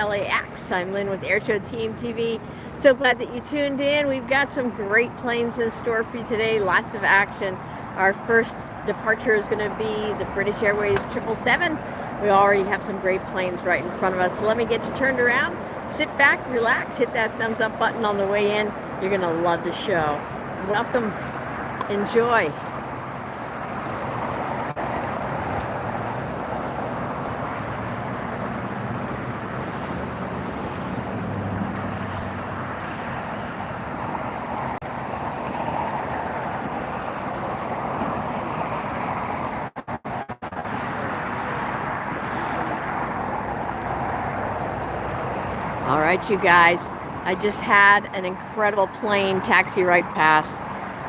LAX. I'm Lynn with AirshowTeamTV. So glad that you tuned in. We've got some great planes in store for you today. Lots of action. Our first departure is going to be the British Airways 777. We already have some great planes right in front of us. So let me get you turned around. Sit back, relax, hit that thumbs up button on the way in. You're going to love the show. Welcome. Enjoy. All right, you guys, I just had an incredible plane taxi right past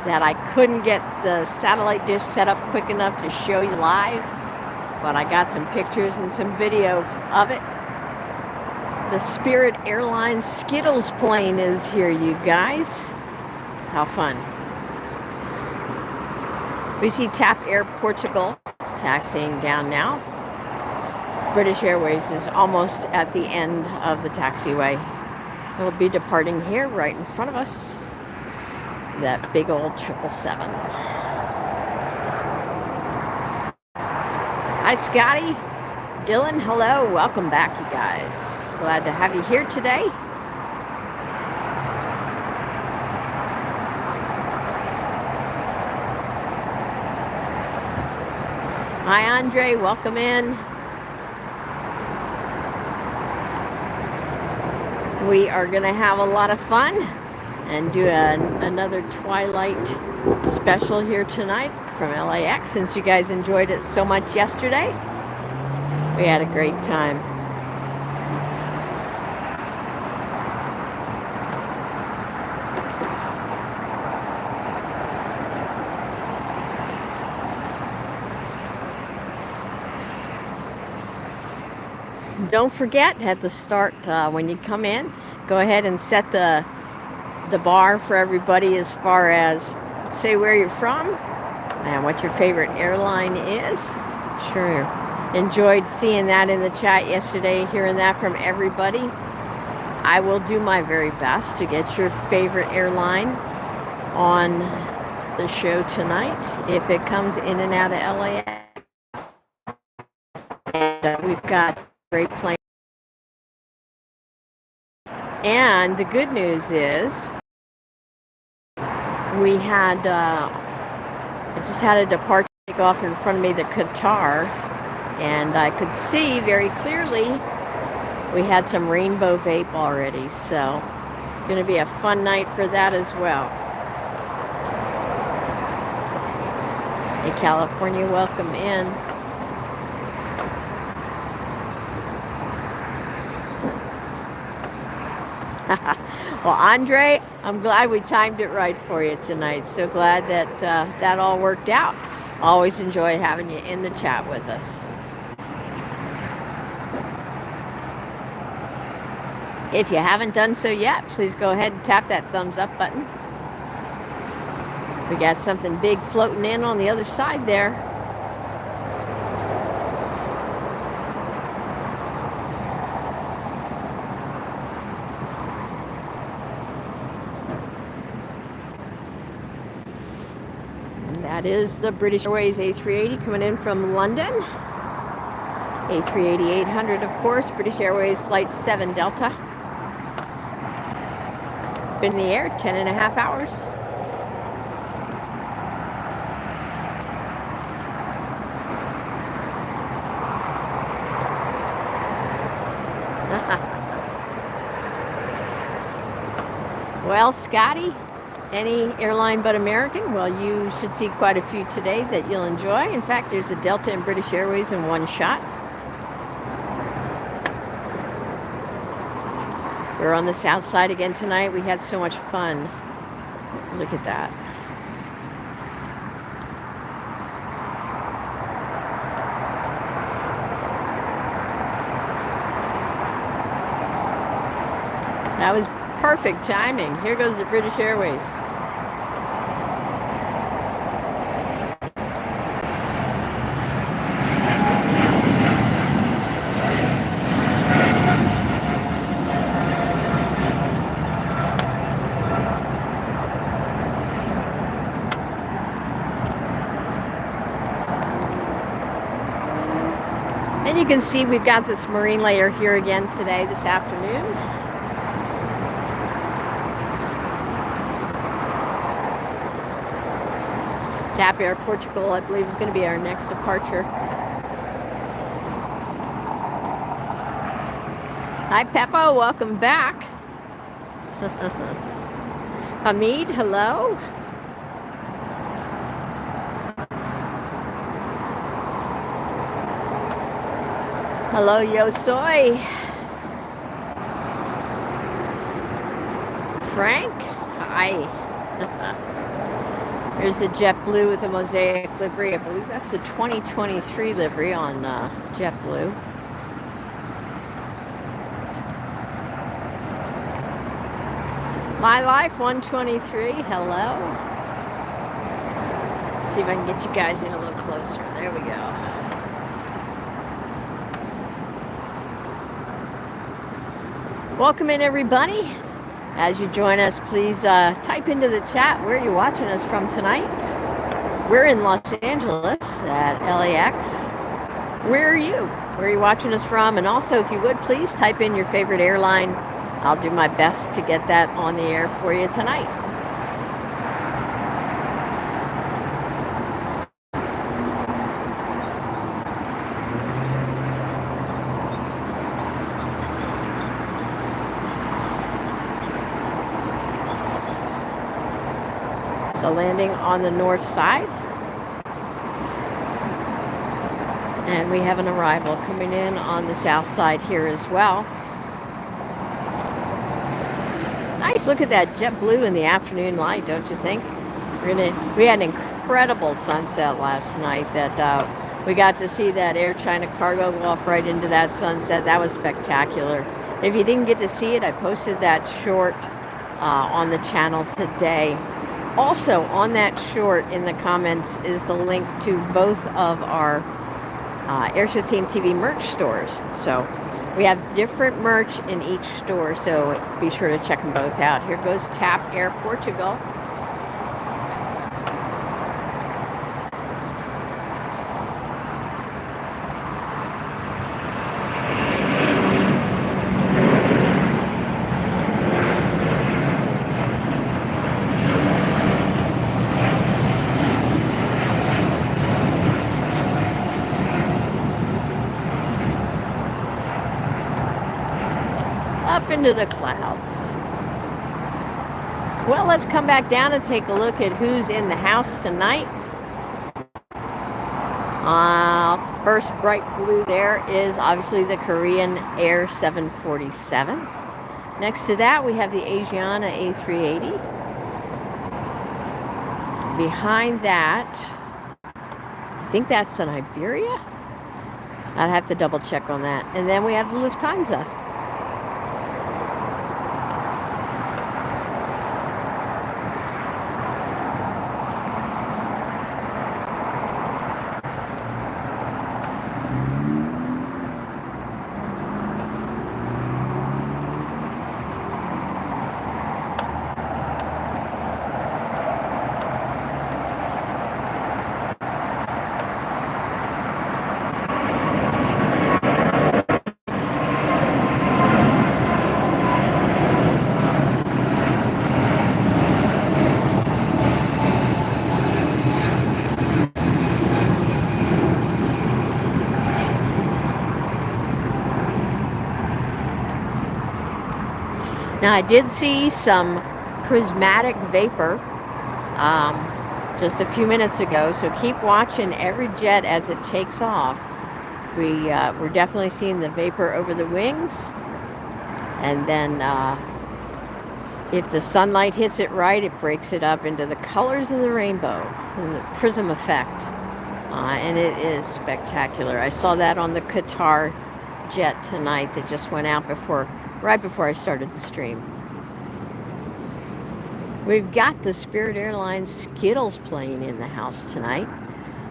that I couldn't get the satellite dish set up quick enough to show you live, but I got some pictures and some video of it. The Spirit Airlines Skittles plane is here, you guys. How fun. We see TAP Air Portugal taxiing down now. British Airways is almost at the end of the taxiway. It'll be departing here right in front of us. That big old 777. Hi, Scotty. Dylan, hello. Welcome back, you guys. Glad to have you here today. Hi, Andre. Welcome in. We are going to have a lot of fun and do another Twilight special here tonight from LAX. Since you guys enjoyed it so much yesterday, we had a great time. Don't forget at the start, when you come in, go ahead and set the bar for everybody as far as say where you're from and what your favorite airline is. Sure enjoyed seeing that in the chat yesterday, hearing that from everybody. I will do my very best to get your favorite airline on the show tonight if it comes in and out of LAX. And we've got great plane. And the good news is we had I just had a departure take off in front of me, the Qatar, and I could see very clearly we had some rainbow vape already, so going to be a fun night for that as well. Hey, California, welcome in. Well, Andre, I'm glad we timed it right for you tonight. So glad that that all worked out. Always enjoy having you in the chat with us. If you haven't done so yet, please go ahead and tap that thumbs up button. We got something big floating in on the other side there. That is the British Airways A380 coming in from London. A380-800, of course. British Airways Flight 7 Delta. Been in the air 10.5 hours. Well, Scotty, any airline but American? Well, you should see quite a few today that you'll enjoy. In fact, there's a Delta and British Airways in one shot. We're on the south side again tonight. We had so much fun. Look at that. That was perfect timing. Here goes the British Airways. can see we've got this marine layer here again today, this afternoon. TAP Air Portugal, I believe, is going to be our next departure. Hi, Peppo, welcome back. Hamid, hello. Hello, Yo Soy. Frank, hi. There's the JetBlue with a mosaic livery. I believe that's the 2023 livery on JetBlue. My Life 123, hello. See if I can get you guys in a little closer. There we go. Welcome in, everybody. As you join us, please type into the chat where you're watching us from tonight. We're in Los Angeles at LAX. Where are you? Where are you watching us from? And also, if you would, please type in your favorite airline. I'll do my best to get that on the air for you tonight. So landing on the north side. And we have an arrival coming in on the south side here as well. Nice look at that JetBlue in the afternoon light, don't you think? We had an incredible sunset last night that we got to see that Air China cargo go off right into that sunset. That was spectacular. If you didn't get to see it, I posted that short on the channel today. Also, on that short in the comments is the link to both of our AirshowTeamTV merch stores. So we have different merch in each store, so be sure to check them both out. Here goes TAP Air Portugal. Up into the clouds. Well, let's come back down and take a look at who's in the house tonight. First bright blue there is obviously the Korean Air 747. Next to that, we have the Asiana A380. Behind that, I think that's an Iberia. I'd have to double check on that. And then we have the Lufthansa. Now, I did see some prismatic vapor just a few minutes ago, so keep watching every jet as it takes off. We're definitely seeing the vapor over the wings, and then if the sunlight hits it right, it breaks it up into the colors of the rainbow, and the prism effect, and it is spectacular. I saw that on the Qatar jet tonight that just went out right before I started the stream. We've got the Spirit Airlines Skittles plane in the house tonight.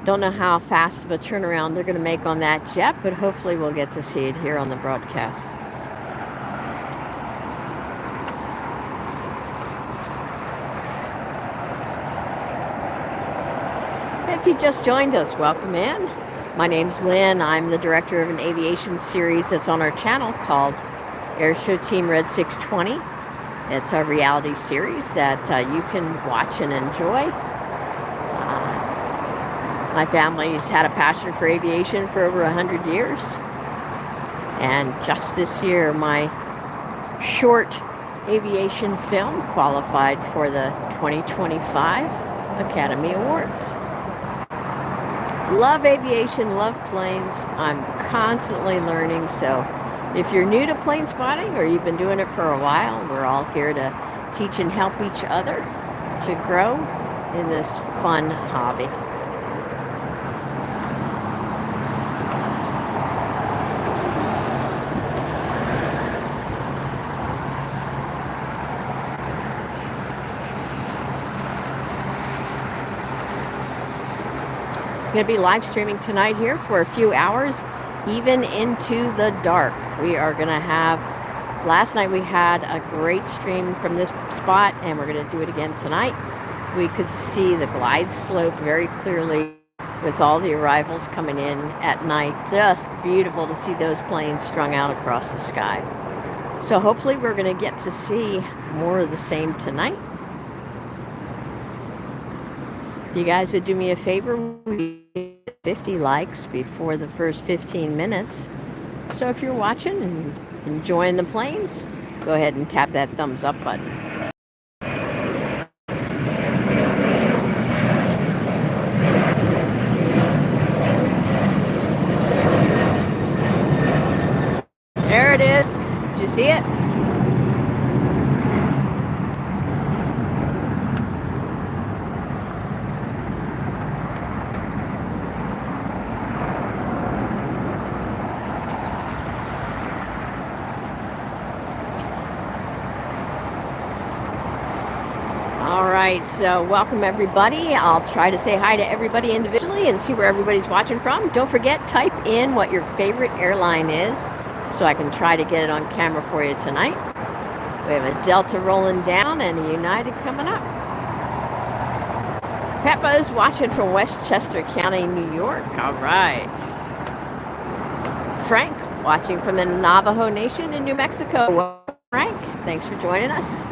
Don't know how fast of a turnaround they're going to make on that jet, but hopefully we'll get to see it here on the broadcast. If you just joined us, welcome in. My name's Lynn. I'm the director of an aviation series that's on our channel called AirshowTeam Red 620. It's a reality series that you can watch and enjoy. My family's had a passion for aviation for over 100 years. And just this year, my short aviation film qualified for the 2025 Academy Awards. Love aviation, love planes. I'm constantly learning, so if you're new to plane spotting or you've been doing it for a while, we're all here to teach and help each other to grow in this fun hobby. I'm going to be live streaming tonight here for a few hours, even into the dark. We are going to have, last night we had a great stream from this spot, and we're going to do it again tonight. We could see the glide slope very clearly with all the arrivals coming in at night. Just beautiful to see those planes strung out across the sky. So hopefully we're going to get to see more of the same tonight. If you guys would do me a favor, we get 50 likes before the first 15 minutes. So if you're watching and enjoying the planes, go ahead and tap that thumbs up button. There it is. Did you see it? So welcome everybody. I'll try to say hi to everybody individually and see where everybody's watching from. Don't forget, type in what your favorite airline is so I can try to get it on camera for you tonight. We have a Delta rolling down and a United coming up. Peppa is watching from Westchester County, New York. All right. Frank watching from the Navajo Nation in New Mexico. Welcome, Frank. Thanks for joining us.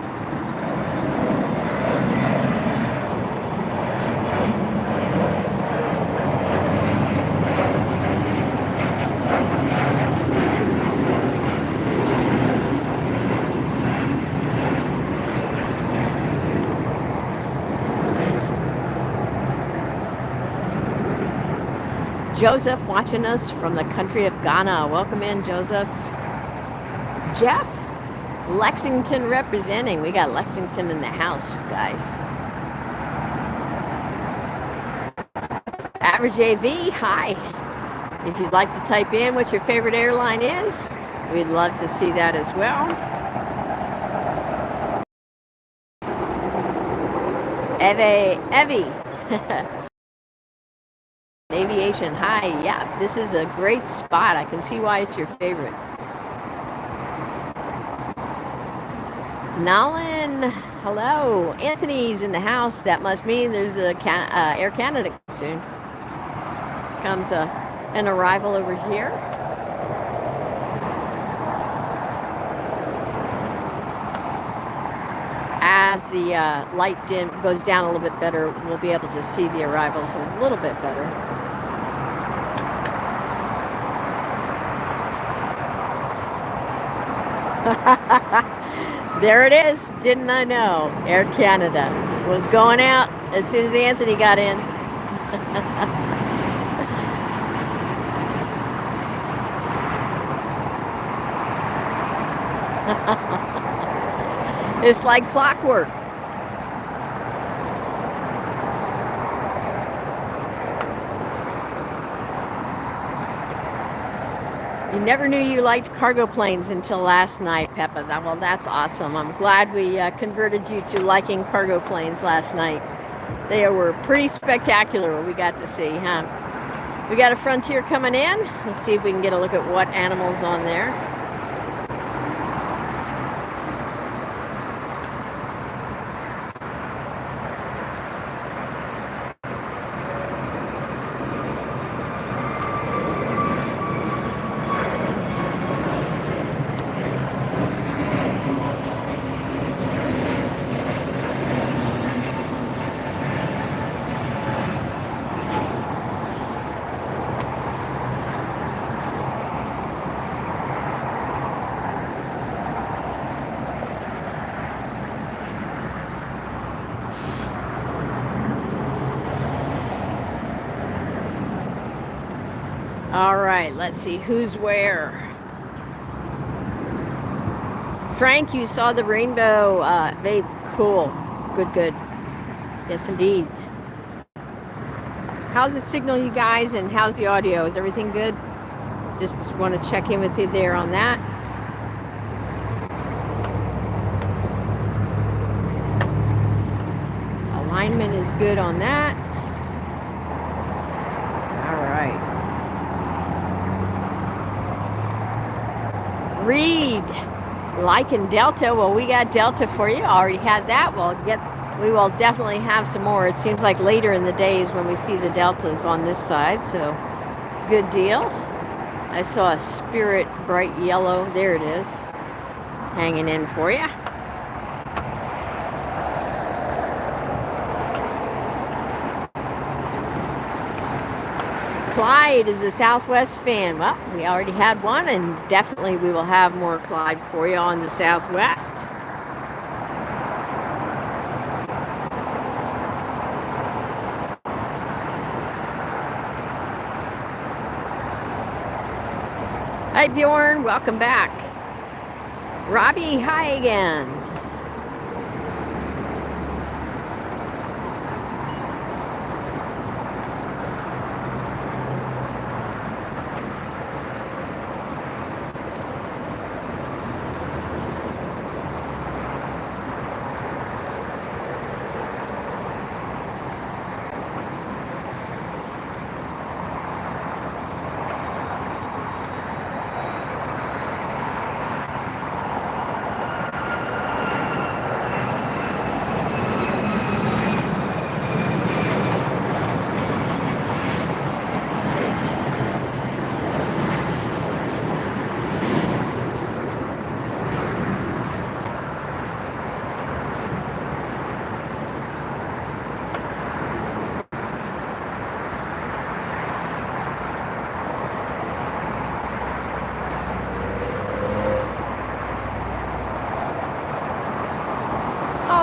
Joseph watching us from the country of Ghana. Welcome in, Joseph. Jeff, Lexington representing. We got Lexington in the house, guys. Average AV, hi. If you'd like to type in what your favorite airline is, we'd love to see that as well. Evie. Aviation, hi. Yeah, this is a great spot. I can see why it's your favorite. Nolan, hello. Anthony's in the house. That must mean there's a Air Canada soon. Comes an arrival over here. As the light dim goes down a little bit better, we'll be able to see the arrivals a little bit better. There it is. Didn't I know? Air Canada was going out as soon as Anthony got in. It's like clockwork. You never knew you liked cargo planes until last night, Peppa. Well, that's awesome. I'm glad we converted you to liking cargo planes last night. They were pretty spectacular what we got to see, huh? We got a Frontier coming in. Let's see if we can get a look at what animal's on there. All right, let's see who's where. Frank, you saw the rainbow. Very cool. Good. Yes, indeed. How's the signal, you guys, and how's the audio? Is everything good? Just want to check in with you there on that. Alignment is good on that. All right. Reed, liking Delta. Well, we got Delta for you. Already had that. We will definitely have some more. It seems like later in the days when we see the Deltas on this side. So, good deal. I saw a Spirit bright yellow. There it is. Hanging in for you. Clyde is a Southwest fan. Well, we already had one, and definitely we will have more Clyde for you on the Southwest. Hi, Bjorn. Welcome back. Robbie, hi again.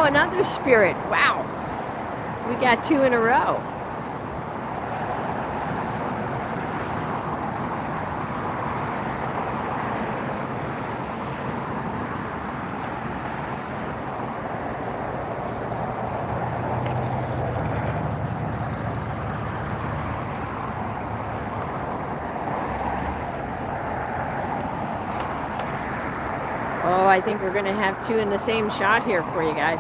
Another Spirit. Wow. We got two in a row. Oh, I think we're going to have two in the same shot here for you guys.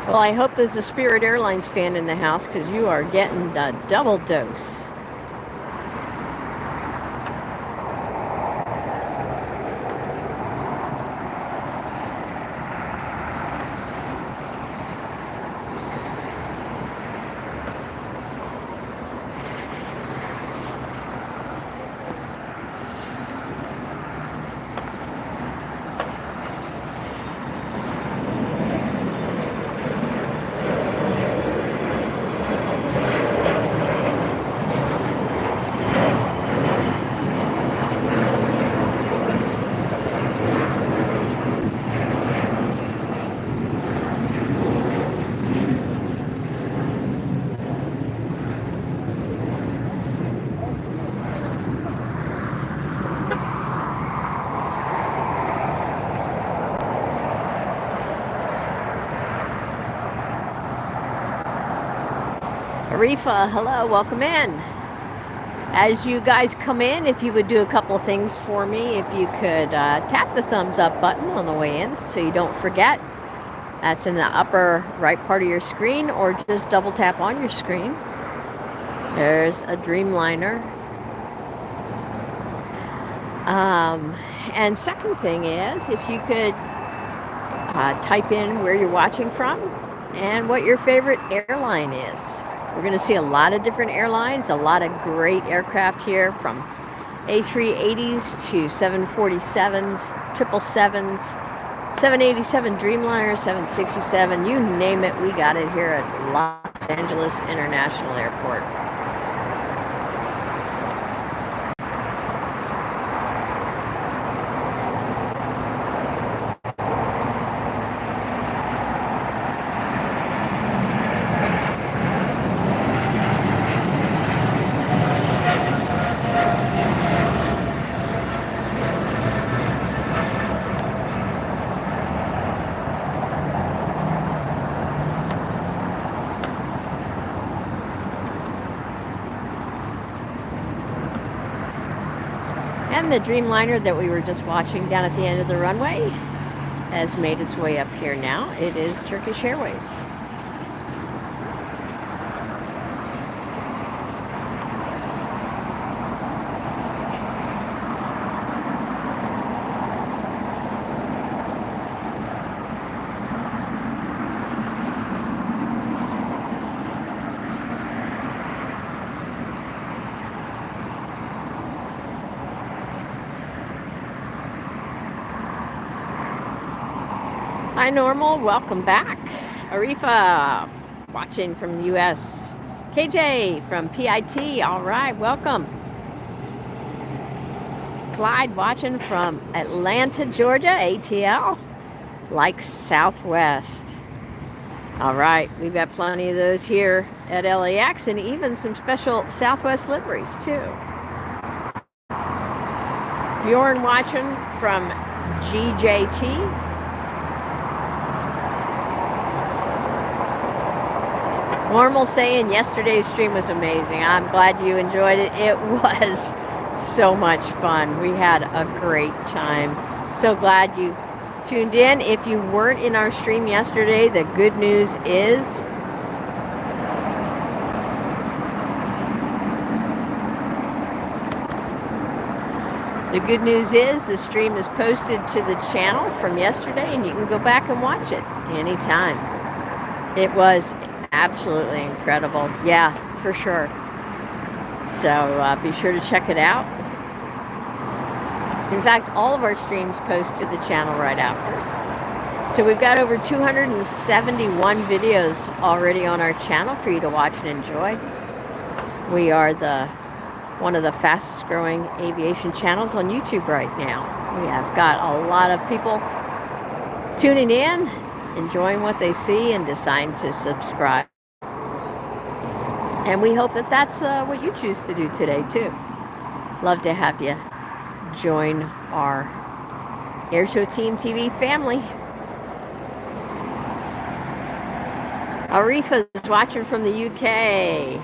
Well, I hope there's a Spirit Airlines fan in the house because you are getting a double dose. Arifa, hello, welcome in. As you guys come in, if you would do a couple things for me, if you could tap the thumbs up button on the way in so you don't forget. That's in the upper right part of your screen, or just double tap on your screen. There's a Dreamliner. And second thing is, if you could type in where you're watching from and what your favorite airline is. We're going to see a lot of different airlines, a lot of great aircraft here, from A380s to 747s, 777s, 787 Dreamliner, 767, you name it, we got it here at Los Angeles International Airport. And the Dreamliner that we were just watching down at the end of the runway has made its way up here now. It is Turkish Airways. Hi Normal, welcome back. Arifa, watching from the US. KJ from PIT, all right, welcome. Clyde watching from Atlanta, Georgia, ATL, like Southwest. All right, we've got plenty of those here at LAX and even some special Southwest liveries too. Bjorn watching from GJT. Normal saying yesterday's stream was amazing. I'm glad you enjoyed it. It was so much fun. We had a great time. So glad you tuned in. If you weren't in our stream yesterday, the good news is the stream is posted to the channel from yesterday and you can go back and watch it anytime. It was absolutely incredible. Yeah, for sure. So be sure to check it out. In fact, all of our streams post to the channel right after. So we've got over 271 videos already on our channel for you to watch and enjoy. We are one of the fastest growing aviation channels on YouTube right now. We have got a lot of people tuning in, enjoying what they see, and deciding to subscribe. And we hope that that's what you choose to do today too. Love to have you join our AirshowTeamTV family. Arifa is watching from the UK.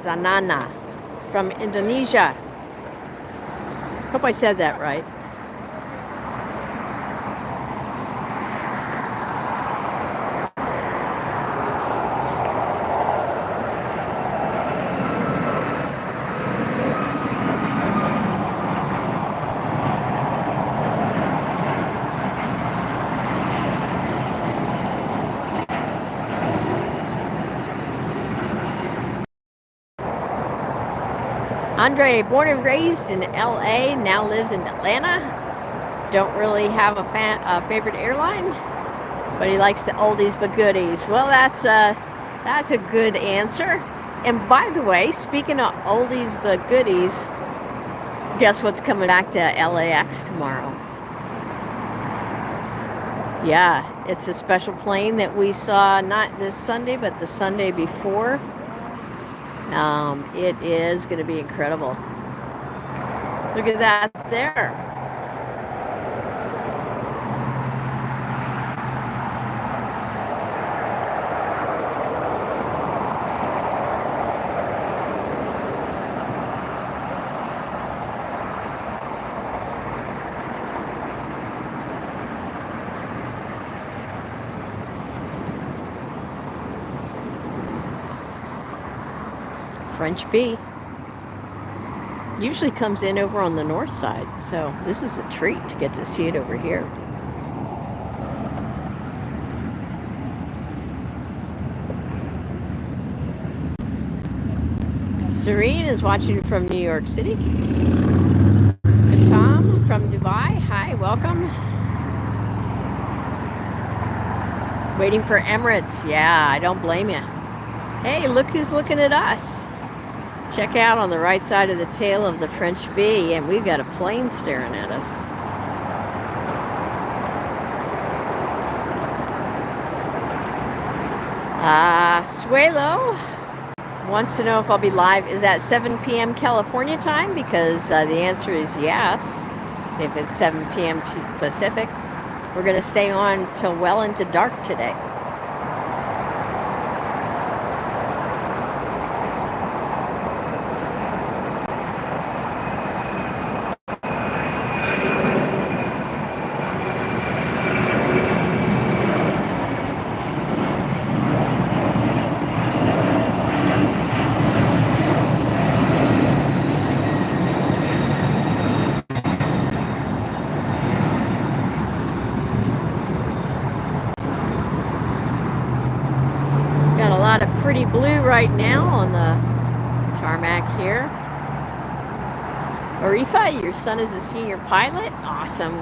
Zanana from Indonesia. Hope I said that right. Andre, born and raised in LA, now lives in Atlanta. Don't really have a favorite airline, but he likes the oldies but goodies. Well, that's a good answer. And by the way, speaking of oldies but goodies, guess what's coming back to LAX tomorrow? Yeah, it's a special plane that we saw not this Sunday, but the Sunday before. It is going to be incredible. Look at that there. French B usually comes in over on the north side, so this is a treat to get to see it over here. Serene is watching from New York City. Tom from Dubai, hi, welcome. Waiting for Emirates, yeah, I don't blame you. Hey, look who's looking at us. Check out on the right side of the tail of the French B, and we've got a plane staring at us. Suelo wants to know if I'll be live. Is that 7 p.m. California time? Because the answer is yes. If it's 7 p.m. Pacific, we're going to stay on till well into dark today. pretty blue right now on the tarmac here. Arifa, your son is a senior pilot. Awesome.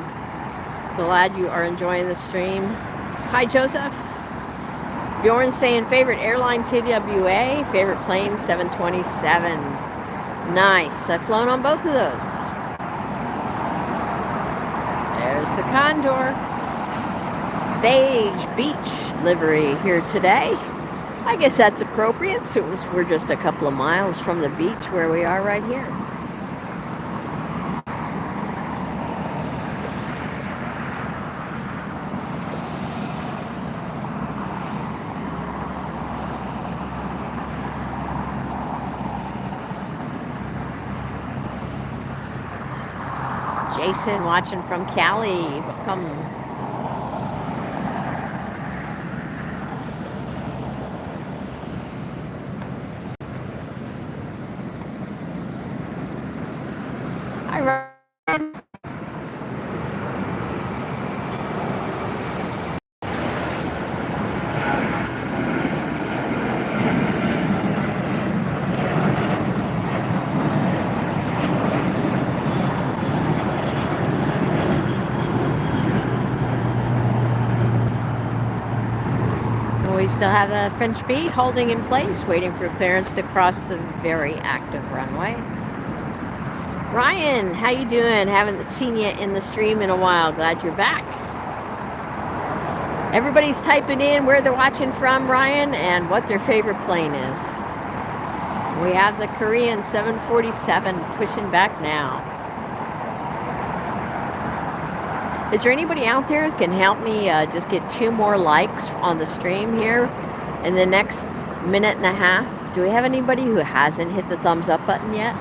Glad you are enjoying the stream. Hi, Joseph. Bjorn saying favorite airline TWA, favorite plane 727. Nice. I've flown on both of those. There's the Condor. Beige beach livery here today. I guess that's appropriate since we're just a couple of miles from the beach where we are right here. Jason watching from Cali. Welcome. We still have the French beat holding in place, waiting for clearance to cross the very active runway. Ryan, how you doing? Haven't seen you in the stream in a while. Glad you're back. Everybody's typing in where they're watching from, Ryan, and what their favorite plane is. We have the Korean 747 pushing back now. Is there anybody out there who can help me just get 2 more likes on the stream here in the next minute and a half? Do we have anybody who hasn't hit the thumbs up button yet?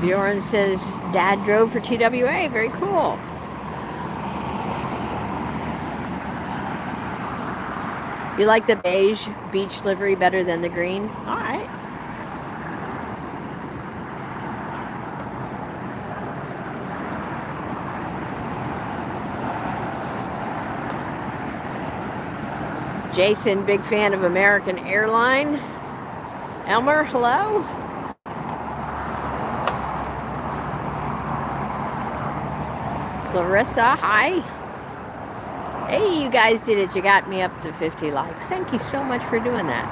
Bjorn says, Dad drove for TWA. Very cool. You like the beige beach livery better than the green? All right. Jason, big fan of American Airline. Elmer, hello. Clarissa, hi. Hey, you guys did it. You got me up to 50 likes. Thank you so much for doing that.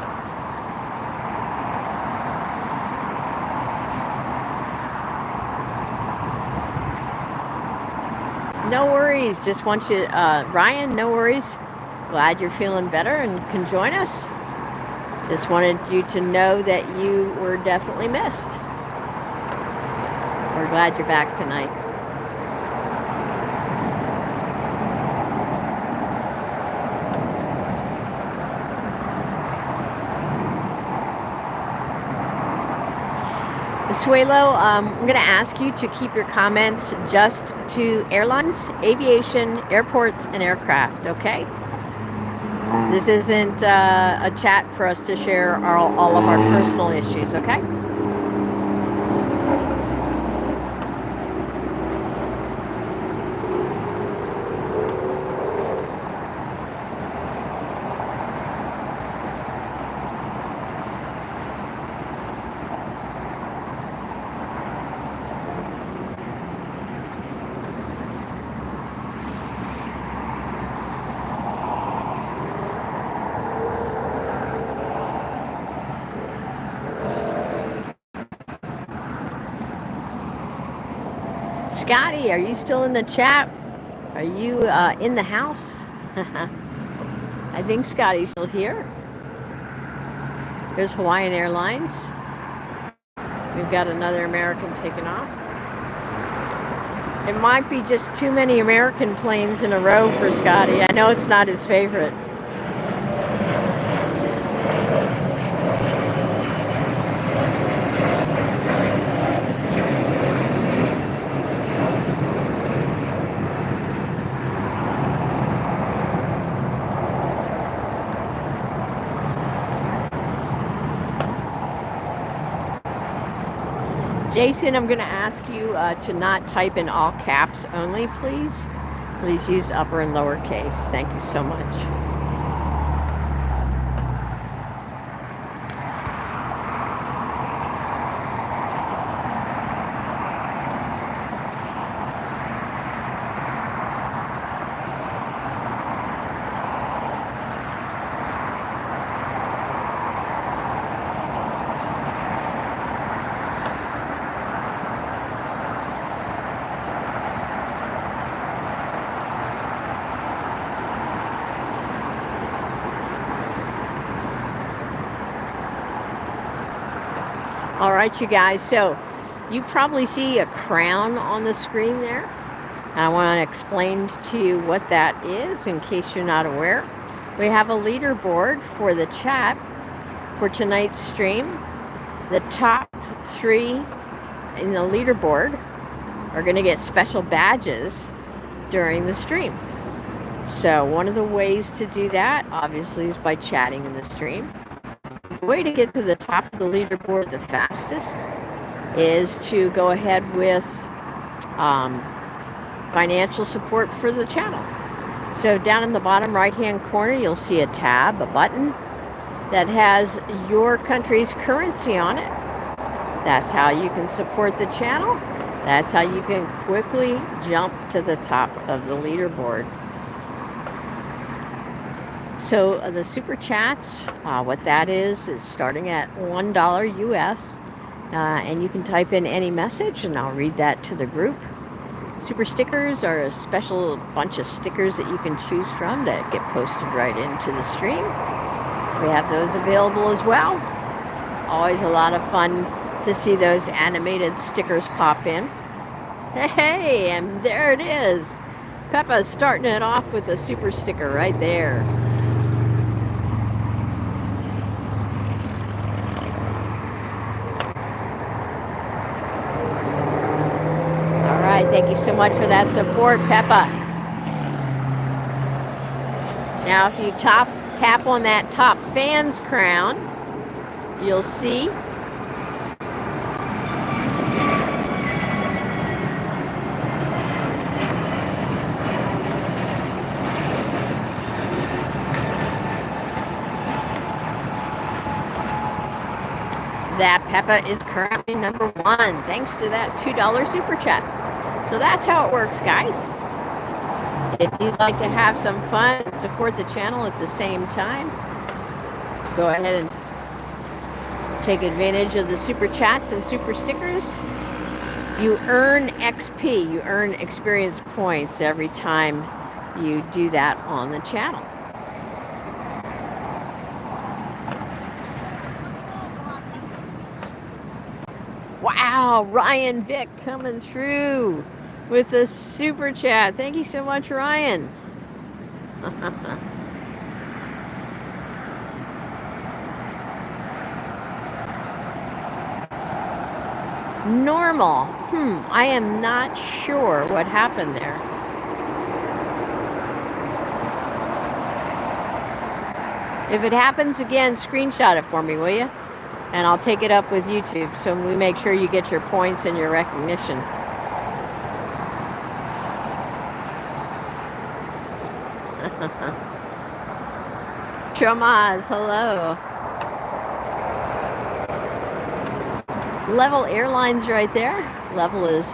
No worries. Just want you, Ryan, no worries. Glad you're feeling better and can join us. Just wanted you to know that you were definitely missed. We're glad you're back tonight. Suelo, I'm going to ask you to keep your comments just to airlines, aviation, airports, and aircraft, okay? This isn't a chat for us to share all of our personal issues, okay? Scotty, are you still in the chat? Are you in the house? I think Scotty's still here. Here's Hawaiian Airlines. We've got another American taking off. It might be just too many American planes in a row for Scotty. I know it's not his favorite. Jason, I'm going to ask you to not type in all caps only, please. Please use upper and lowercase. Thank you so much. All right, you guys, so you probably see a crown on the screen there. I want to explain to you what that is in case you're not aware. We have a leaderboard for the chat for tonight's stream. The top 3 in the leaderboard are going to get special badges during the stream. So one of the ways to do that, obviously, is by chatting in the stream. The way to get to the top of the leaderboard the fastest is to go ahead with financial support for the channel. So down in the bottom right hand corner you'll see a tab, a button that has your country's currency on it. That's how you can support the channel. That's how you can quickly jump to the top of the leaderboard. So the super chats, what that is starting at $1 US, and you can type in any message and I'll read that to the group. Super stickers are a special bunch of stickers that you can choose from that get posted right into the stream. We have those available as well. Always a lot of fun to see those animated stickers pop in. Hey, and there it is. Peppa's starting it off with a super sticker right there. Thank you so much for that support, Peppa. Now, if you tap on that top fans crown, you'll see that Peppa is currently number 1, thanks to that $2 super chat. So that's how it works, guys. If you'd like to have some fun and support the channel at the same time, go ahead and take advantage of the super chats and super stickers. You earn XP, you earn experience points every time you do that on the channel. Wow, Ryan Vick coming through with a super chat. Thank you so much, Ryan. Normal. I am not sure what happened there. If it happens again, screenshot it for me, will you? And I'll take it up with YouTube so we make sure you get your points and your recognition. Traumas, hello. Level Airlines right there. Level is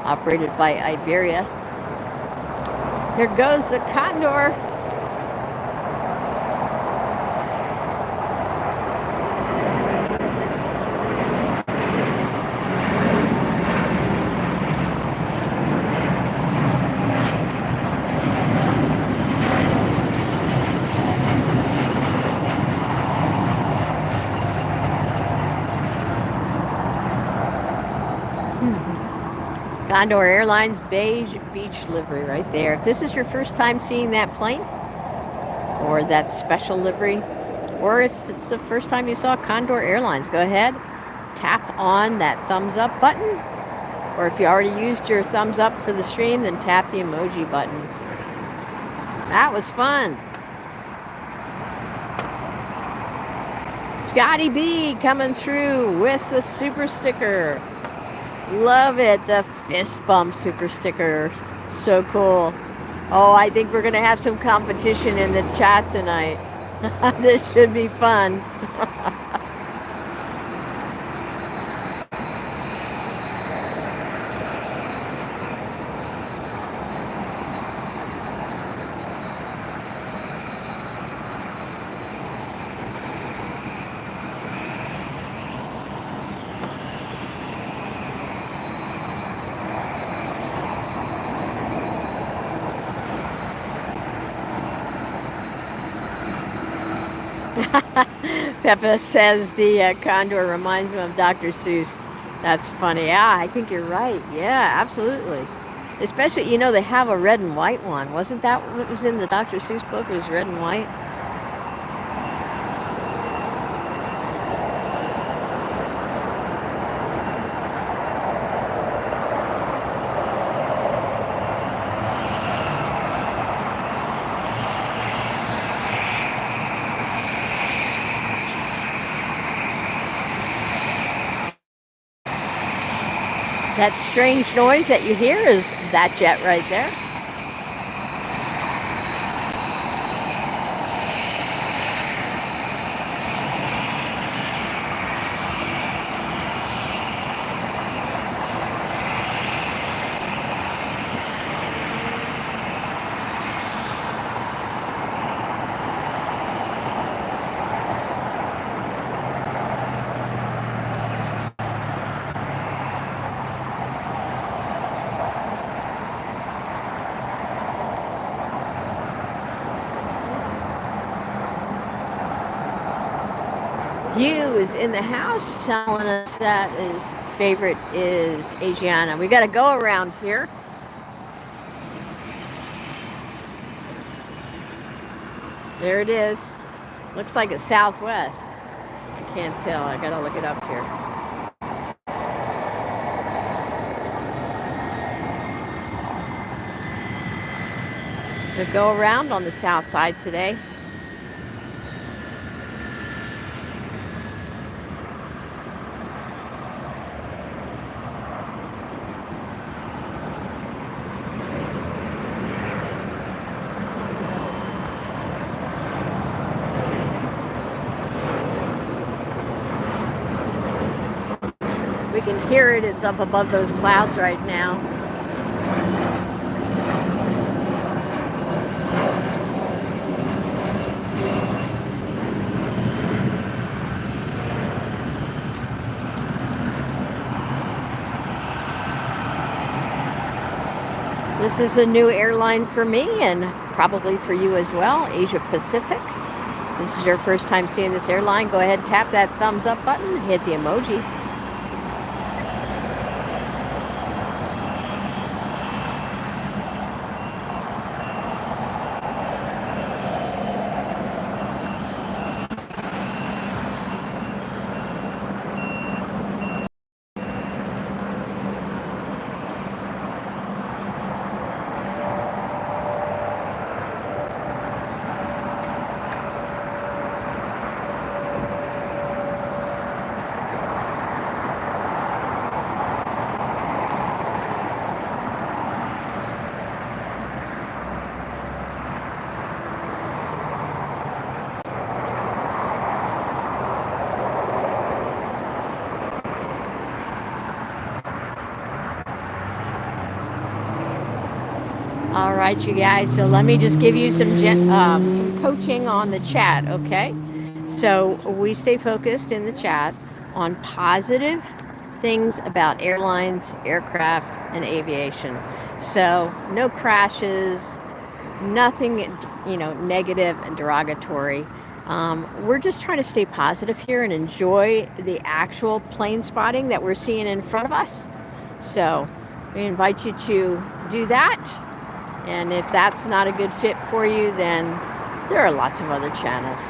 operated by Iberia. Here goes the Condor. Condor Airlines beige beach livery right there. If this is your first time seeing that plane or that special livery, or if it's the first time you saw Condor Airlines, go ahead, tap on that thumbs up button. Or if you already used your thumbs up for the stream, then tap the emoji button. That was fun. Scotty B coming through with the super sticker. Love it. The fist bump super sticker. So cool. Oh, I think we're going to have some competition in the chat tonight. This should be fun. Peppa says the condor reminds him of Dr. Seuss. That's funny. Yeah, I think you're right. Yeah, absolutely. Especially, you know, they have a red and white one. Wasn't that what was in the Dr. Seuss book? It was red and white. That strange noise that you hear is that jet right there. Hugh is in the house telling us that his favorite is Asiana. We got to go around here. There it is. Looks like it's Southwest. I can't tell. I got to look it up here. We'll go around on the south side today. We can hear it. It's up above those clouds right now. This is a new airline for me and probably for you as well, Asia Pacific. This is your first time seeing this airline. Go ahead, tap that thumbs up button, hit the emoji. All right, you guys, so let me just give you some coaching on the chat, okay? So we stay focused in the chat on positive things about airlines, aircraft, and aviation. So no crashes, nothing, you know, negative and derogatory. We're just trying to stay positive here and enjoy the actual plane spotting that we're seeing in front of us. So we invite you to do that. And if that's not a good fit for you, then there are lots of other channels.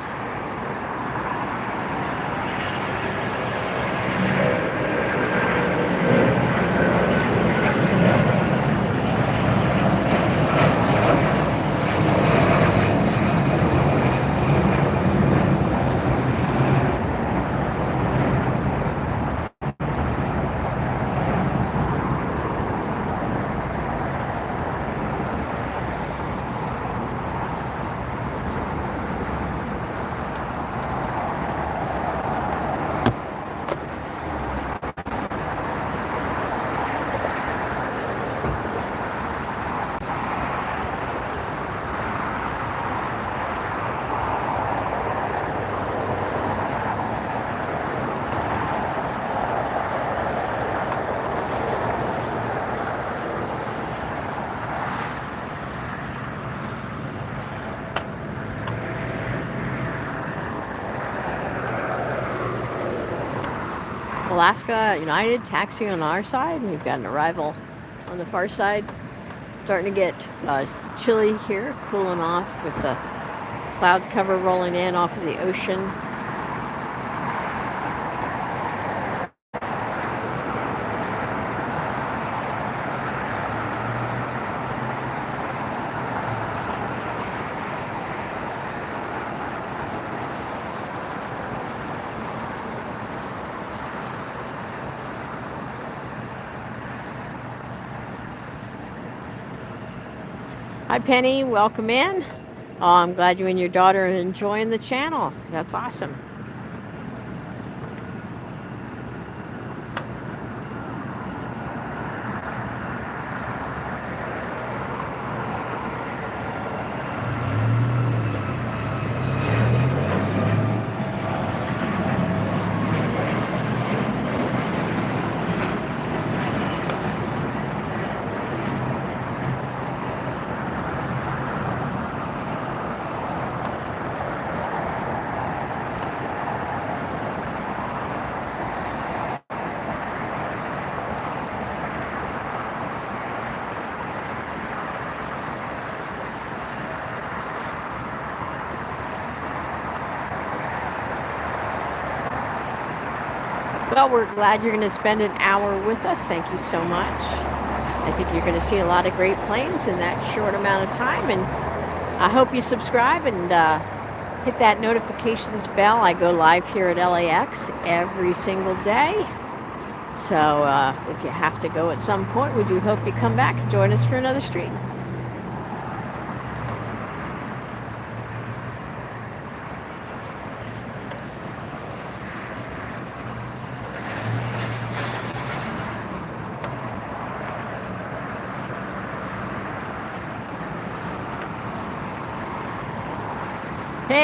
Alaska, United, taxi on our side. We've got an arrival on the far side. Starting to get chilly here, cooling off with the cloud cover rolling in off of the ocean. Hi Penny, welcome in. Oh, I'm glad you and your daughter are enjoying the channel. That's awesome. Well, we're glad you're going to spend an hour with us. Thank you so much. I think you're going to see a lot of great planes in that short amount of time. And I hope you subscribe and hit that notifications bell. I go live here at LAX every single day. So if you have to go at some point, we do hope you come back and join us for another stream.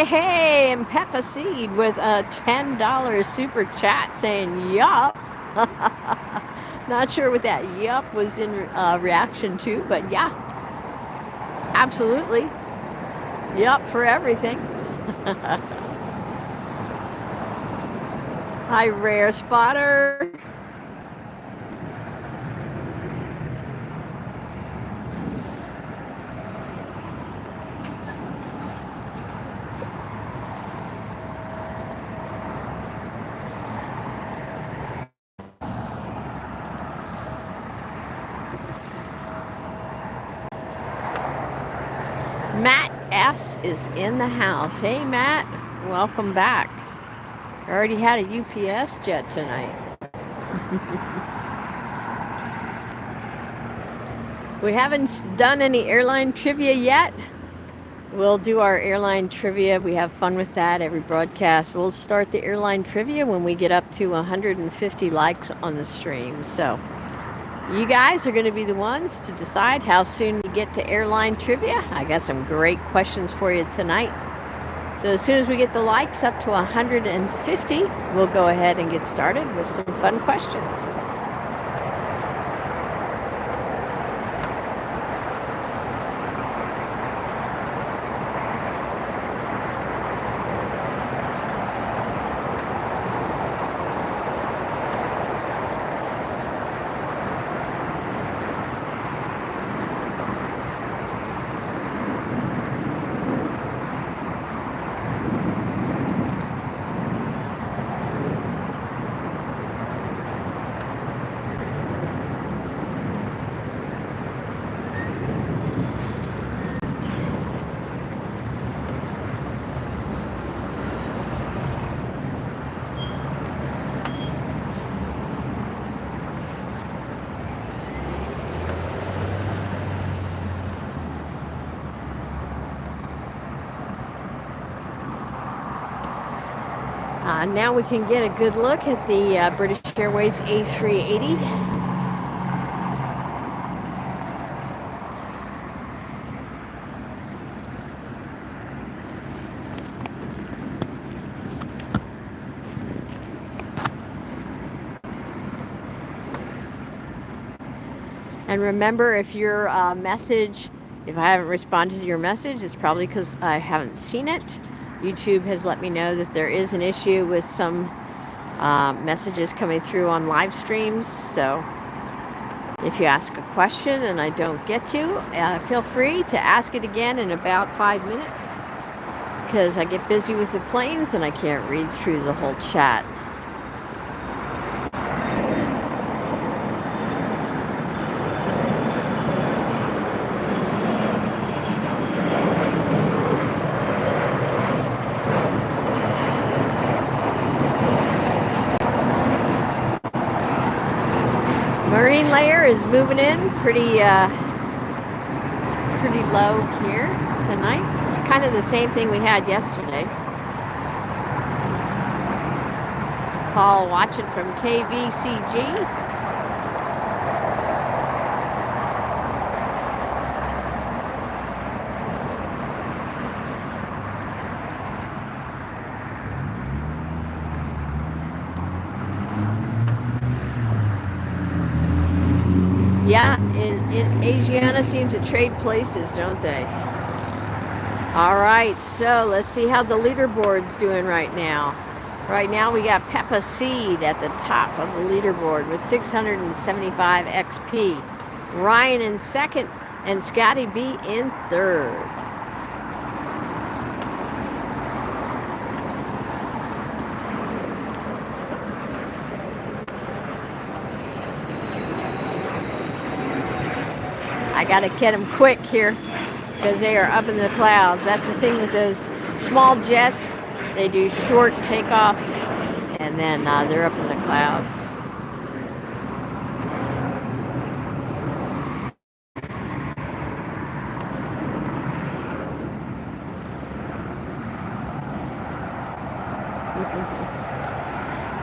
Hey, and Peppa Seed with a $10 super chat saying yup. Not sure what that yup was in reaction to, but yeah, absolutely. Yup for everything. Hi, Rare Spotter. Matt S. is in the house. Hey, Matt, welcome back. I already had a UPS jet tonight. We haven't done any airline trivia yet. We'll do our airline trivia. We have fun with that every broadcast. We'll start the airline trivia when we get up to 150 likes on the stream. So you guys are going to be the ones to decide how soon we get to airline trivia. I got some great questions for you tonight. So as soon as we get the likes up to 150, we'll go ahead and get started with some fun questions. Now we can get a good look at the British Airways A380. And remember, if your message, if I haven't responded to your message, it's probably because I haven't seen it. YouTube has let me know that there is an issue with some messages coming through on live streams. So if you ask a question and I don't get to, feel free to ask it again in about 5 minutes, because I get busy with the planes and I can't read through the whole chat. Marine layer is moving in pretty low here tonight. It's kind of the same thing we had yesterday. Paul watching from KVCG. Yeah, in Asiana seems to trade places, don't they? All right, so let's see how the leaderboard's doing right now. Right now we got Peppa Seed at the top of the leaderboard with 675 XP. Ryan in second and Scotty B in third. I gotta get them quick here because they are up in the clouds. That's the thing with those small jets. They do short takeoffs and then they're up in the clouds.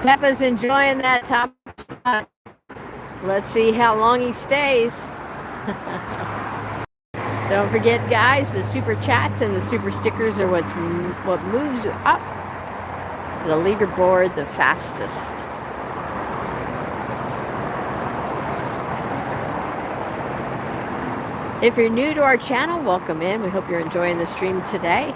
Peppa's enjoying that top spot. Let's see how long he stays. Don't forget, guys, the super chats and the super stickers are what moves you up to the leaderboard the fastest. If you're new to our channel, welcome in. We hope you're enjoying the stream today.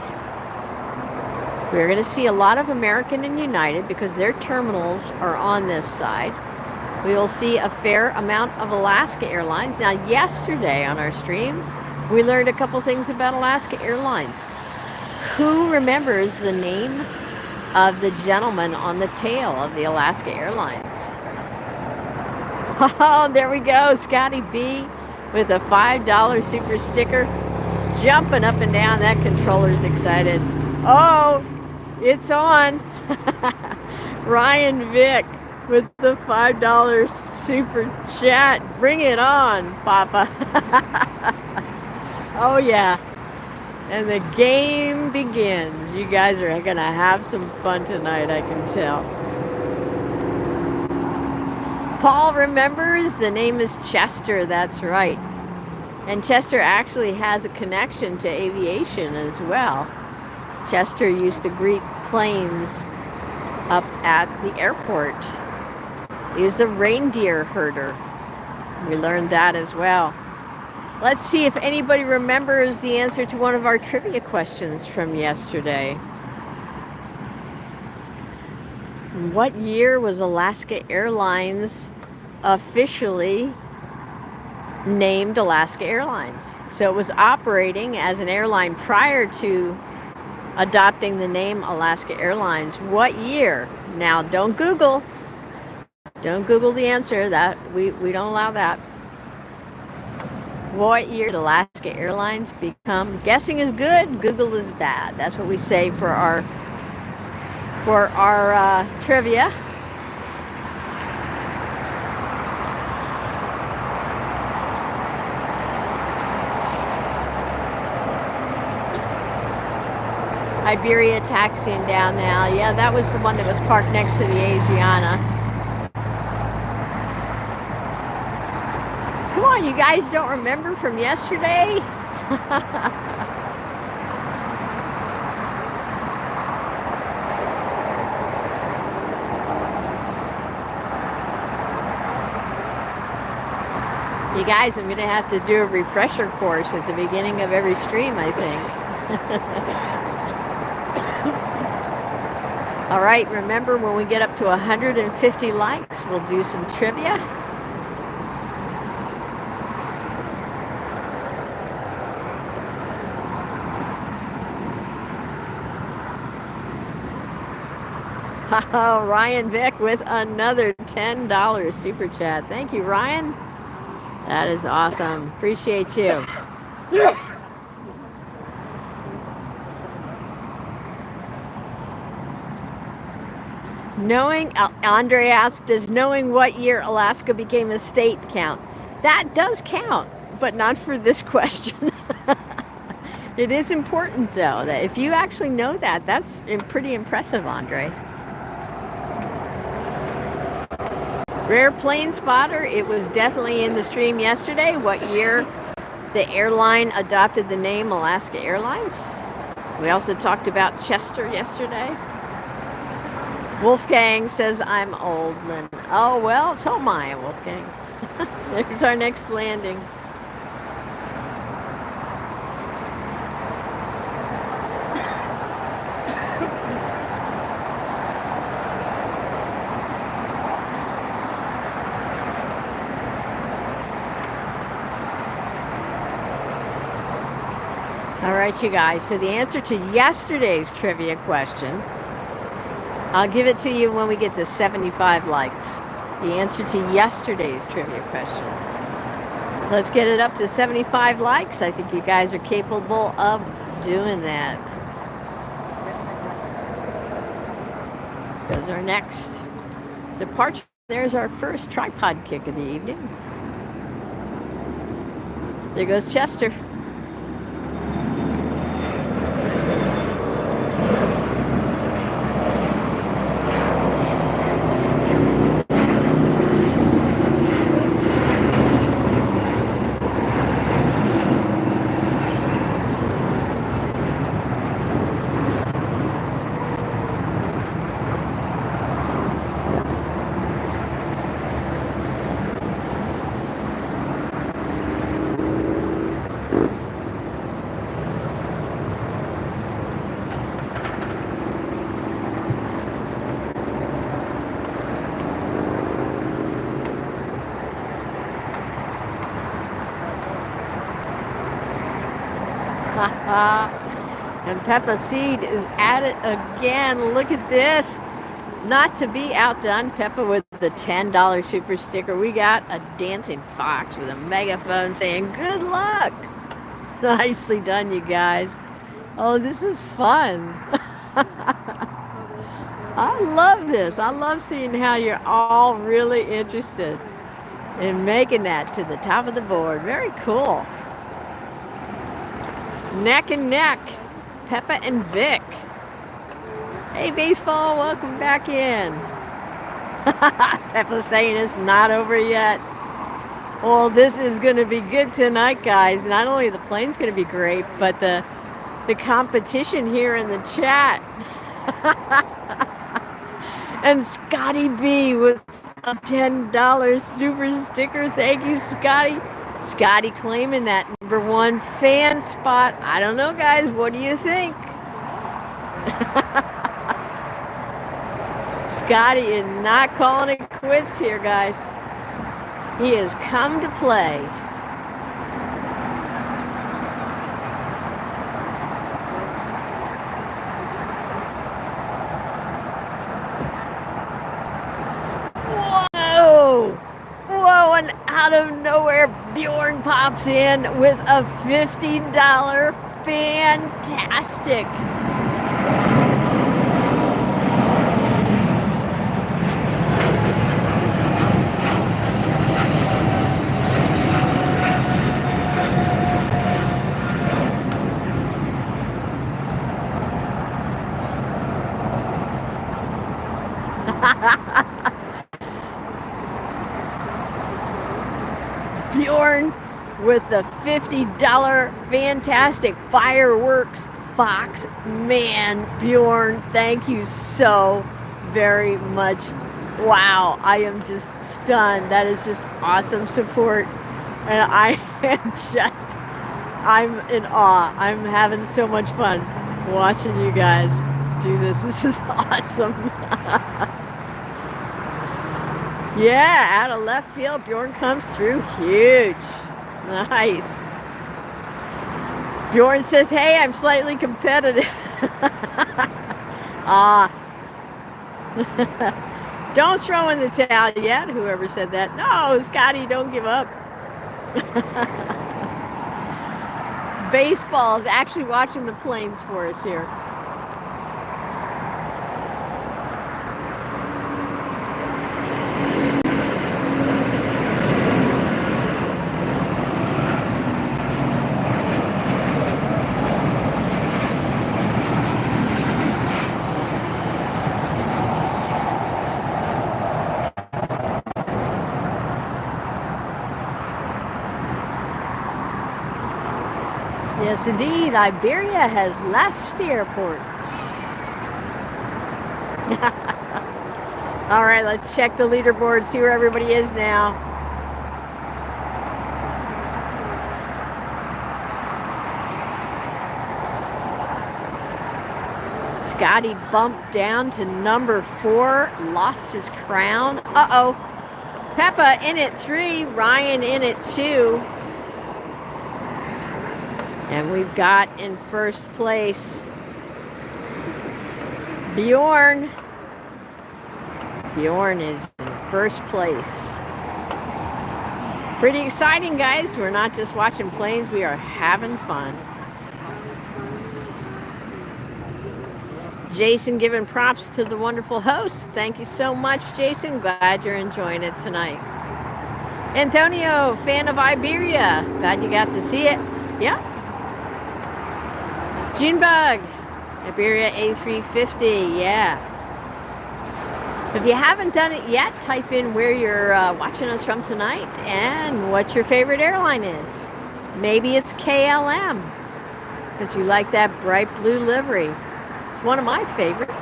We're going to see a lot of American and United because their terminals are on this side. We will see a fair amount of Alaska Airlines. Now, yesterday on our stream, we learned a couple things about Alaska Airlines. Who remembers the name of the gentleman on the tail of the Alaska Airlines? Oh, there we go, Scotty B with a $5 super sticker, jumping up and down. That controller's excited. Oh, it's on. Ryan Vick with the $5 super chat. Bring it on, Papa. Oh yeah, and the game begins. You guys are gonna have some fun tonight, I can tell. Paul remembers the name is Chester, that's right. And Chester actually has a connection to aviation as well. Chester used to greet planes up at the airport. He was a reindeer herder. We learned that as well. Let's see if anybody remembers the answer to one of our trivia questions from yesterday. What year was Alaska Airlines officially named Alaska Airlines? So it was operating as an airline prior to adopting the name Alaska Airlines. What year? Now, don't Google. Don't Google the answer. That we don't allow that. What year did Alaska Airlines become? Guessing is good, Google is bad. That's what we say for our trivia. Iberia taxiing down now. Yeah, that was the one that was parked next to the Asiana. Come on, you guys don't remember from yesterday? You guys, I'm going to have to do a refresher course at the beginning of every stream, I think. All right, remember when we get up to 150 likes, we'll do some trivia. Oh, Ryan Vick with another $10 super chat. Thank you, Ryan. That is awesome. Appreciate you. Andre asked, does knowing what year Alaska became a state count? That does count, but not for this question. It is important, though, that if you actually know that, that's pretty impressive, Andre. Rare plane spotter, it was definitely in the stream yesterday. What year the airline adopted the name Alaska Airlines. We also talked about Chester yesterday. Wolfgang says, I'm old, Lynn. Oh, well, so am I, Wolfgang. There's our next landing. All right, you guys, so the answer to yesterday's trivia question, I'll give it to you when we get to 75 likes. The answer to yesterday's trivia question. Let's get it up to 75 likes. I think you guys are capable of doing that. There's our next departure. There's our first tripod kick of the evening. There goes Chester. And Peppa Seed is at it again. Look at this. Not to be outdone, Peppa with the $10 super sticker. We got a dancing fox with a megaphone saying, good luck. Nicely done, you guys. Oh, this is fun. I love this. I love seeing how you're all really interested in making that to the top of the board. Very cool. Neck and neck, Peppa and Vic. Hey, baseball, welcome back in. Peppa saying it's not over yet. Well, this is going to be good tonight, guys. Not only the plane's going to be great, but the competition here in the chat. And Scotty B with a $10 super sticker. Thank you, Scotty. Scotty claiming that #1 fan spot. I don't know, guys. What do you think? Scotty is not calling it quits here, guys. He has come to play. Whoa, and out of nowhere, Bjorn pops in with a $50 fantastic. Bjorn with the $50 fantastic fireworks fox. Man, Bjorn, thank you so very much. Wow, I am just stunned. That is just awesome support. And I'm in awe. I'm having so much fun watching you guys. do this. This is awesome. Yeah, out of left field, Bjorn comes through huge. Nice. Bjorn says, hey, I'm slightly competitive. Don't throw in the towel yet, whoever said that. No, Scotty, don't give up. Baseball is actually watching the planes for us here. Yes, indeed. Iberia has left the airport. All right, let's check the leaderboard, see where everybody is now. Scotty bumped down to number 4, lost his crown. Uh-oh. Peppa in at 3, Ryan in at 2. And we've got in first place Bjorn. Bjorn is in first place. Pretty exciting, guys. We're not just watching planes, we are having fun. Jason giving props to the wonderful host. Thank you so much, Jason. Glad you're enjoying it tonight. Antonio, fan of Iberia. Glad you got to see it. Yeah. Junebug, Iberia A350, yeah. If you haven't done it yet, type in where you're watching us from tonight and what your favorite airline is. Maybe it's KLM, because you like that bright blue livery. It's one of my favorites.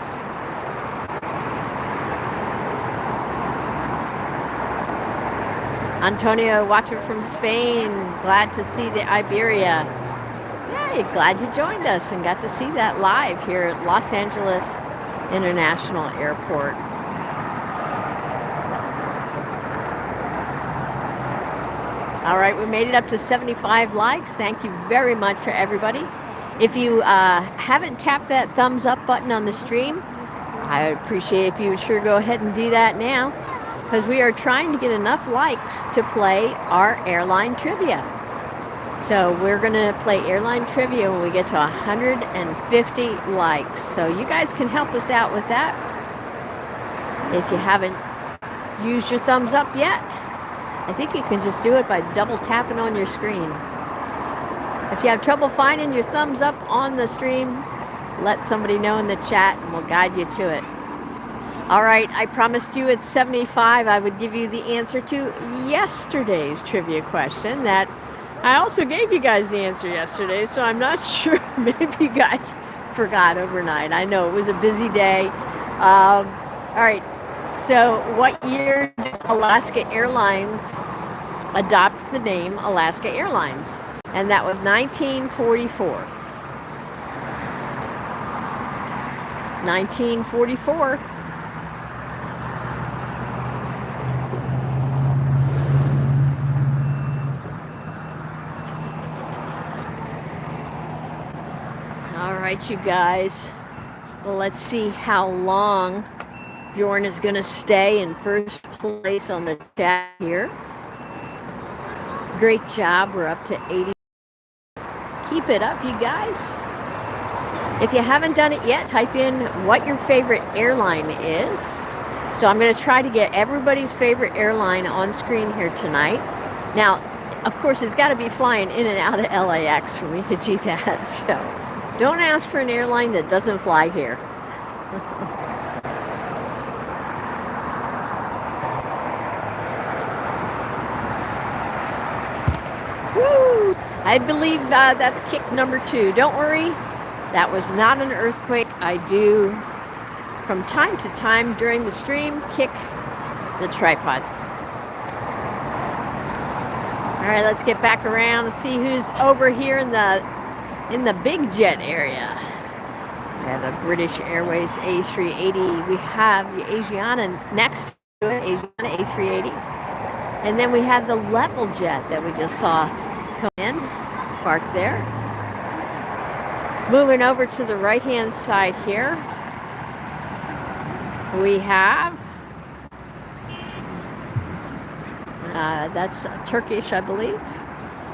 Antonio, watching from Spain, glad to see the Iberia. Hey, glad you joined us and got to see that live here at Los Angeles International Airport. All right, we made it up to 75 likes. Thank you very much for everybody. If you haven't tapped that thumbs up button on the stream, I would appreciate if you would sure go ahead and do that now, because we are trying to get enough likes to play our airline trivia. So we're going to play airline trivia when we get to 150 likes. So you guys can help us out with that. If you haven't used your thumbs up yet, I think you can just do it by double tapping on your screen. If you have trouble finding your thumbs up on the stream, let somebody know in the chat and we'll guide you to it. All right, I promised you at 75 I would give you the answer to yesterday's trivia question that I also gave you guys the answer yesterday, so I'm not sure. Maybe you guys forgot overnight. I know it was a busy day. All right, so what year did Alaska Airlines adopt the name Alaska Airlines? And that was 1944. 1944. All right, you guys. Well, let's see how long Bjorn is going to stay in first place on the chat here. Great job. We're up to 80. Keep it up, you guys. If you haven't done it yet, type in what your favorite airline is. So I'm going to try to get everybody's favorite airline on screen here tonight. Now, of course, it's got to be flying in and out of LAX for me to do that. So don't ask for an airline that doesn't fly here. Woo! I believe that's kick number 2. Don't worry, that was not an earthquake. I do, from time to time during the stream, kick the tripod. All right, let's get back around and see who's over here in the big jet area. We have the British Airways A380. We have the Asiana next to it, Asiana A380. And then we have the level jet that we just saw come in, parked there. Moving over to the right-hand side here, we have, that's Turkish, I believe.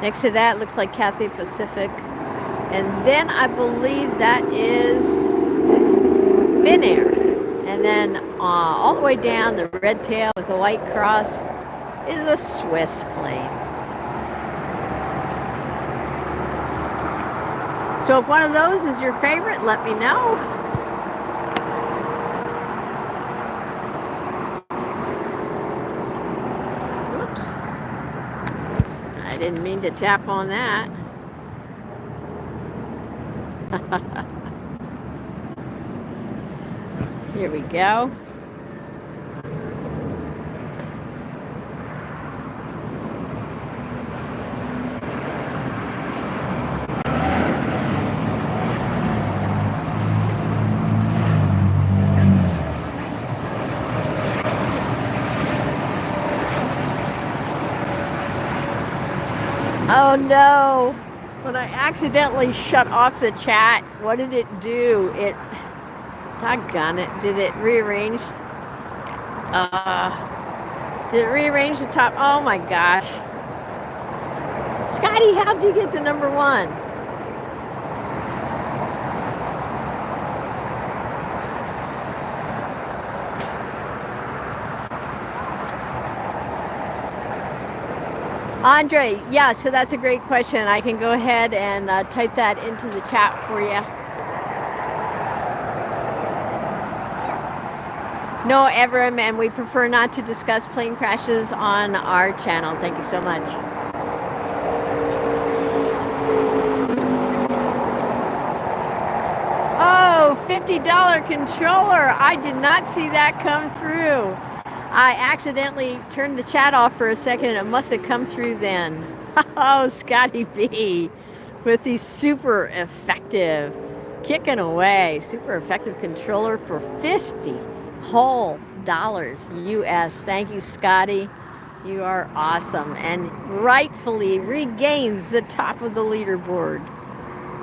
Next to that looks like Cathay Pacific. And then I believe that is Finnair. And then all the way down, the red tail with the white cross is a Swiss plane. So if one of those is your favorite, let me know. Oops. I didn't mean to tap on that. Here we go. Oh no, when I accidentally shut off the chat, what did it do? Doggone it, did it rearrange the top? Oh my gosh. Scotty, how'd you get to number 1? Andre, yeah, so that's a great question. I can go ahead and type that into the chat for you. No, Evram, and we prefer not to discuss plane crashes on our channel. Thank you so much. Oh, $50 controller. I did not see that come through. I accidentally turned the chat off for a second and it must have come through then. Oh, Scotty B with the super effective, kicking away, super effective controller for 50 whole dollars US. Thank you, Scotty. You are awesome and rightfully regains the top of the leaderboard.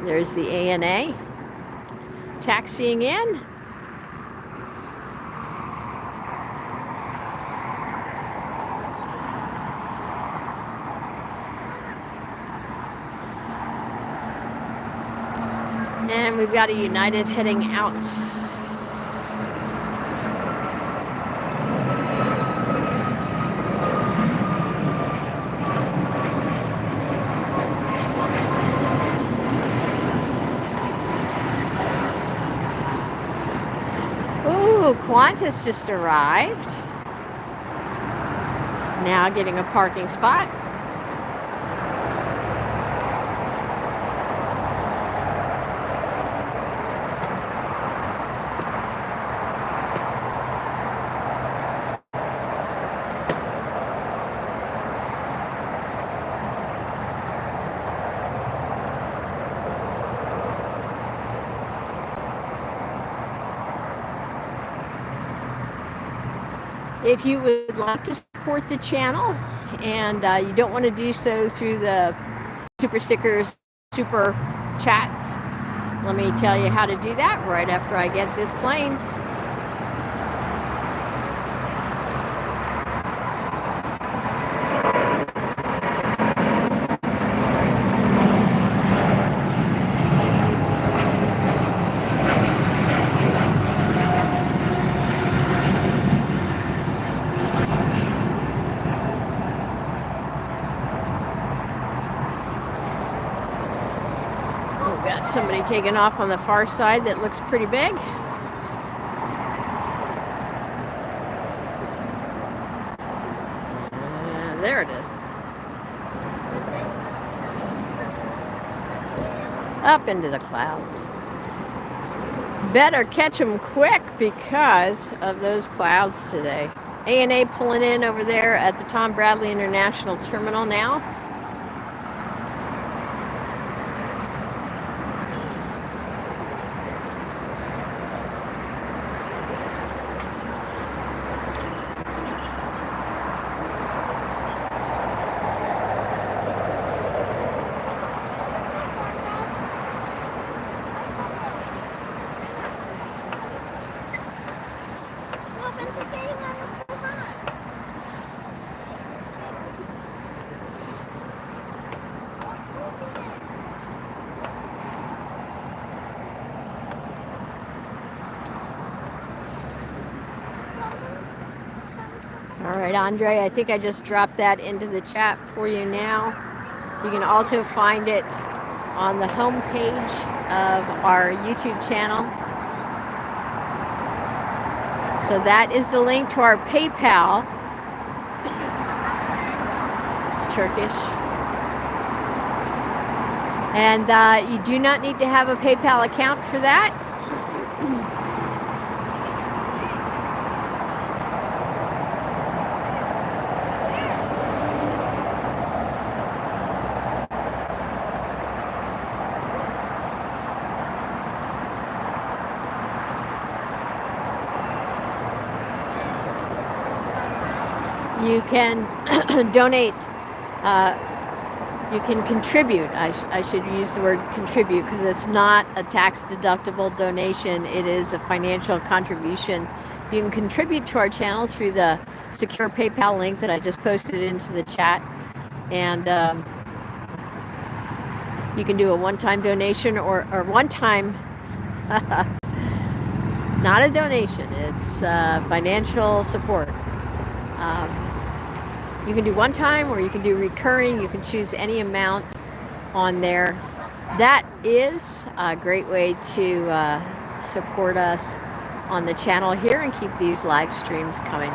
There's the ANA taxiing in. And we've got a United heading out. Ooh, Qantas just arrived. Now getting a parking spot. If you would like to support the channel and you don't want to do so through the super stickers, super chats, let me tell you how to do that right after I get this plane. Somebody taking off on the far side that looks pretty big. There it is. Up into the clouds. Better catch them quick because of those clouds today. ANA pulling in over there at the Tom Bradley International Terminal now. right, Andre, I think I just dropped that into the chat for you now. You can also find it on the home page of our YouTube channel. So that is the link to our PayPal. It's Turkish. And you do not need to have a PayPal account for that. You can donate, you can contribute. I should use the word contribute because it's not a tax-deductible donation. It is a financial contribution. You can contribute to our channel through the secure PayPal link that I just posted into the chat. And you can do a one-time donation or one-time, not a donation, it's financial support. You can do one time or you can do recurring. You can choose any amount on there. That is a great way to support us on the channel here and keep these live streams coming.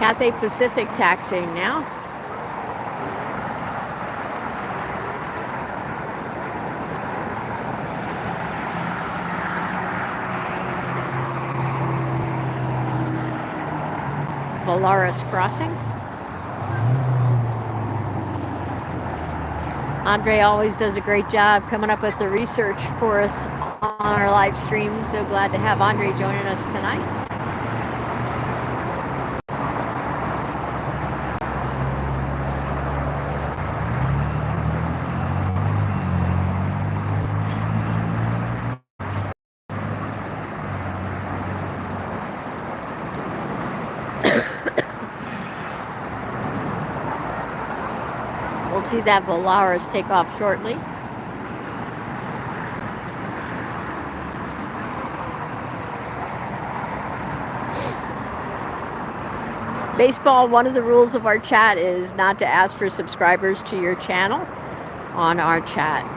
Cathay Pacific taxiing now. Volaris crossing. Andre always does a great job coming up with the research for us on our live stream. So glad to have Andre joining us tonight. We'll see that Volaris take off shortly. Baseball, one of the rules of our chat is not to ask for subscribers to your channel on our chat.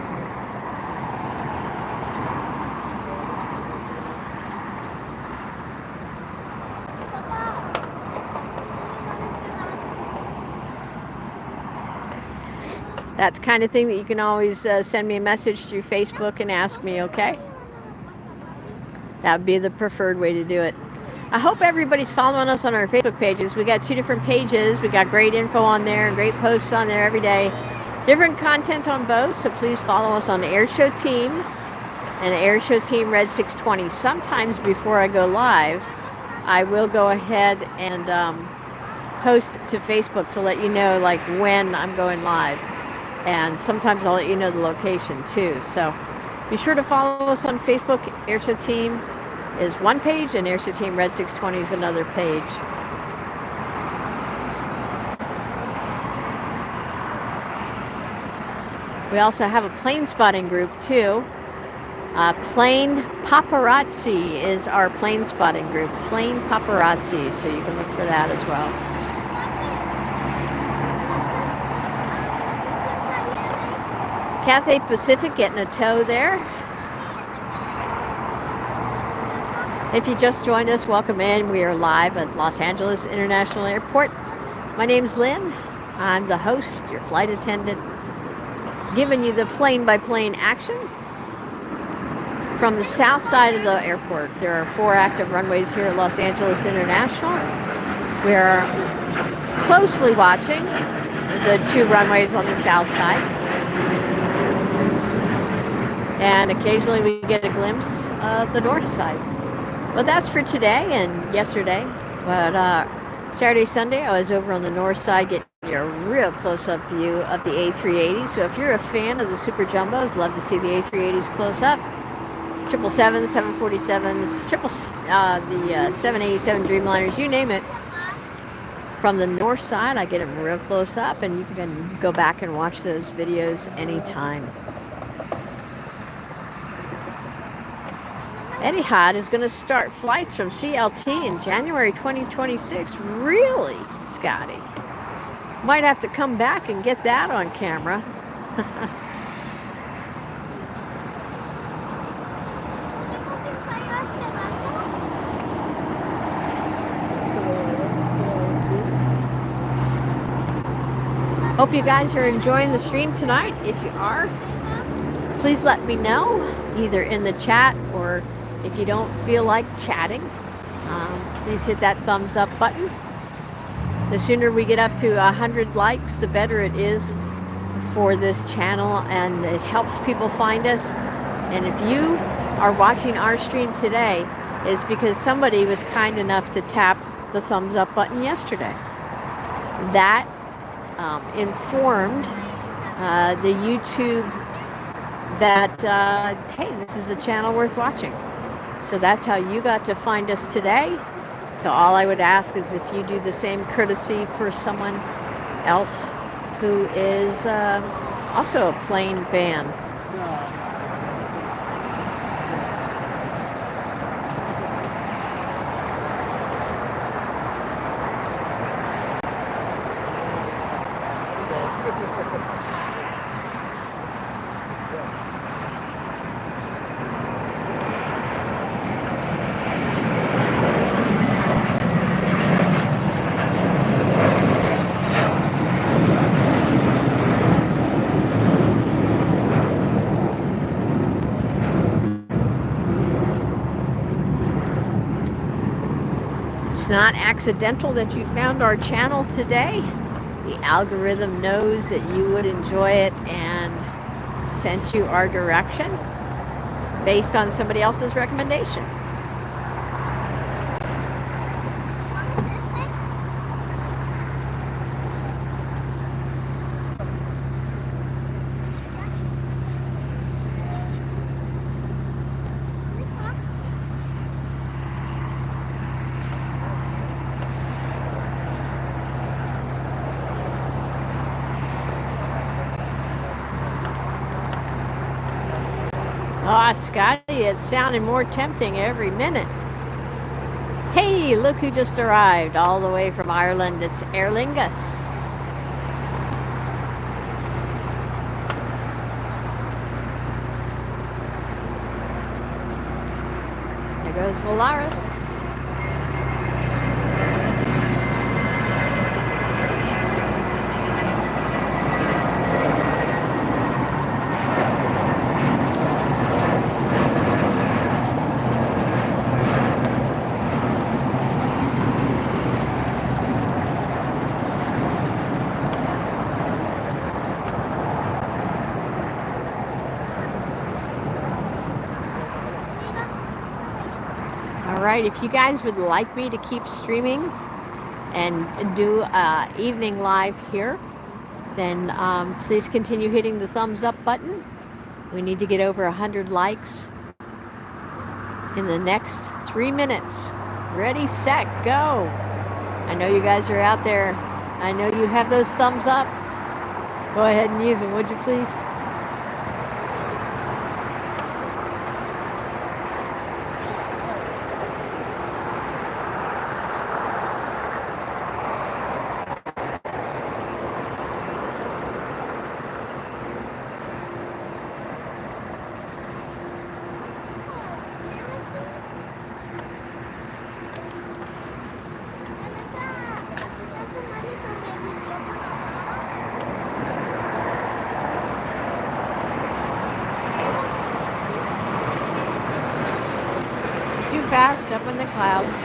That's the kind of thing that you can always send me a message through Facebook and ask me, okay? That would be the preferred way to do it. I hope everybody's following us on our Facebook pages. We got 2 different pages. We got great info on there and great posts on there every day. Different content on both, so please follow us on AirshowTeam and AirshowTeam Red 620. Sometimes before I go live, I will go ahead and post to Facebook to let you know like when I'm going live. And sometimes I'll let you know the location too. So be sure to follow us on Facebook. AirshowTeam is one page and AirshowTeam Red 620 is another page. We also have a plane spotting group too. Plane Paparazzi is our plane spotting group. Plane Paparazzi, so you can look for that as well. Cathay Pacific getting a tow there. If you just joined us, welcome in. We are live at Los Angeles International Airport. My name's Lynn. I'm the host, your flight attendant, giving you the plane-by-plane action. From the south side of the airport, there are 4 active runways here at Los Angeles International. We are closely watching the 2 runways on the south side. And occasionally we get a glimpse of the north side. Well, that's for today and yesterday. But Saturday, Sunday, I was over on the north side getting a real close-up view of the A380. So if you're a fan of the Super Jumbos, love to see the A380s close up. 777s, 747s, the 787 Dreamliners, you name it. From the north side, I get them real close up, and you can go back and watch those videos anytime. Etihad is going to start flights from CLT in January 2026. Really, Scotty? Might have to come back and get that on camera. Hope you guys are enjoying the stream tonight. If you are, please let me know, either in the chat or if you don't feel like chatting, please hit that thumbs up button. The sooner we get up to 100 likes, the better it is for this channel, and it helps people find us. And if you are watching our stream today, it's because somebody was kind enough to tap the thumbs up button yesterday. That informed the YouTube that, hey, this is a channel worth watching. So that's how you got to find us today. So all I would ask is if you do the same courtesy for someone else who is also a plane fan. Not accidental that you found our channel today. The algorithm knows that you would enjoy it and sent you our direction based on somebody else's recommendation. Ah, Scotty, it's sounding more tempting every minute. Hey, look who just arrived all the way from Ireland. It's Aer Lingus. There goes Volaris. If you guys would like me to keep streaming and do evening live here, then please continue hitting the thumbs up button. We need to get over 100 likes in the next 3 minutes. Ready, set, go. I know you guys are out there. I know you have those thumbs up. Go ahead and use them, would you please? Fast up in the clouds.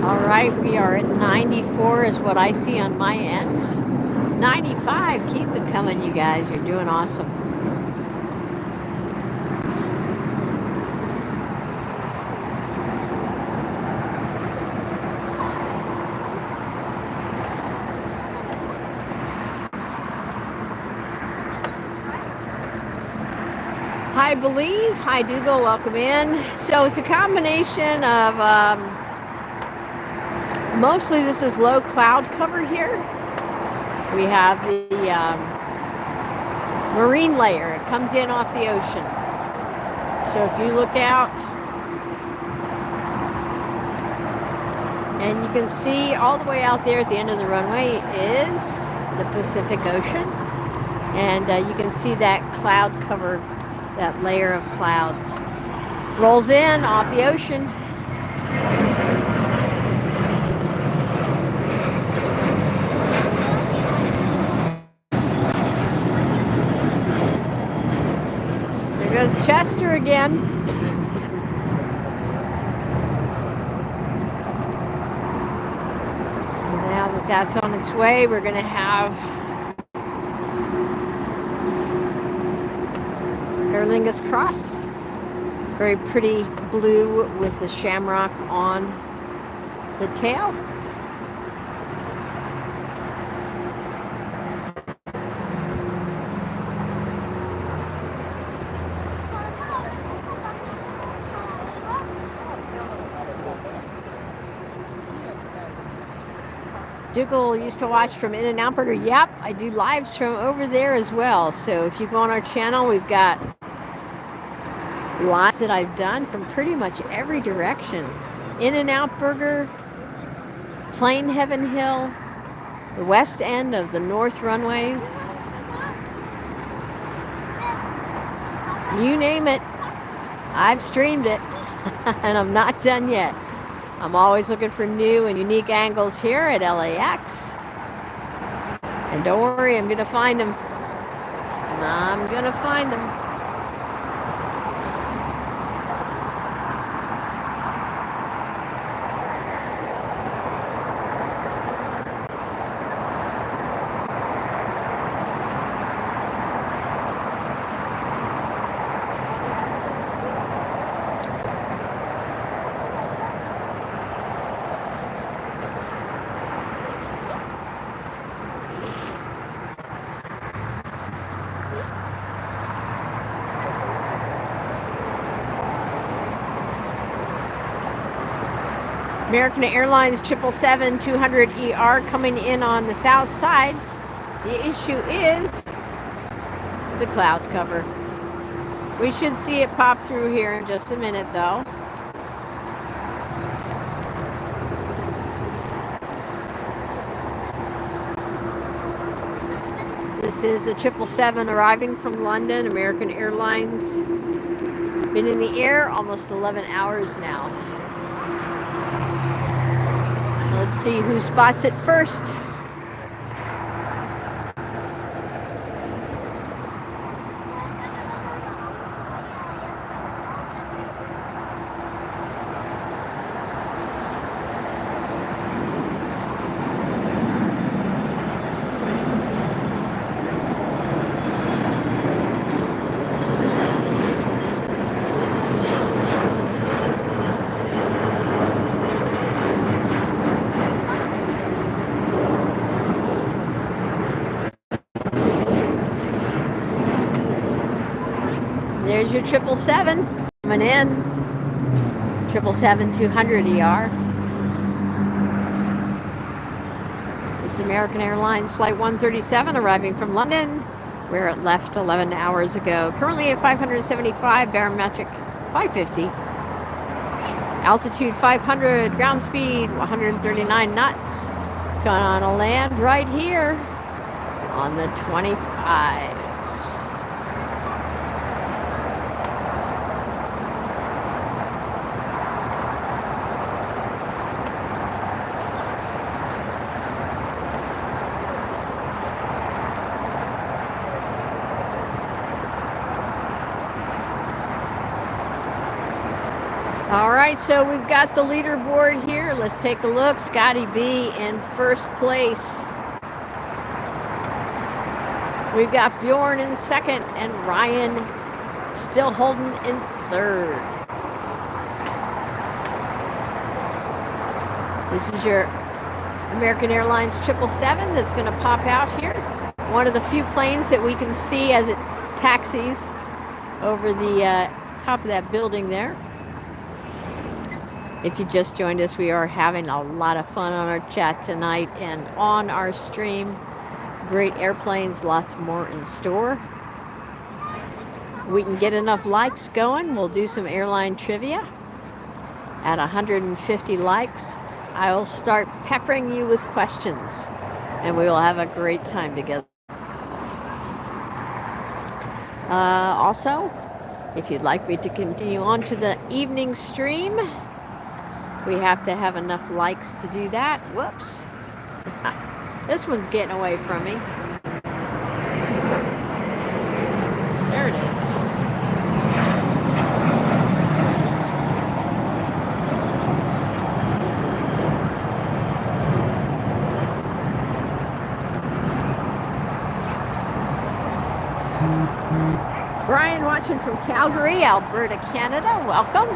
All right, we are at 94 is what I see on my end. 95, keep it coming, you guys. You're doing awesome. I believe. Hi, Dougal. Welcome in. So it's a combination of mostly this is low cloud cover here. We have the marine layer. It comes in off the ocean. So if you look out, and you can see all the way out there at the end of the runway is the Pacific Ocean. And you can see that cloud cover, that layer of clouds. Rolls in off the ocean. There goes Chester again. Now that that's on its way, we're going to have Aer Lingus Cross. Very pretty blue with the shamrock on the tail. Dougal used to watch from In-N-Out Burger. Yep, I do lives from over there as well. So if you go on our channel, we've got lives that I've done from pretty much every direction. In-N-Out Burger, Plain Heaven Hill, the west end of the north runway. You name it, I've streamed it, and I'm not done yet. I'm always looking for new and unique angles here at LAX. And don't worry, I'm gonna find them. I'm gonna find them. American Airlines 777-200ER coming in on the south side. The issue is the cloud cover. We should see it pop through here in just a minute though. This is a 777 arriving from London, American Airlines. Been in the air almost 11 hours now. Let's see who spots it first. There's your 777 coming in. 777-200ER. This is American Airlines Flight 137 arriving from London, where it left 11 hours ago. Currently at 575, barometric 550. Altitude 500, ground speed 139 knots. Gonna land right here on the 25. All right, so we've got the leaderboard here. Let's take a look. Scotty B in first place. We've got Bjorn in second and Ryan still holding in third. This is your American Airlines 777 that's going to pop out here. One of the few planes that we can see as it taxis over the top of that building there. If you just joined us, we are having a lot of fun on our chat tonight and on our stream. Great airplanes, lots more in store. we can get enough likes going, we'll do some airline trivia. At 150 likes, I will start peppering you with questions, and we will have a great time together. Also, if you'd like me to continue on to the evening stream, we have to have enough likes to do that. Whoops. This one's getting away from me. There it is. Brian watching from Calgary, Alberta, Canada. Welcome.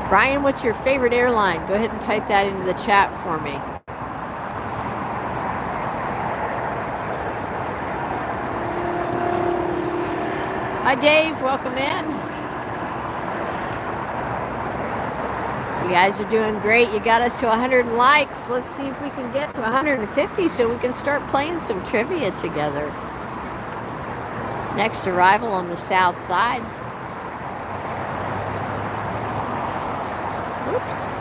Brian, what's your favorite airline? Go ahead and type that into the chat for me. Hi, Dave. Welcome in. You guys are doing great. You got us to 100 likes. Let's see if we can get to 150 so we can start playing some trivia together. Next arrival on the south side. Oops.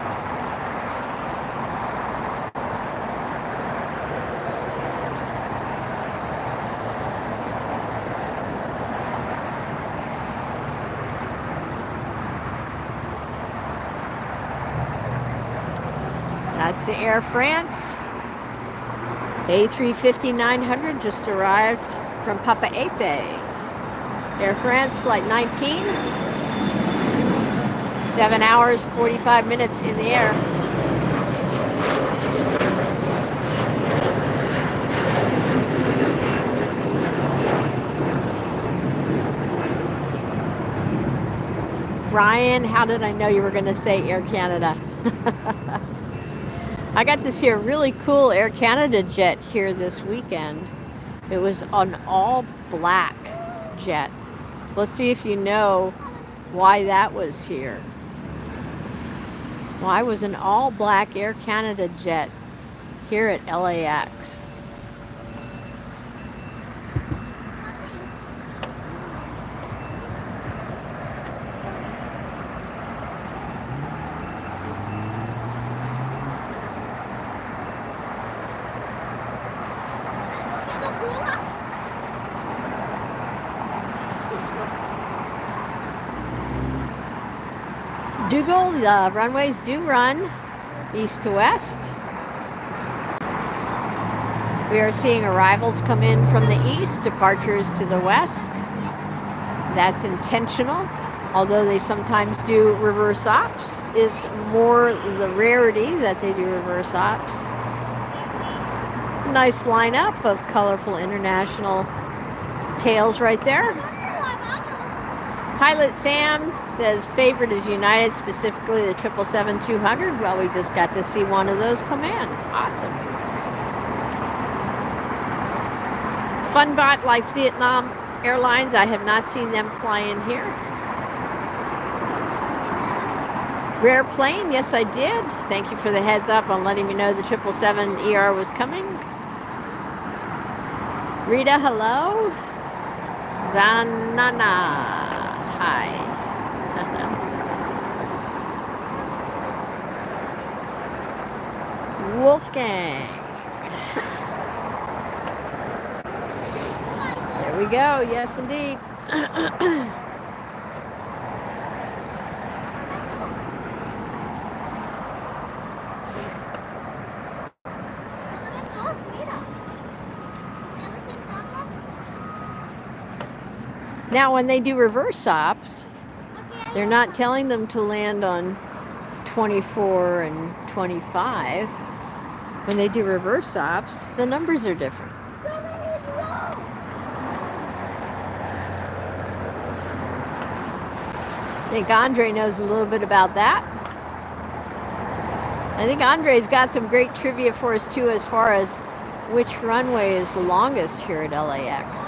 That's the Air France A350-900 just arrived from Papeete. Air France flight 19, 7 hours 45 minutes in the air. Brian, how did I know you were going to say Air Canada? I got to see a really cool Air Canada jet here this weekend. It was an all black jet. Let's see if you know why that was here. Why was an all black Air Canada jet here at LAX? The runways do run east to west. We are seeing arrivals come in from the east, departures to the west. That's intentional, although they sometimes do reverse ops. It's more the rarity that they do reverse ops. Nice lineup of colorful international tails right there. Pilot Sam says favorite is United, specifically the 777-200. Well, we just got to see one of those come in. Awesome. Funbot likes Vietnam Airlines. I have not seen them fly in here. Rare plane, yes I did. Thank you for the heads up on letting me know the 777 ER was coming. Rita, hello. Zanana. Hi. Wolfgang. There we go. Yes, indeed. Now, when they do reverse ops, they're not telling them to land on 24 and 25. When they do reverse ops, the numbers are different. I think Andre knows a little bit about that. I think Andre's got some great trivia for us too, as far as which runway is the longest here at LAX.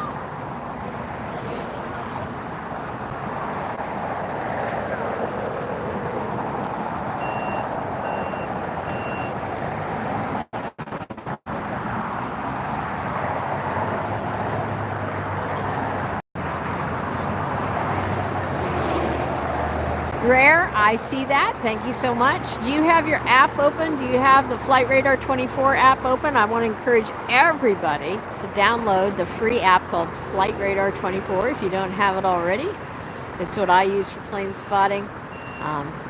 Rare, I see that. Thank you so much. Do you have your app open? Do you have the Flight Radar 24 app open? I want to encourage everybody to download the free app called Flight Radar 24 if you don't have it already. It's what I use for plane spotting.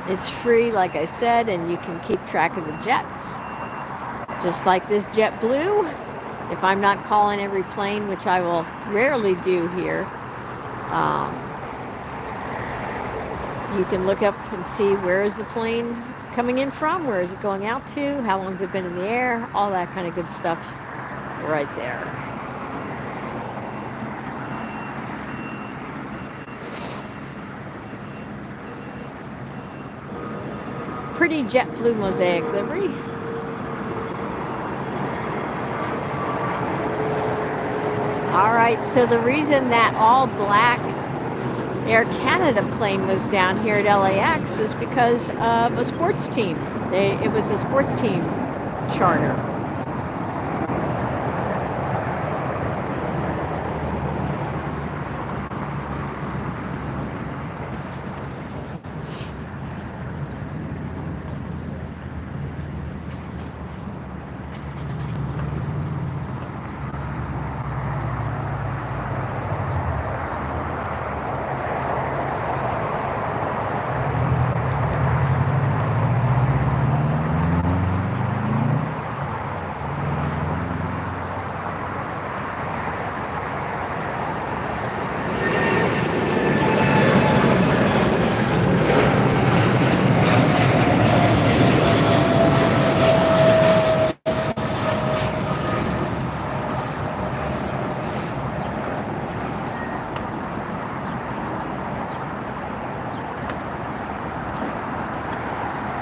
It's free, like I said, and you can keep track of the jets. Just like this JetBlue, if I'm not calling every plane, which I will rarely do here, you can look up and see where is the plane coming in from, where is it going out to, how long has it been in the air, all that kind of good stuff right there. Pretty JetBlue mosaic livery. All right, so the reason that all black Air Canada plane was down here at LAX was because of a sports team. It was a sports team charter.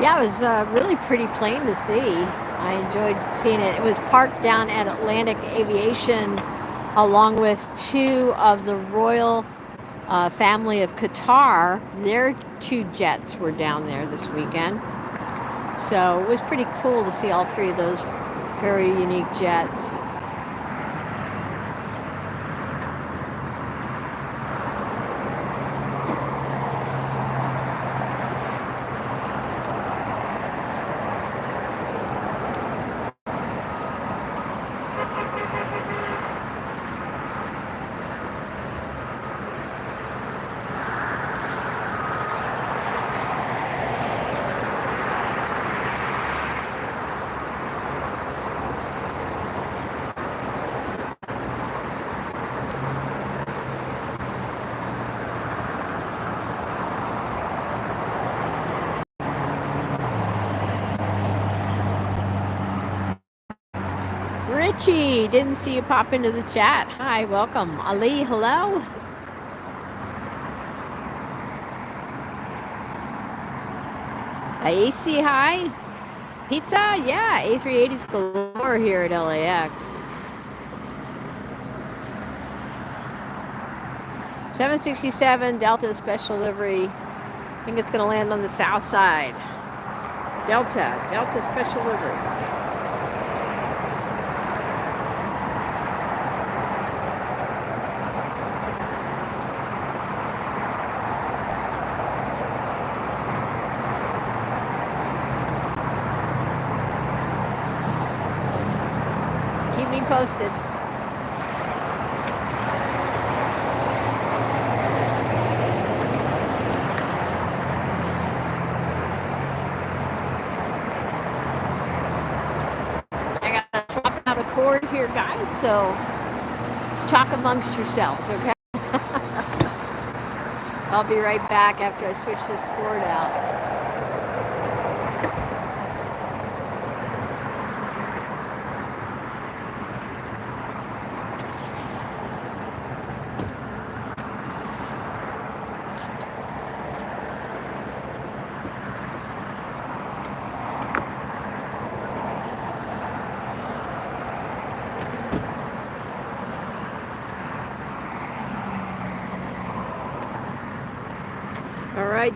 Yeah, it was a really pretty plane to see. I enjoyed seeing it. It was parked down at Atlantic Aviation along with two of the royal family of Qatar. Their two jets were down there this weekend. So it was pretty cool to see all three of those very unique jets. Richie, didn't see you pop into the chat. Hi, welcome. Ali, hello. AC, hi. Pizza, yeah, A380s galore here at LAX. 767 Delta special livery. I think it's going to land on the south side. Delta special livery. Posted. I gotta swap out a cord here, guys, so talk amongst yourselves, okay? I'll be right back after I switch this cord out.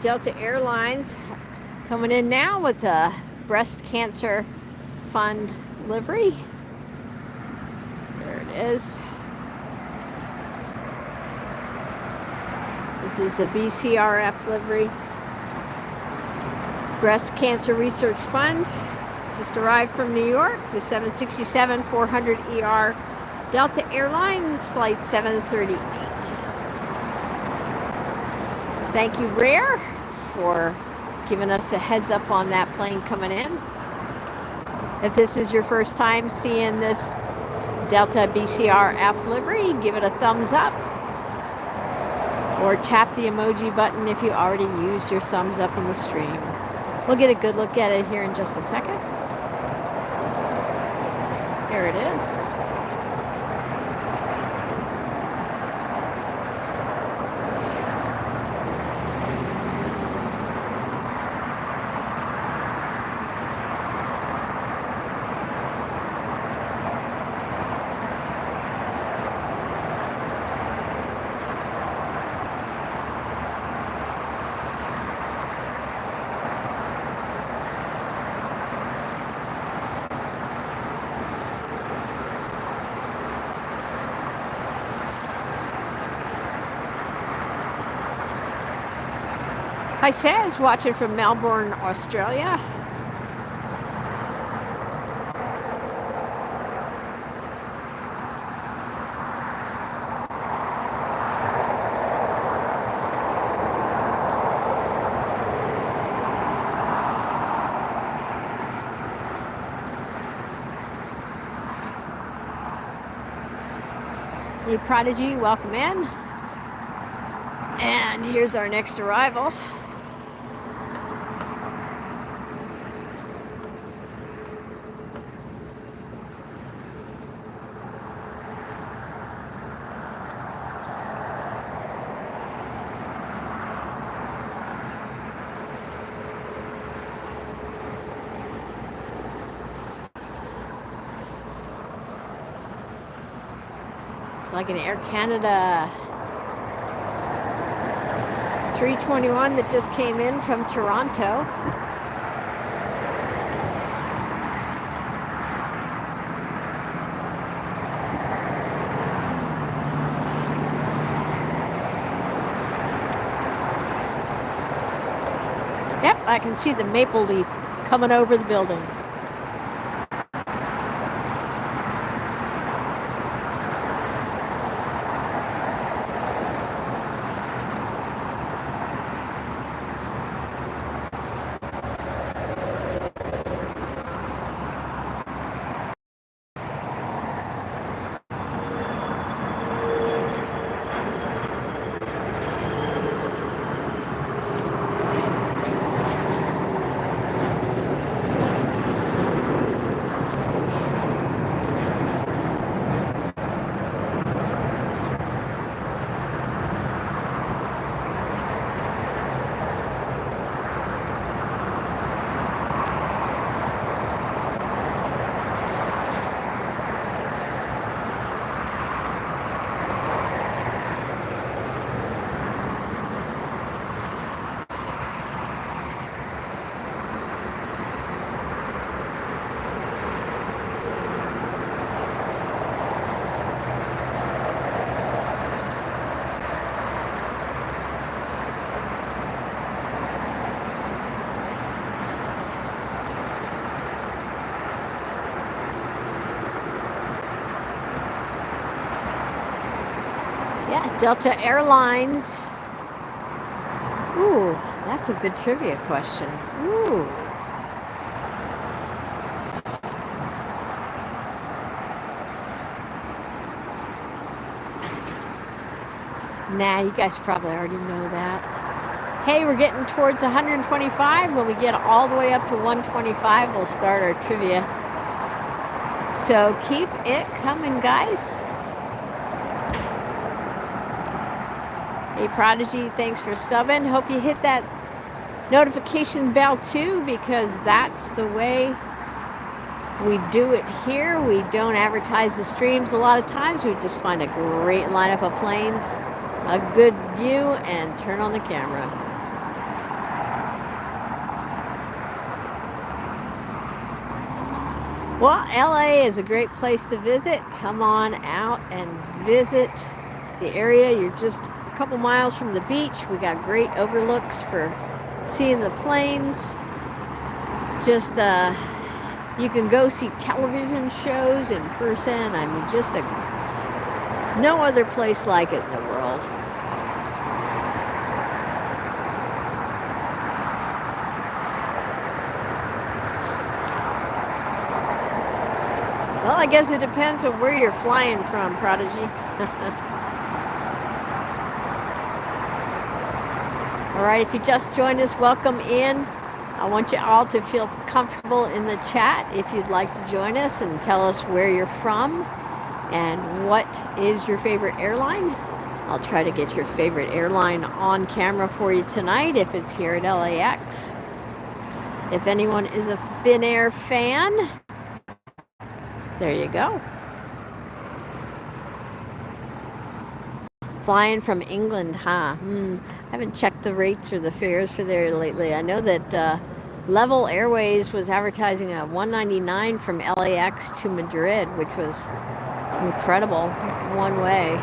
Delta Airlines coming in now with a breast cancer fund livery. There it is. This is the BCRF livery. Breast Cancer Research Fund. Just arrived from New York, the 767-400ER Delta Airlines, flight 738. Thank you, Rare, for giving us a heads up on that plane coming in. If this is your first time seeing this Delta BCRF livery, give it a thumbs up. Or tap the emoji button if you already used your thumbs up in the stream. We'll get a good look at it here in just a second. Here it is. Hi, Saz, watching from Melbourne, Australia. Hey, Prodigy, welcome in. And here's our next arrival. It's like an Air Canada 321 that just came in from Toronto. Yep, I can see the maple leaf coming over the building. Yeah, Delta Airlines. Ooh, that's a good trivia question. Ooh. Nah, you guys probably already know that. Hey, we're getting towards 125. When we get all the way up to 125, we'll start our trivia. So keep it coming, guys. Hey, Prodigy, thanks for subbing. Hope you hit that notification bell too, because that's the way we do it here. We don't advertise the streams a lot of times. We just find a great lineup of planes, a good view, and turn on the camera. Well, LA is a great place to visit. Come on out and visit the area. You're just a couple miles from the beach. We got great overlooks for seeing the planes. just you can go see television shows in person. I mean, just no other place like it in the world. Well, I guess it depends on where you're flying from, Prodigy. All right, if you just joined us, welcome in. I want you all to feel comfortable in the chat if you'd like to join us and tell us where you're from and what is your favorite airline. I'll try to get your favorite airline on camera for you tonight if it's here at LAX. If anyone is a Finnair fan, there you go. Flying from England, huh? I haven't checked the rates or the fares for there lately. I know that Level Airways was advertising a $199 from LAX to Madrid, which was incredible, one way.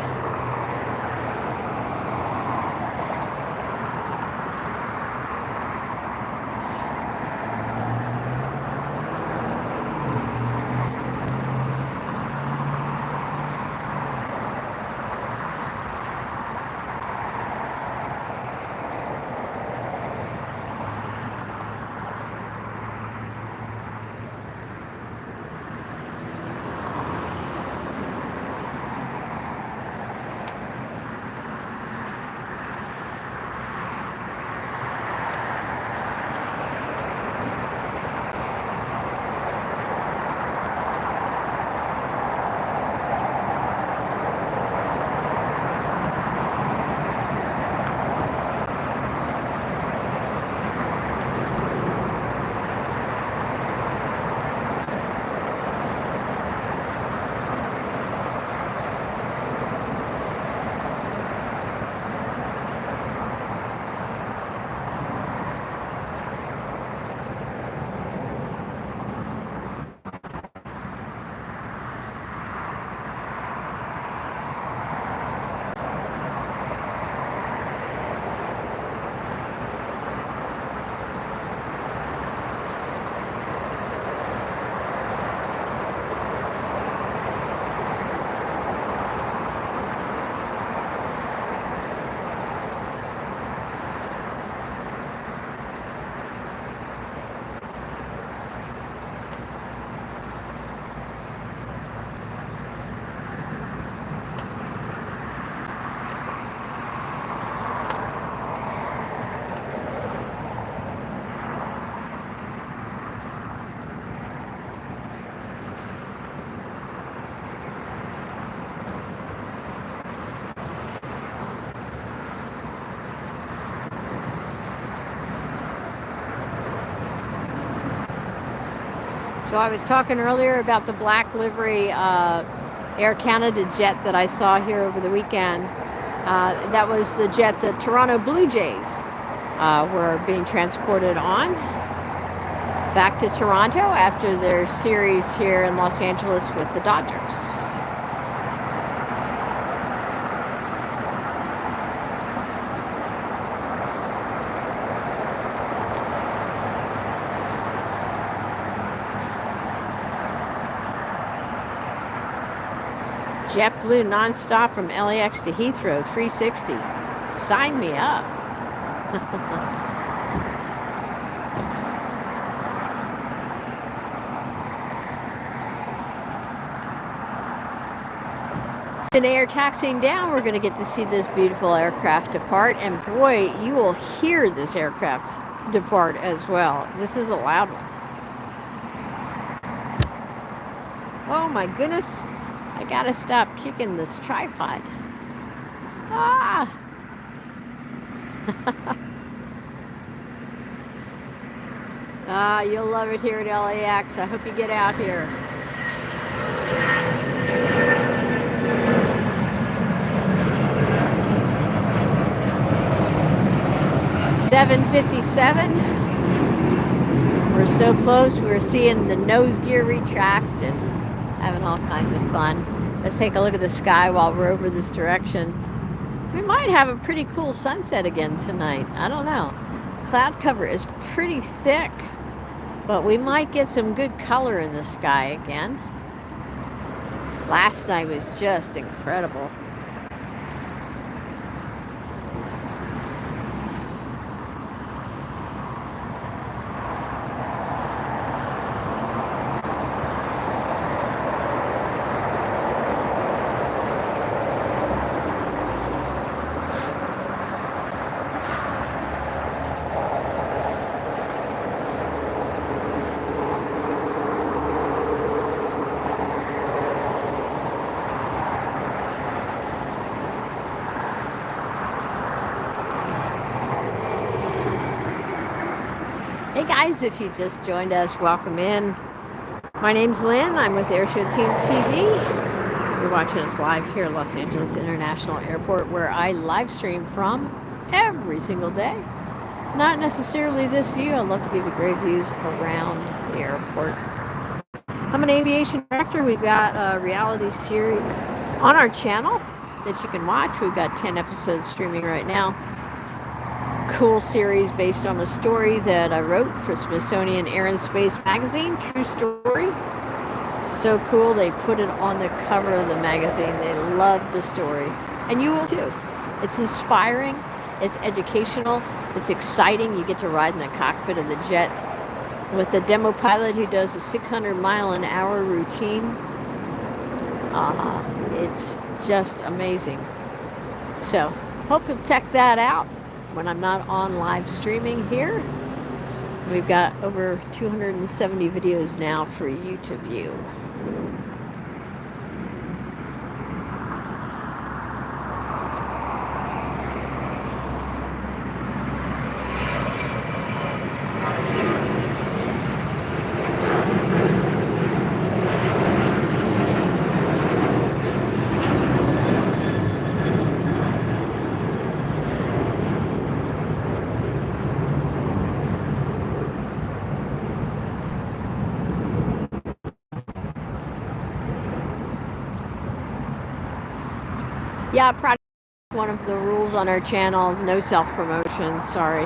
So I was talking earlier about the black livery Air Canada jet that I saw here over the weekend. That was the jet that Toronto Blue Jays were being transported on back to Toronto after their series here in Los Angeles with the Dodgers. JetBlue nonstop from LAX to Heathrow, 360. Sign me up. Finnair taxiing down, we're going to get to see this beautiful aircraft depart, and boy, you will hear this aircraft depart as well. This is a loud one. Oh my goodness. I gotta stop kicking this tripod. Ah! Ah, you'll love it here at LAX. I hope you get out here. $7.57. We're so close. We're seeing the nose gear retract and having all kinds of fun. Let's take a look at the sky while we're over this direction. We might have a pretty cool sunset again tonight. I don't know. Cloud cover is pretty thick. But we might get some good color in the sky again. Last night was just incredible. Hey guys, if you just joined us, welcome in. My name's Lynn. I'm with AirshowTeamTV. You're watching us live here at Los Angeles International Airport, where I live stream from every single day. Not necessarily this view. I love to give you great views around the airport. I'm an aviation director. We've got a reality series on our channel that you can watch. We've got 10 episodes streaming right now. Cool series based on a story that I wrote for Smithsonian Air Space magazine. True story. So cool, they put it on the cover of the magazine. They love the story, and you will too. It's inspiring, it's educational, it's exciting. You get to ride in the cockpit of the jet with a demo pilot who does a 600-mile-an-hour routine. It's just amazing. So hope you'll check that out when I'm not on live streaming here. We've got over 270 videos now for you to view. Yeah, probably one of the rules on our channel, no self-promotion, sorry.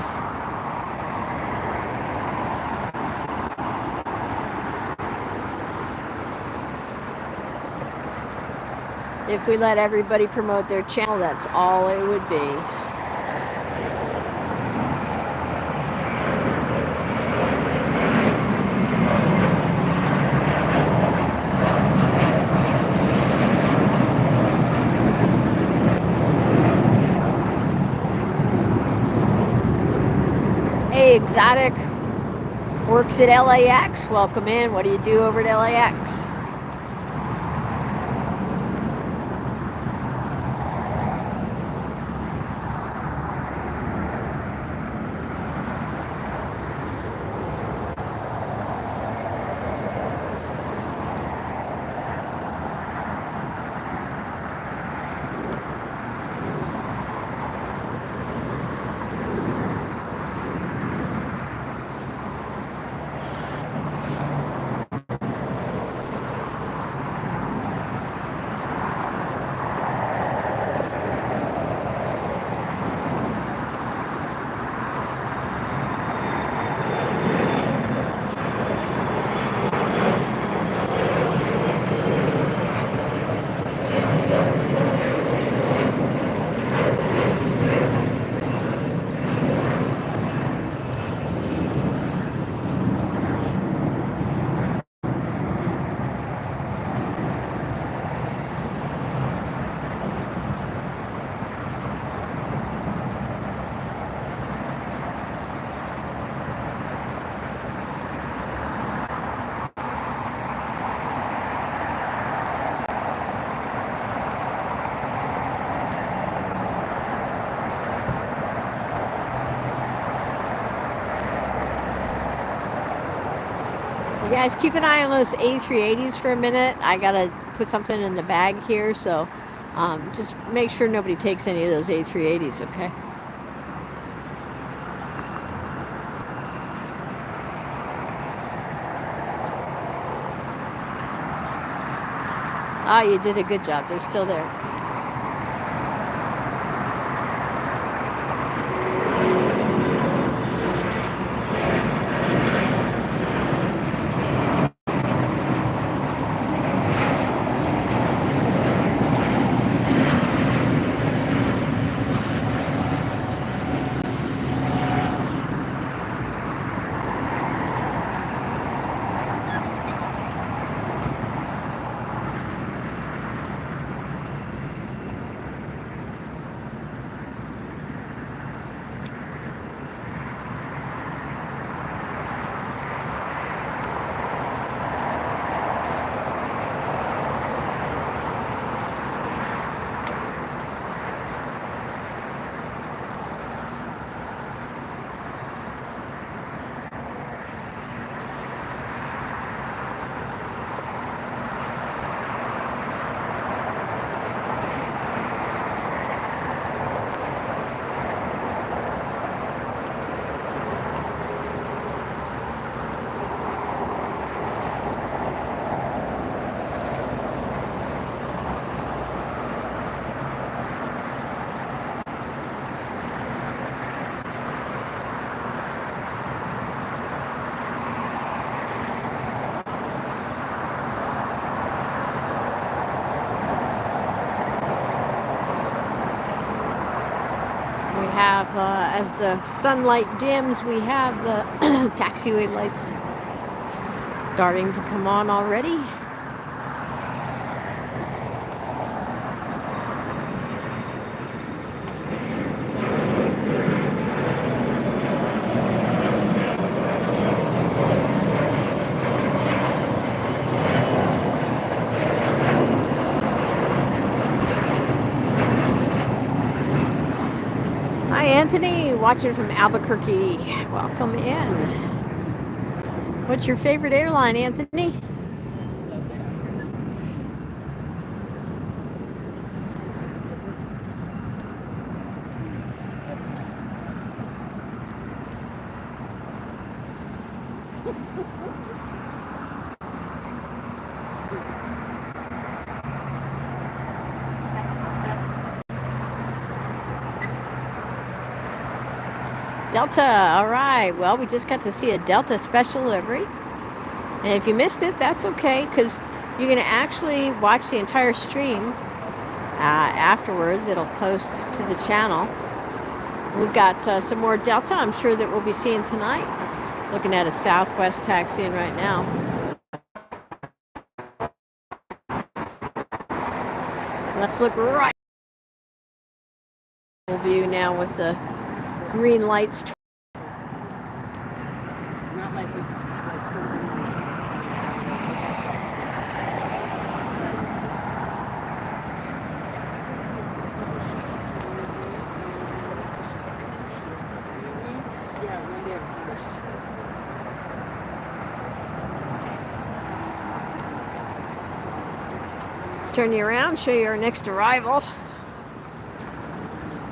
If we let everybody promote their channel, that's all it would be. Exotic works at LAX. Welcome in. What do you do over at LAX? You guys keep an eye on those A380s for a minute. I gotta put something in the bag here, so just make sure nobody takes any of those A380s, okay? Ah, you did a good job. They're still there. We have, as the sunlight dims, we have the taxiway lights starting to come on already. Hi, Anthony, watching from Albuquerque. Welcome in. What's your favorite airline, Anthony? Delta, all right. Well, we just got to see a Delta special livery. And if you missed it, that's okay, because you're going to actually watch the entire stream afterwards. It'll post to the channel. We've got some more Delta, I'm sure, that we'll be seeing tonight. Looking at a Southwest taxiing right now. Let's look right view now with the green lights. Not like it's like something Turn you around, show you our next arrival.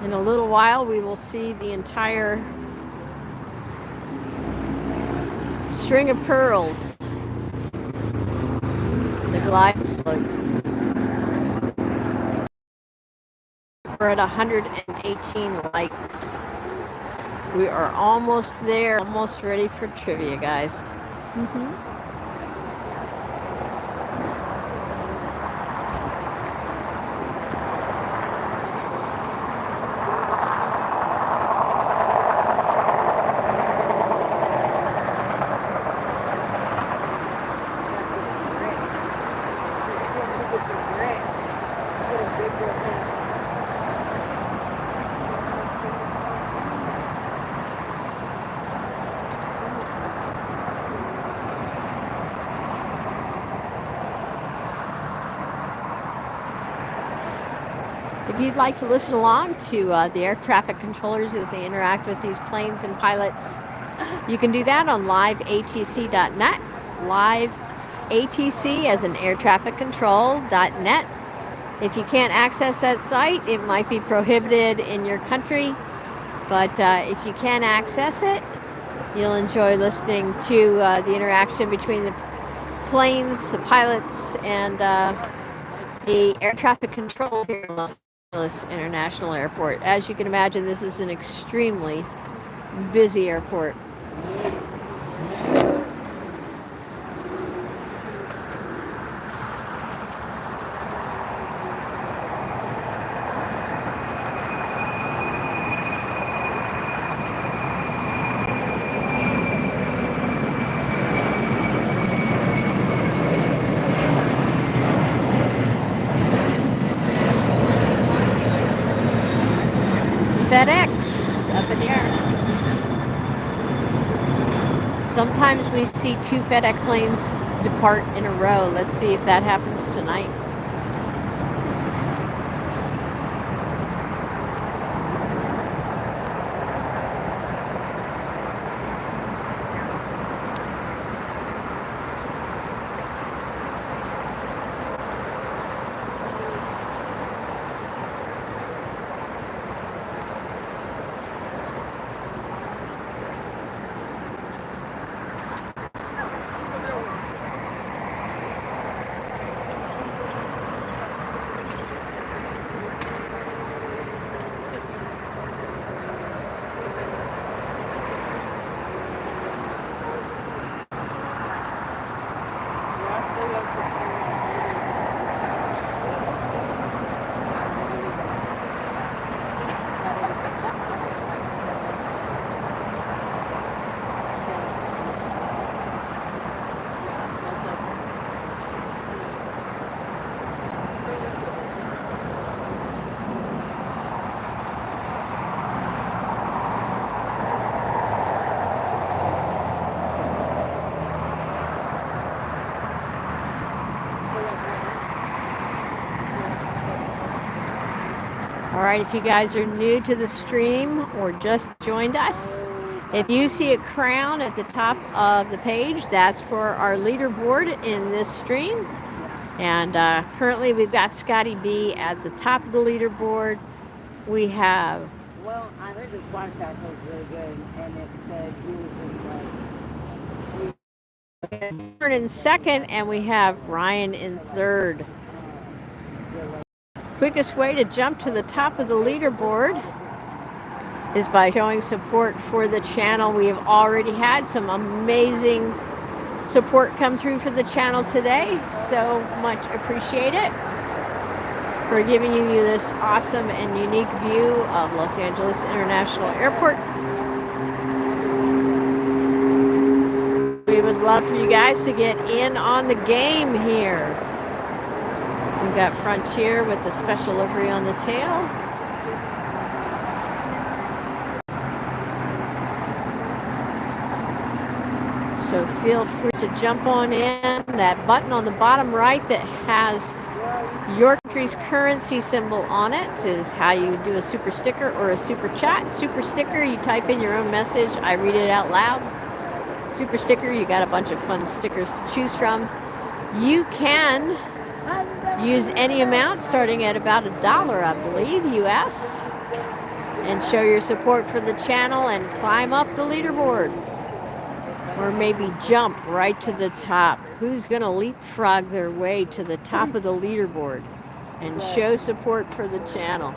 In a little while, we will see the entire string of pearls. The glide slope. We're at 118 likes. We are almost there, almost ready for trivia, guys. If you'd like to listen along to the air traffic controllers as they interact with these planes and pilots, you can do that on liveatc.net. Liveatc as an air traffic control.net. If you can't access that site, it might be prohibited in your country, but if you can access it, you'll enjoy listening to the interaction between the planes, the pilots, and the air traffic control here in Los Angeles International Airport. As you can imagine, this is an extremely busy airport. FedEx up in the air. Sometimes we see 2 FedEx planes depart in a row. Let's see if that happens tonight. right, if you guys are new to the stream or just joined us, if you see a crown at the top of the page, that's for our leaderboard in this stream. And currently we've got Scotty B at the top of the leaderboard. We have... Well, I heard this podcast was really good, and it said you was in second, and we have Ryan in third. Quickest way to jump to the top of the leaderboard is by showing support for the channel. We have already had some amazing support come through for the channel today. So much appreciate it for giving you this awesome and unique view of Los Angeles International Airport. We would love for you guys to get in on the game here. We've got Frontier with a special livery on the tail. So feel free to jump on in. That button on the bottom right that has your country's currency symbol on it is how you do a super sticker or a super chat. Super sticker, you type in your own message, I read it out loud. Super sticker, you got a bunch of fun stickers to choose from. You can use any amount starting at about $1, I believe, US, and show your support for the channel and climb up the leaderboard. Or maybe jump right to the top. Who's going to leapfrog their way to the top of the leaderboard and show support for the channel?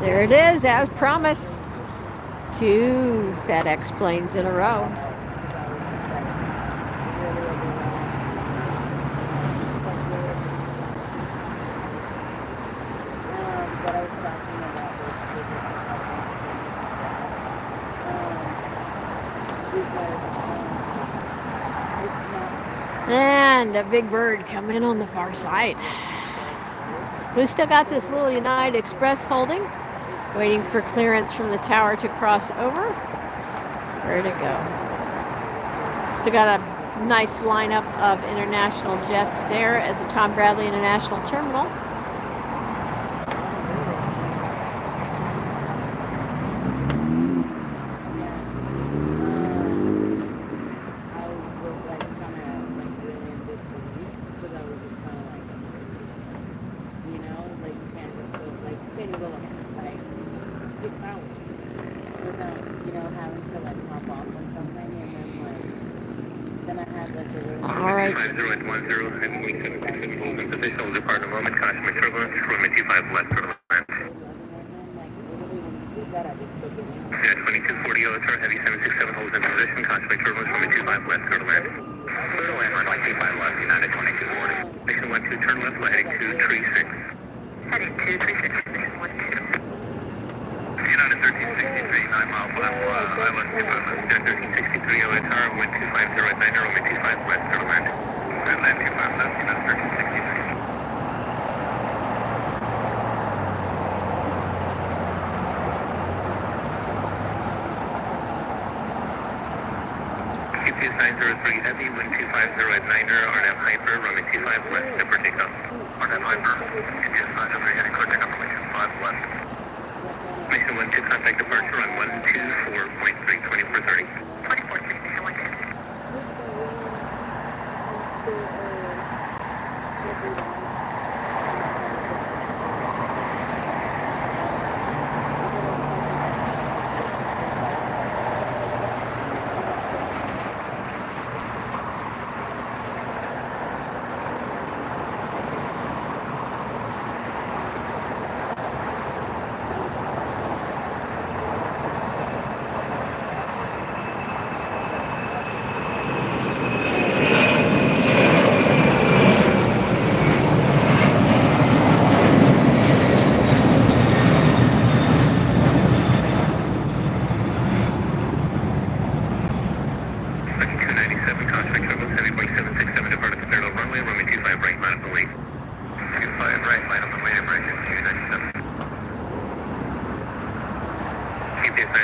There it is, as promised. 2 FedEx planes in a row. And a big bird coming in on the far side. We still got this little United Express holding, waiting for clearance from the tower to cross over. Where'd it go? Still got a nice lineup of international jets there at the Tom Bradley International Terminal.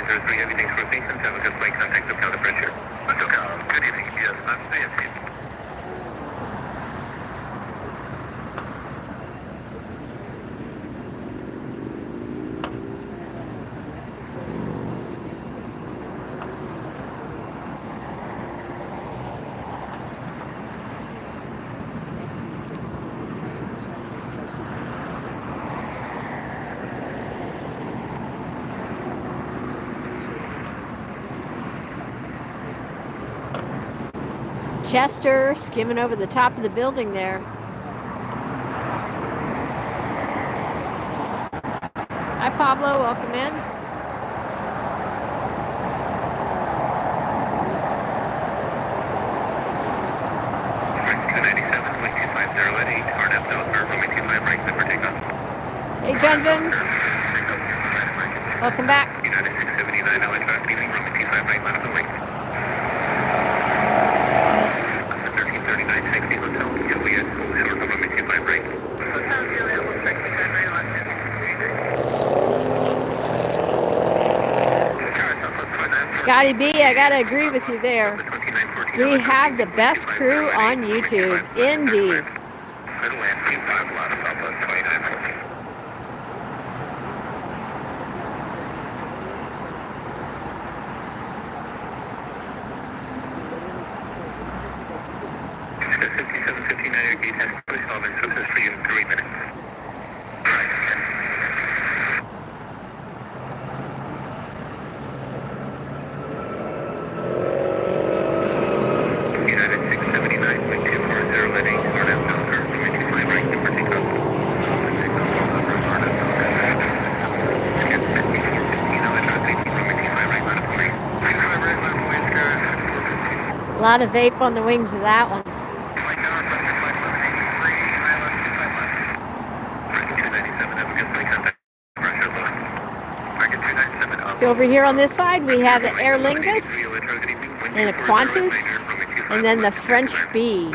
03, everything's for patients. Have a good flight. Contact SoCal to pressure. SoCal, good evening. Yes, I'm staying. Chester skimming over the top of the building there. Hi, Pablo. Welcome in. Hey, Jenvin. Welcome back. United 679, LA leaving runway 25 right, line up the wing. 1339, 60 hotel, Juliet, short of runway 25 right. Hotel Juliet, 165 right, line Scotty B, I gotta agree with you there. We have the best crew on YouTube. Indeed. A lot of vape on the wings of that one. So over here on this side, we have the Aer Lingus and a Qantas, and then the French Bee.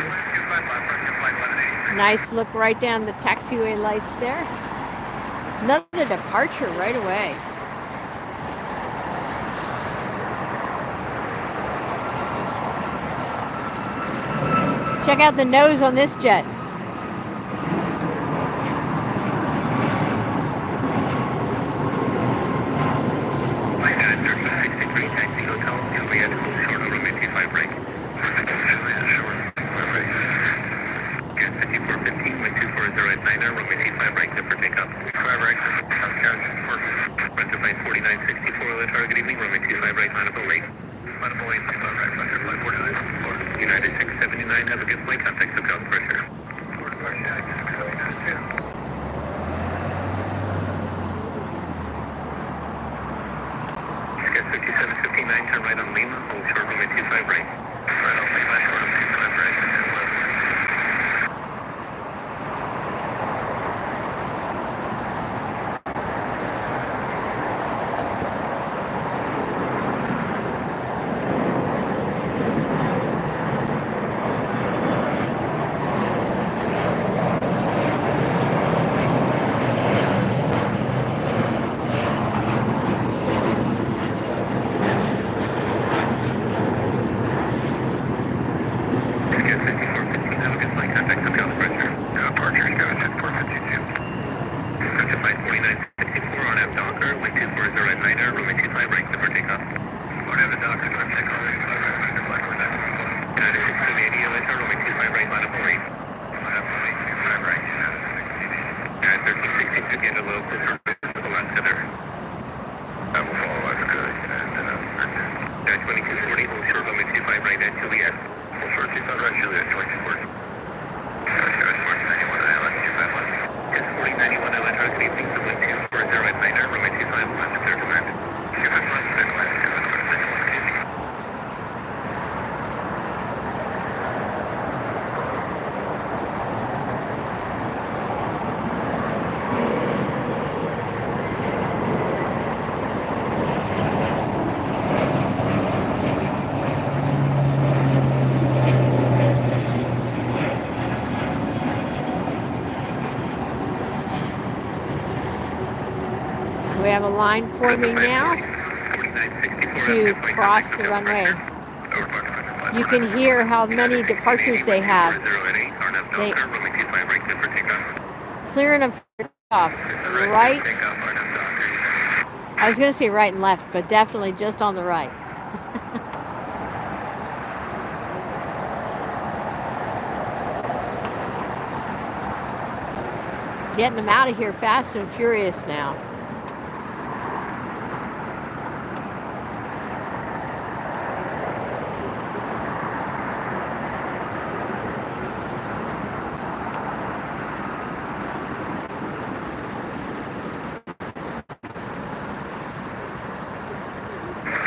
Nice look right down the taxiway lights there. Another departure right away. Check out the nose on this jet. United 679, have a good flight. Contact SoCal pressure. Sketch 5759, turn right on Lima, hold short runway 25 right. Right on Lima, short of 25 right. We have a line forming now. to cross the runway. You can hear how many departures they have. They clearing them for off. Right. I was going to say right and left, but definitely just on the right. Getting them out of here fast and furious now.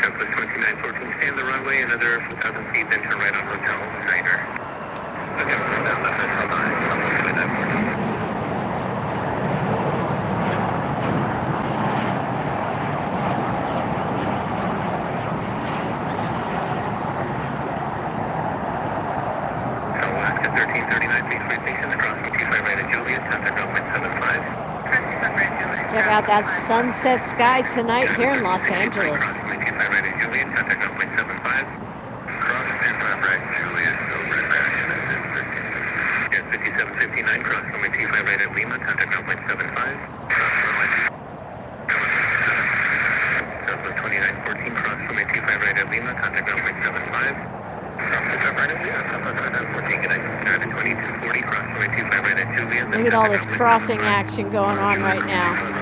Airbus 2914, stay on the runway, another 1,000 feet, then turn right on Hotel Niner. Okay, down left, hold on, almost 2914. Alaska 1339, feet, free stations, crossing 25 right at Juliet, contact 0.75. Check out that sunset sky tonight here in Los Angeles. Yes, 5759, cross runway 25 right at Lima, contact 0.75. Southwest 2914, cross runway 25 right at Lima, contact 0.75. Look at all this crossing action going on right now.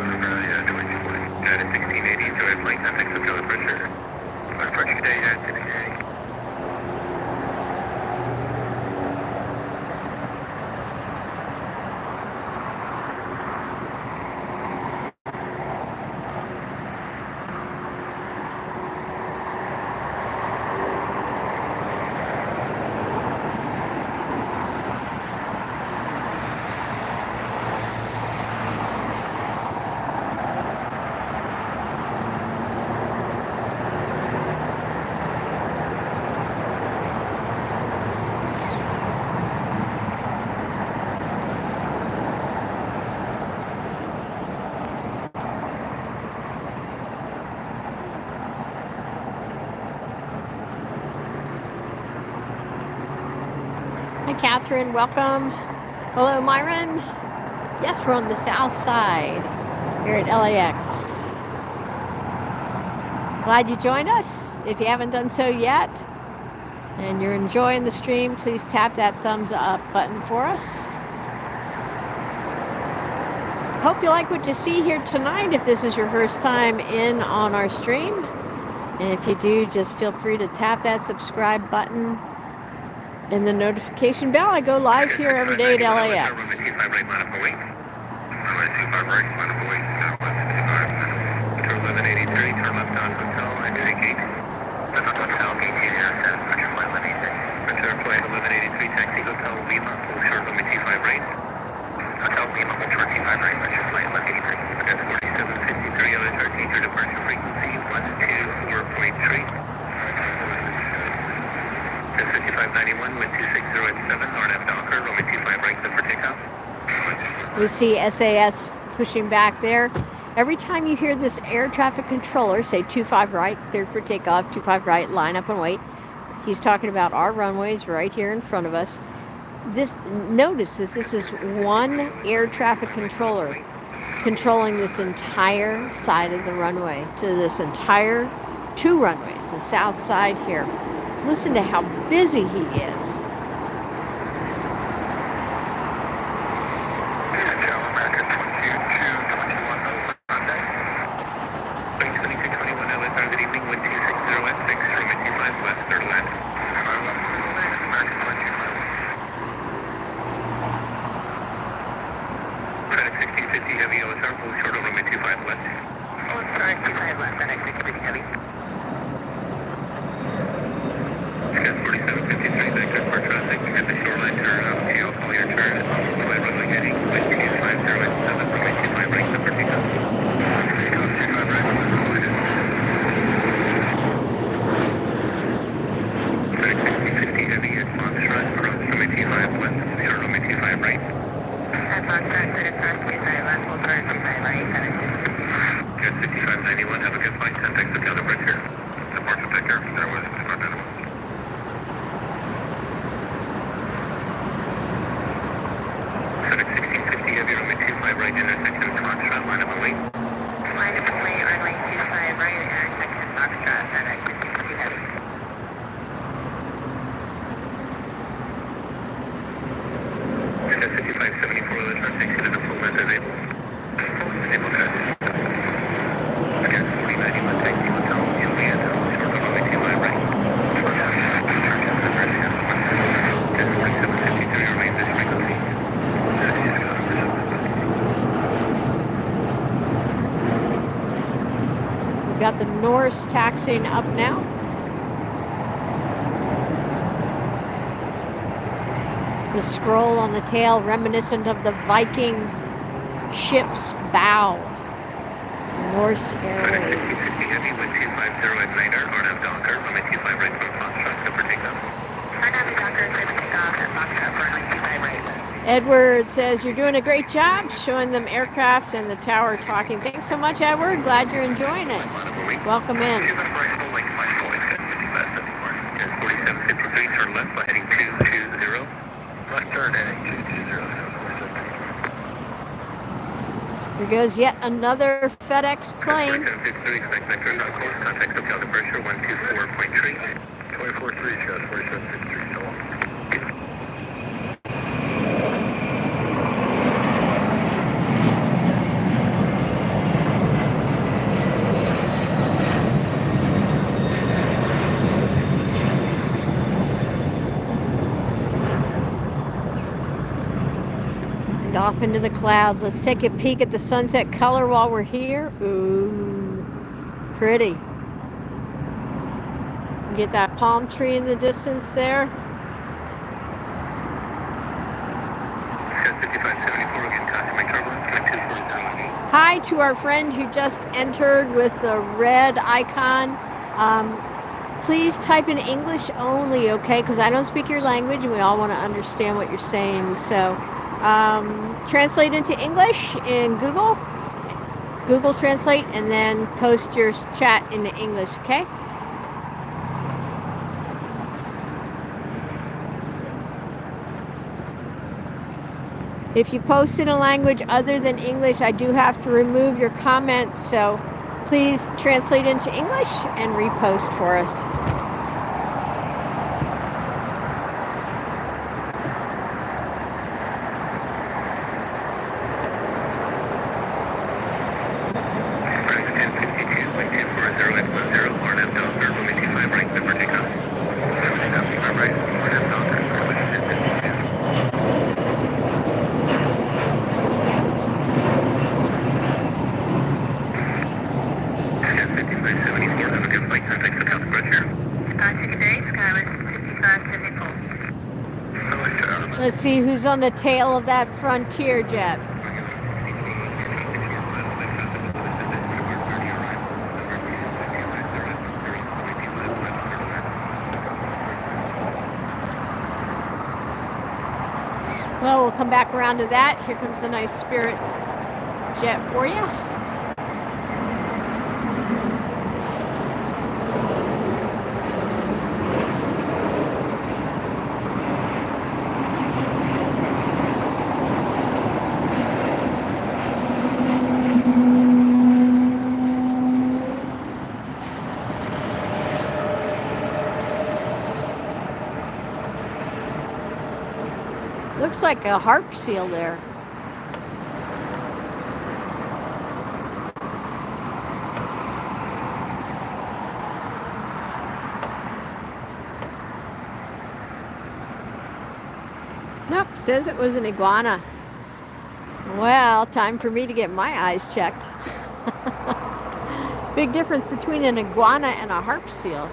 Hi, Catherine. Welcome. Hello, Myron. Yes, we're on the south side here at LAX. Glad you joined us. If you haven't done so yet and you're enjoying the stream, please tap that thumbs up button for us. Hope you like what you see here tonight if this is your first time in on our stream. And if you do, just feel free to tap that subscribe button and the notification bell. I go live here every day at LAX. We see SAS pushing back there. Every time you hear this air traffic controller say 25 right, cleared for takeoff, 25 right, line up and wait, he's talking about our runways right here in front of us. Notice that this is one air traffic controller controlling this entire side of the runway to this entire two runways, the south side here. Listen to how busy he is. Good 5591, have a good flight. Contact the other bridge here. Departure Victor, Airways, Smart Animal. FedEx 1650, heavy runway 25 right, intersection Foxtrot, line up and wait. Line up and wait, runway 25 right, intersection Foxtrot, FedEx 1650 heavy. FedEx 5574, let's not take to the full length of it. Stable FedEx. Again, 4091, taxi hotel, Juliet, short runway 25 right. Good 4753, remain this frequency. We've got the Norse taxiing up now. The scroll on the tail reminiscent of the Viking ship's bow. Norse Airways. Heavy with 250 at Niner, RNAV Docker, runway 25 right from Foxtrot, go for takeoff. RNAV Docker, clear for takeoff at Foxtrot, runway 25 right. Edward says, you're doing a great job showing them aircraft and the tower talking. Thanks so much, Edward. Glad you're enjoying it. Welcome in. 4753, turn left by heading 220. Left turn heading 220. Here goes yet another FedEx plane. 4753, expect vector and course, contact hotel departure 124.3. 243, shows 4753, so long. Off into the clouds. Let's take a peek at the sunset color while we're here. Ooh, pretty. Get that palm tree in the distance there. 5574, again, caution my turbulence, 240. Hi to our friend who just entered with the red icon. Please type in English only, okay? Because I don't speak your language and we all want to understand what you're saying. So translate into English in Google Translate, and then post your chat into English, okay? If you post in a language other than English, I do have to remove your comment, so please translate into English and repost for us. Let's see who's on the tail of that Frontier jet. Well, we'll come back around to that. Here comes a nice Spirit jet for you. Looks like a harp seal there. Nope, says it was an iguana. Well, time for me to get my eyes checked. Big difference between an iguana and a harp seal.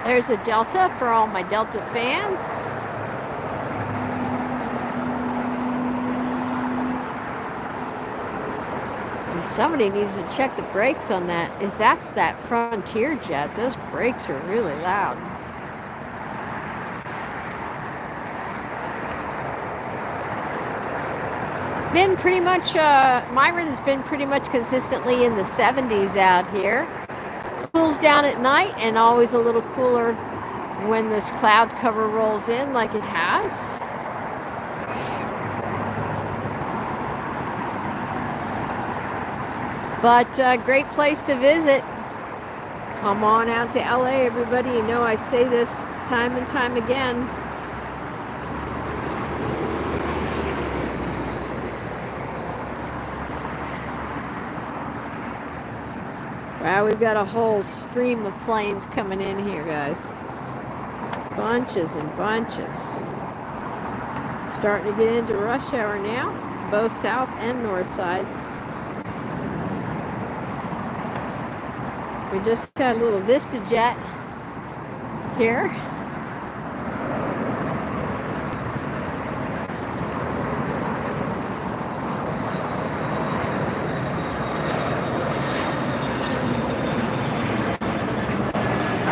There's a Delta for all my Delta fans. Somebody needs to check the brakes on that. If that's that Frontier jet, those brakes are really loud. Been pretty much, Myron has been pretty much consistently in the 70s out here. Cools down at night and always a little cooler when this cloud cover rolls in like it has. But great place to visit. Come on out to LA, everybody. You know I say this time and time again. Wow, we've got a whole stream of planes coming in here, guys. Bunches and bunches. Starting to get into rush hour now, both south and north sides. We just had a little VistaJet here.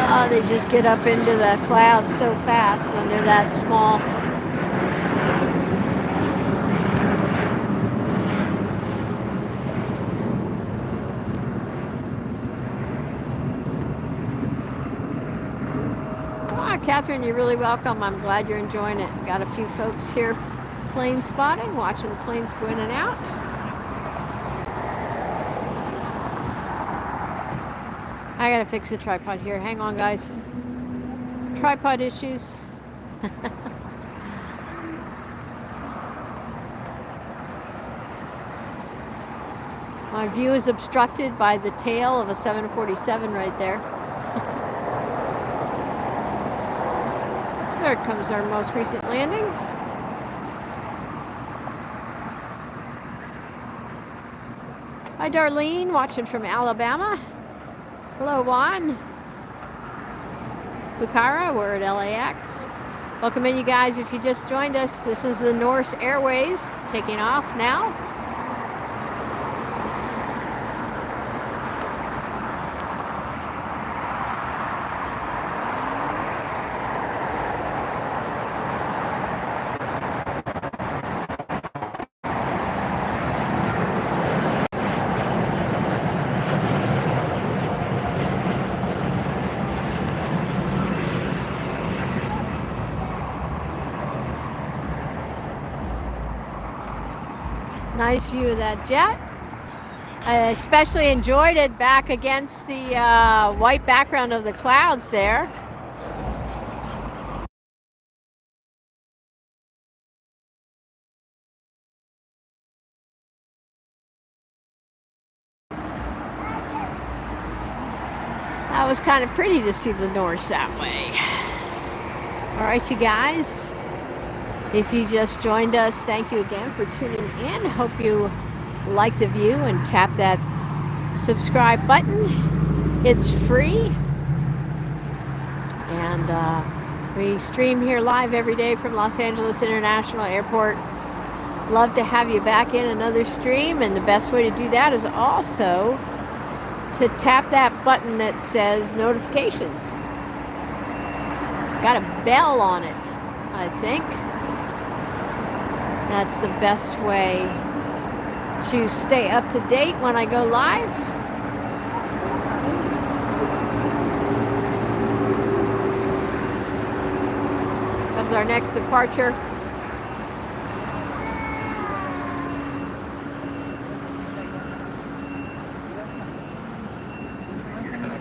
Oh, they just get up into the clouds so fast when they're that small. Catherine, you're really welcome. I'm glad you're enjoying it. Got a few folks here plane spotting, watching the planes go in and out. I gotta fix the tripod here. Hang on, guys. Tripod issues. My view is obstructed by the tail of a 747 right there. There comes our most recent landing. Hi, Darlene, watching from Alabama. Hello, Juan. Bukhara, we're at LAX. Welcome in, you guys. If you just joined us, this is the Norse Airways taking off now. Nice view of that jet. I especially enjoyed it back against the white background of the clouds there. That was kind of pretty to see the Norse that way. All right, you guys. If you just joined us, thank you again for tuning in. Hope you like the view and tap that subscribe button. It's free. And we stream here live every day from Los Angeles International Airport. Love to have you back in another stream. And the best way to do that is also to tap that button that says notifications. Got a bell on it, I think. That's the best way to stay up to date when I go live. Comes our next departure.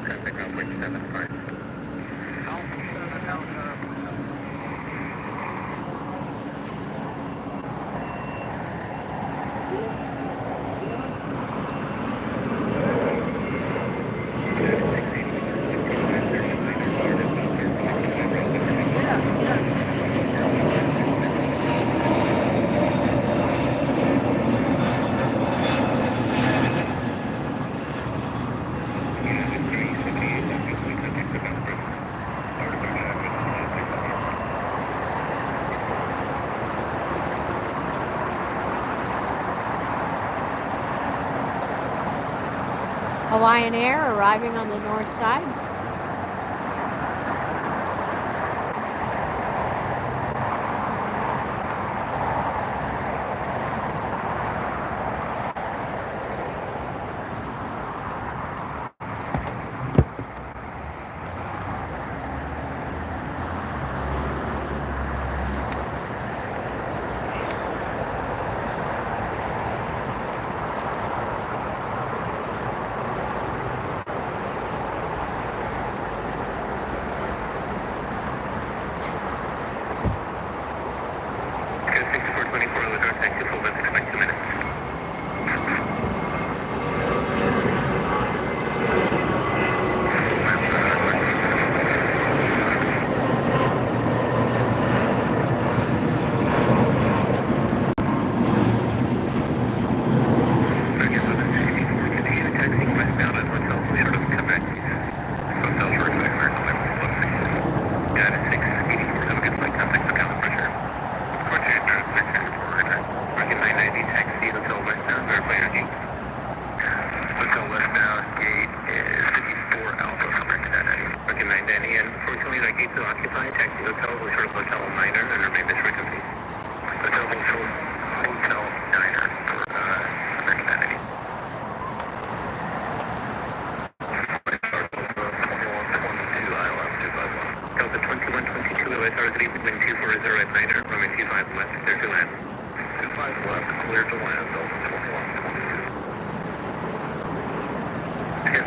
Traffic on 175. Hawaiian Air arriving on the north side.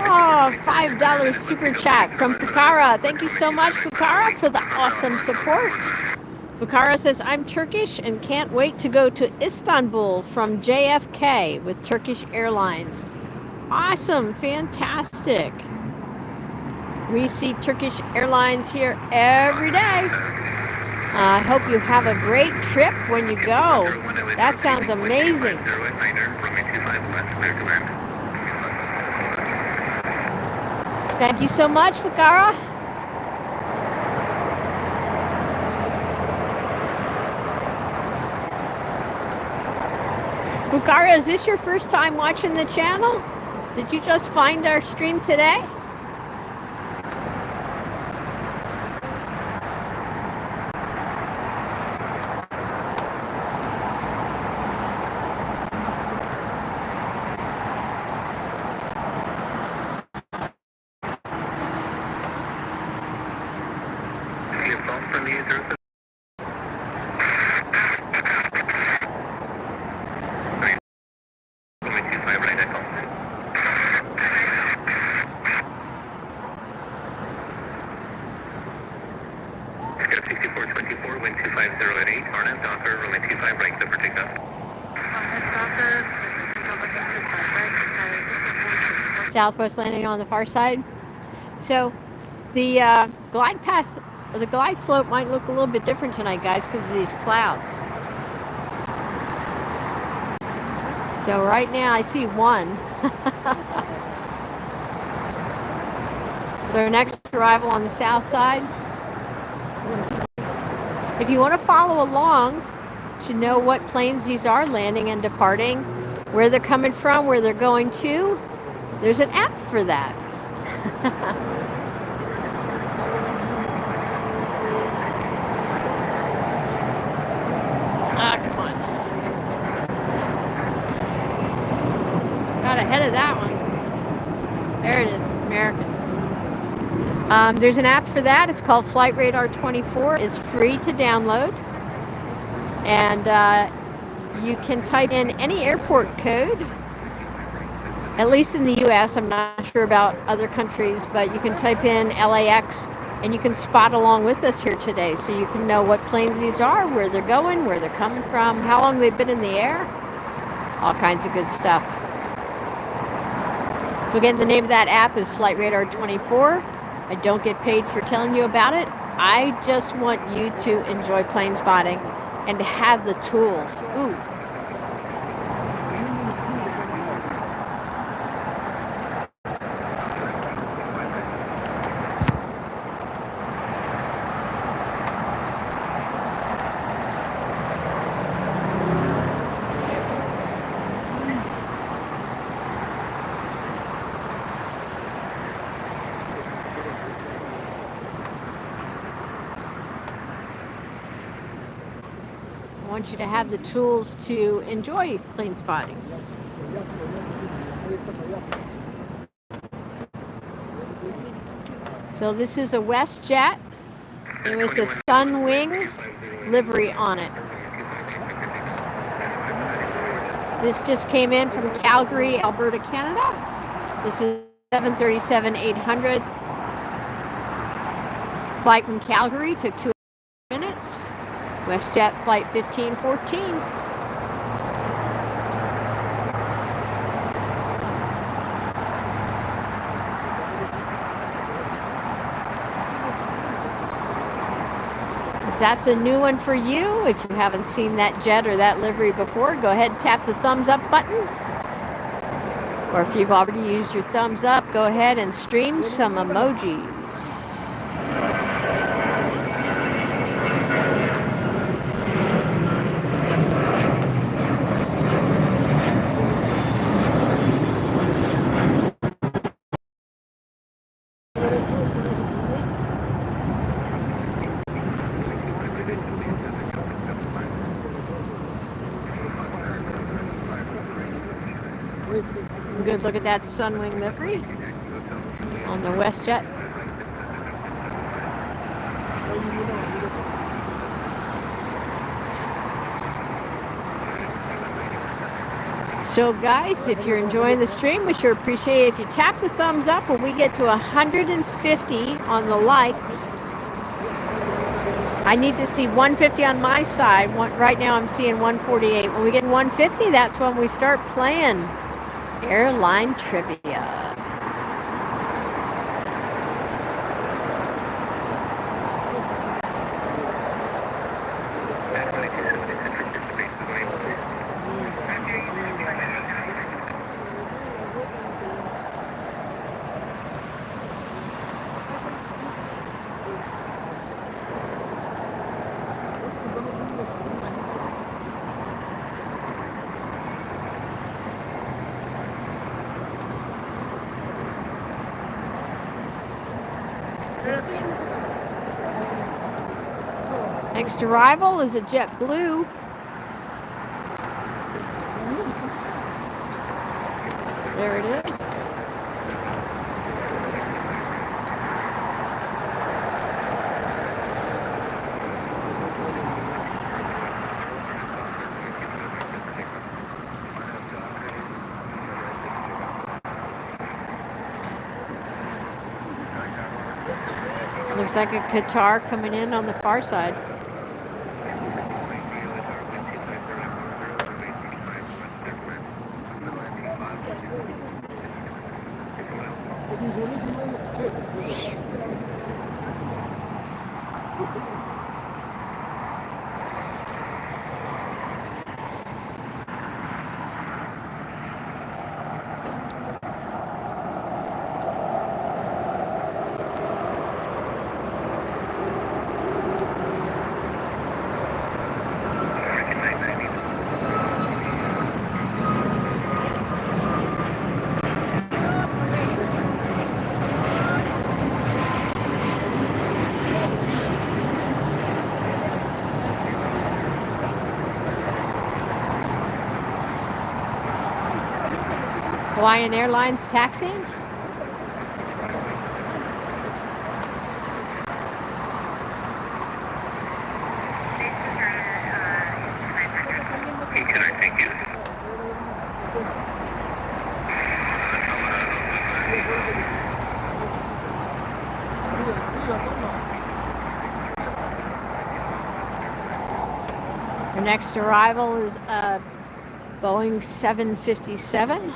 Oh, $5 super chat from Fukara. Thank you so much, Fukara, for the awesome support. Fukara says, I'm Turkish and can't wait to go to Istanbul from JFK with Turkish Airlines. Awesome, fantastic. We see Turkish Airlines here every day. I hope you have a great trip when you go. That sounds amazing. Thank you so much, Fukara. Fukara, is this your first time watching the channel? Did you just find our stream today? Southwest landing on the far side. So the glide path, the glide slope might look a little bit different tonight, guys, because of these clouds. So right now I see one. So our next arrival on the south side. If you want to follow along to know what planes these are landing and departing, where they're coming from, where they're going to, there's an app for that. Ah, come on. Got ahead of that one. There it is, American. There's an app for that. It's called Flight Radar 24. It's free to download. And you can type in any airport code. At least in the US, I'm not sure about other countries, but you can type in LAX and you can spot along with us here today, so you can know what planes these are, where they're going, where they're coming from, how long they've been in the air, all kinds of good stuff. So again, the name of that app is Flight Radar 24. I don't get paid for telling you about it. I just want you to enjoy plane spotting and to have the tools. Ooh. want you to have the tools to enjoy plane spotting. So this is a WestJet with the Sunwing livery on it. This just came in from Calgary, Alberta, Canada. This is 737-800. Flight from Calgary took 2 minutes. WestJet flight 1514. If that's a new one for you, if you haven't seen that jet or that livery before, go ahead and tap the thumbs up button. Or if you've already used your thumbs up, go ahead and stream some emojis. Good look at that Sunwing livery on the WestJet. So guys, if you're enjoying the stream, we sure appreciate it if you tap the thumbs up. When we get to 150 on the likes, I need to see 150 on my side. Right now I'm seeing 148. When we get 150, that's when we start playing airline trivia. Next arrival is a JetBlue. There it is. Looks like a Qatar coming in on the far side. Hawaiian Airlines taxiing. Can I thank you? Our next arrival is a Boeing 757.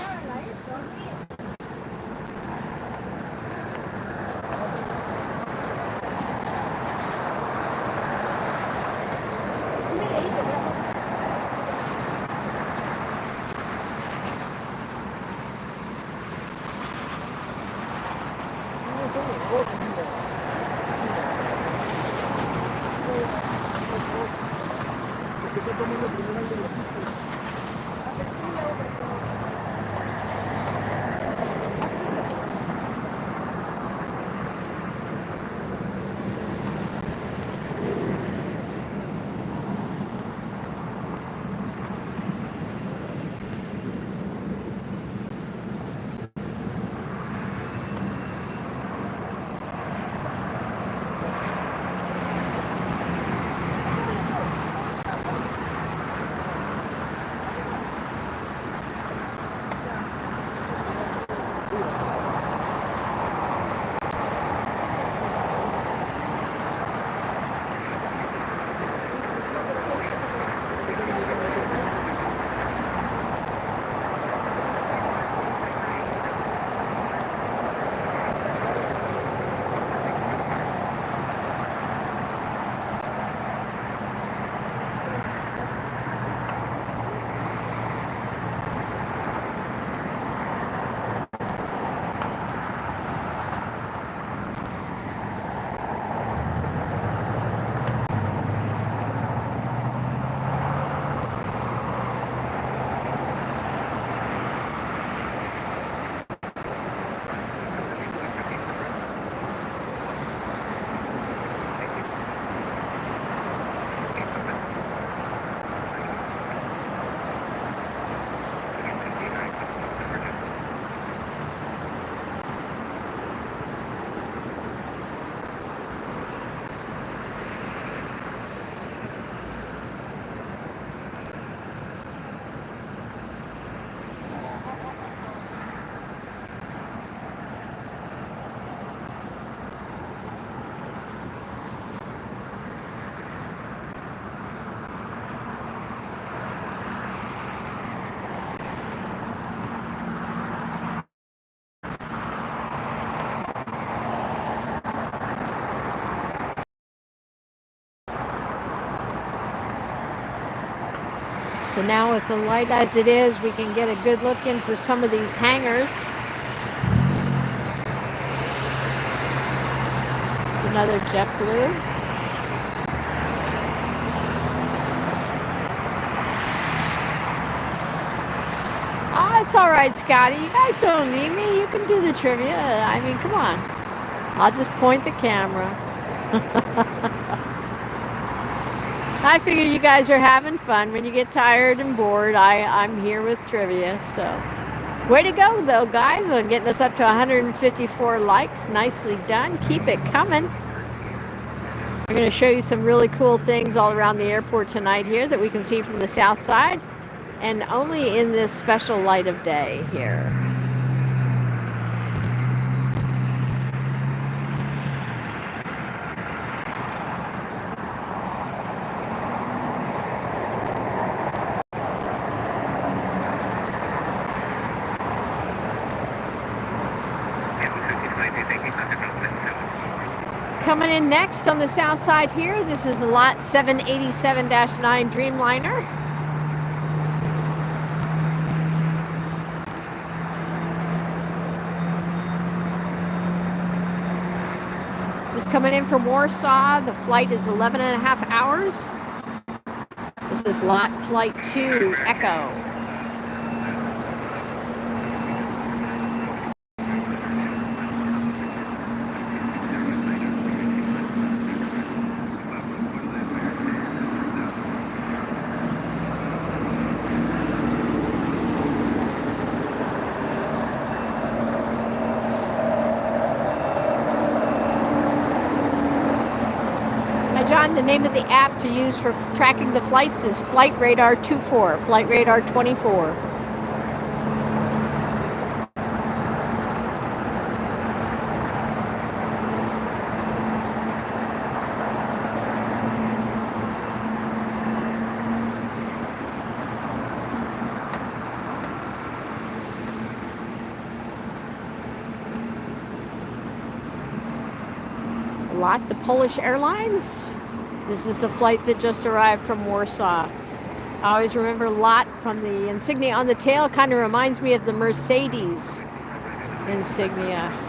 So now with the light as it is, we can get a good look into some of these hangars. It's another JetBlue. Oh, it's all right, Scotty. You guys don't need me. You can do the trivia. I mean, come on. I'll just point the camera. I figure you guys are having fun. When you get tired and bored, I'm here with trivia. So, way to go, though, guys, on getting us up to 154 likes. Nicely done. Keep it coming. We're going to show you some really cool things all around the airport tonight here that we can see from the south side, and only in this special light of day here. Coming in next on the south side here, this is lot 787-9 Dreamliner. Just coming in from Warsaw. The flight is 11 and a half hours. This is lot flight 2 Echo. John, the name of the app to use for tracking the flights is Flight Radar 24, Flight Radar 24. Lot the Polish Airlines. This is the flight that just arrived from Warsaw. I always remember Lot from the insignia on the tail. Kind of reminds me of the Mercedes insignia.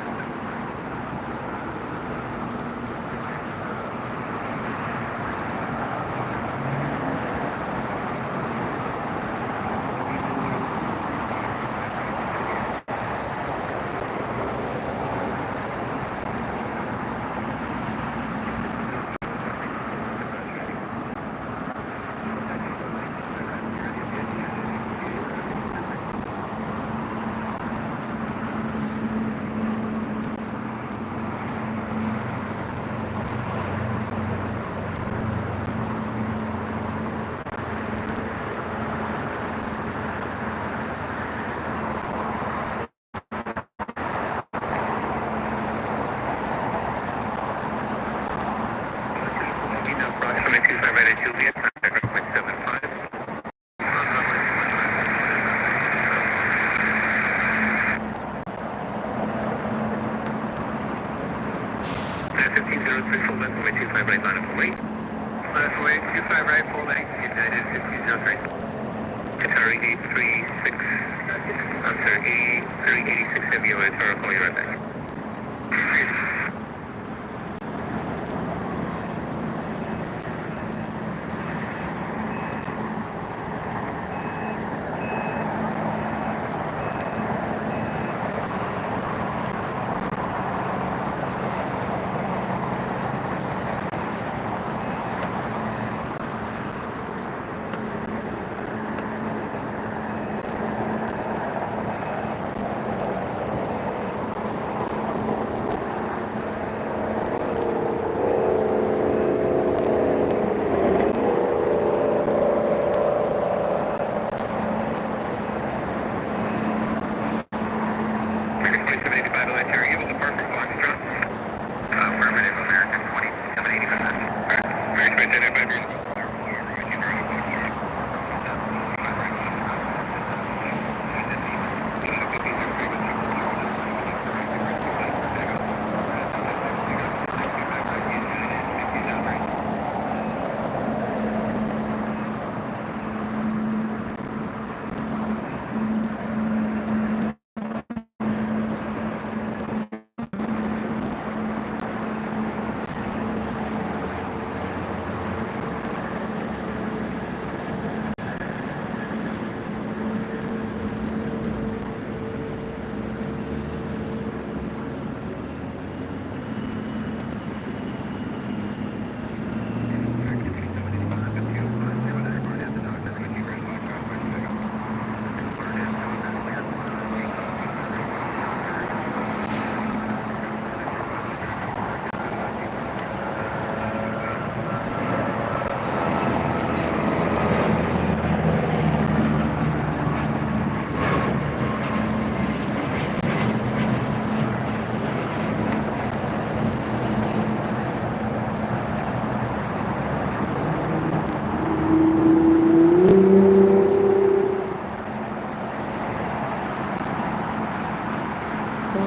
So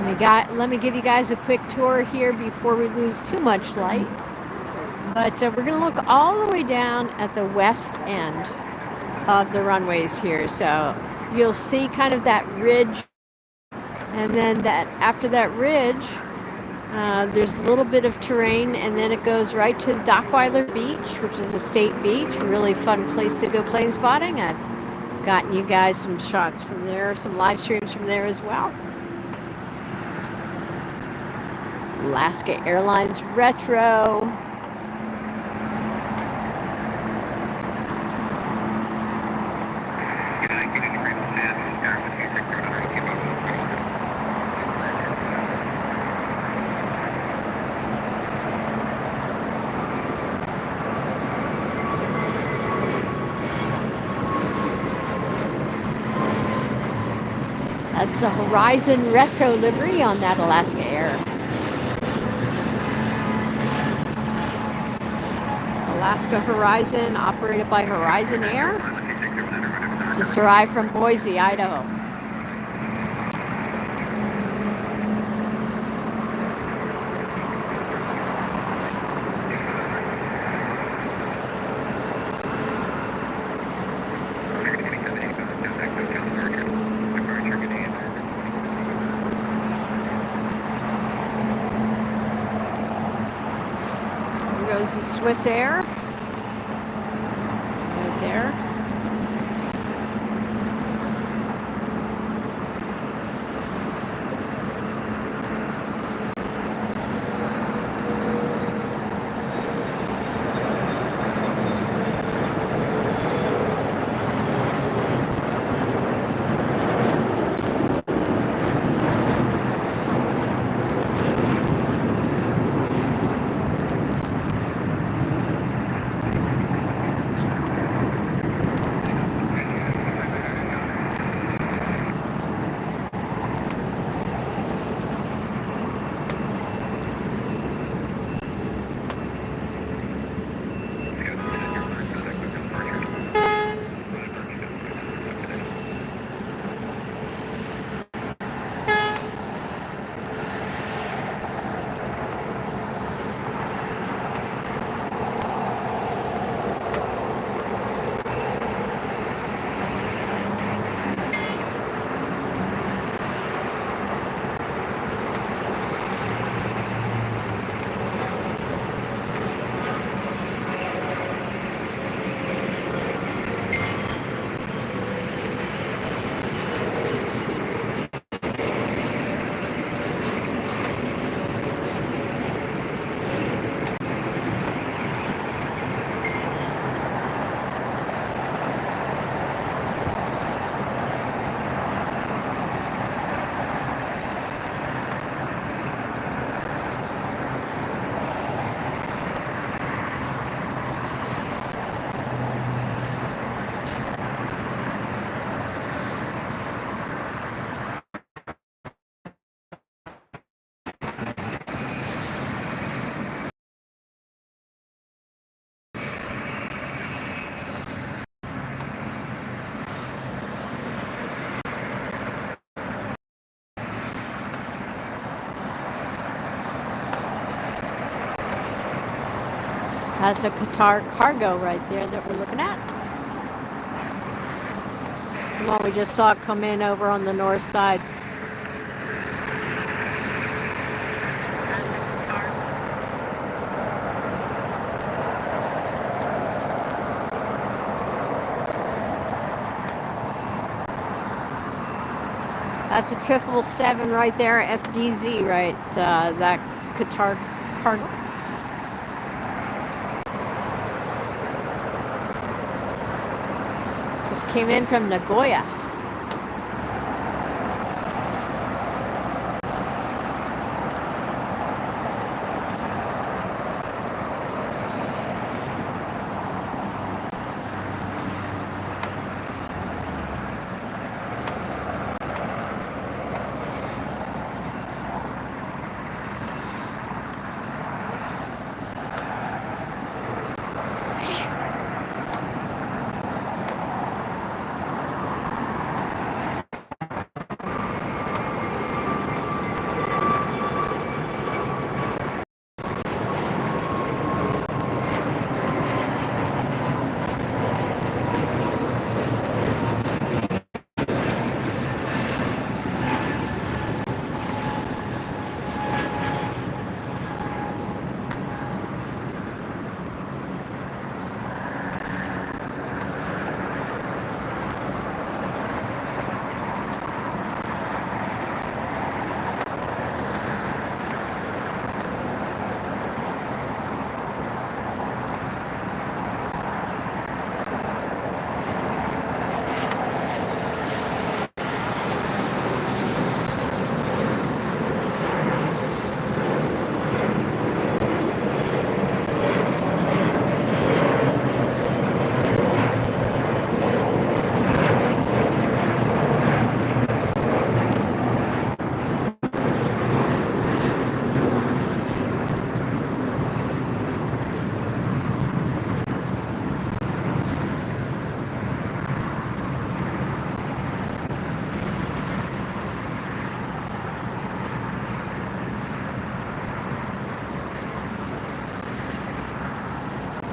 let me give you guys a quick tour here before we lose too much light. But we're going to look all the way down at the west end of the runways here. So you'll see kind of that ridge, and then that after that ridge, there's a little bit of terrain, and then it goes right to Dockweiler Beach, which is a state beach. A really fun place to go plane spotting. I've gotten you guys some shots from there, some live streams from there as well. Alaska Airlines Retro. That's the Horizon Retro livery on that Alaska Air. Alaska Horizon, operated by Horizon Air. Just arrived from Boise, Idaho. There goes the Swiss Air. Right there. That's a Qatar cargo right there that we're looking at. It's the one we just saw come in over on the north side. That's a 777 right there, FDZ, right? That Qatar cargo. Just came in from Nagoya.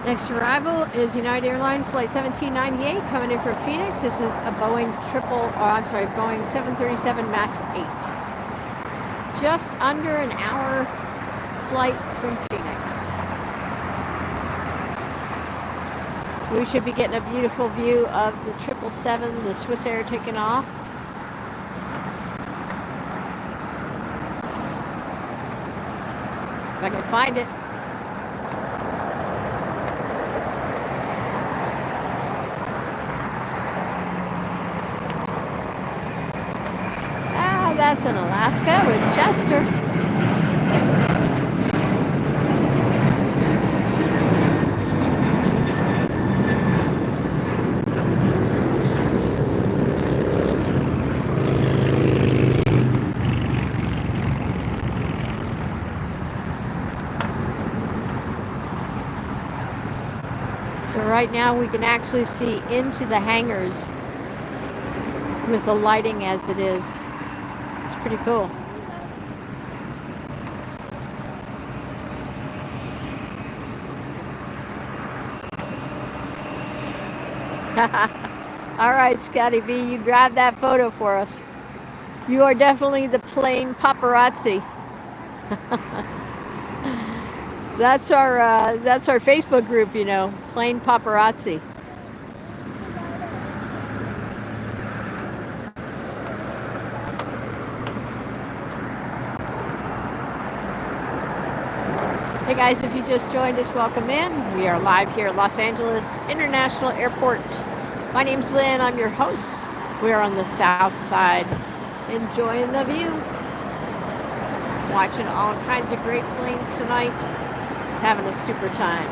Next arrival is United Airlines Flight 1798 coming in from Phoenix. This is a Boeing Boeing 737 MAX 8. Just under an hour flight from Phoenix. We should be getting a beautiful view of the 777, the Swiss Air taking off. If I can find it. Ah, that's in Alaska with Chester. So right now we can actually see into the hangars with the lighting as it is. It's pretty cool. All right, Scotty B, you grab that photo for us. You are definitely the plane paparazzi. That's our Facebook group, you know, Plane Paparazzi. Hey guys, if you just joined us, welcome in. We are live here at Los Angeles International Airport. My name's Lynn, I'm your host. We are on the south side, enjoying the view. Watching all kinds of great planes tonight. Having a super time.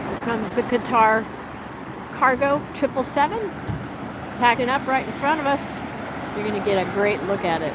Here comes the Qatar Cargo 777, tacking up right in front of us. You're going to get a great look at it.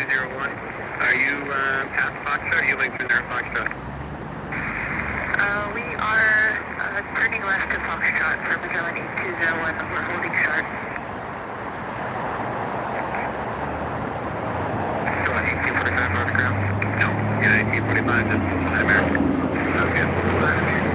8201. Are you past Foxtrot or are you linked in there Foxtrot? We are turning left to Foxtrot for Magellan 8201. We're holding short. Still on 1845 north ground? No. Yeah, 1845 just American. Okay, we'll last here.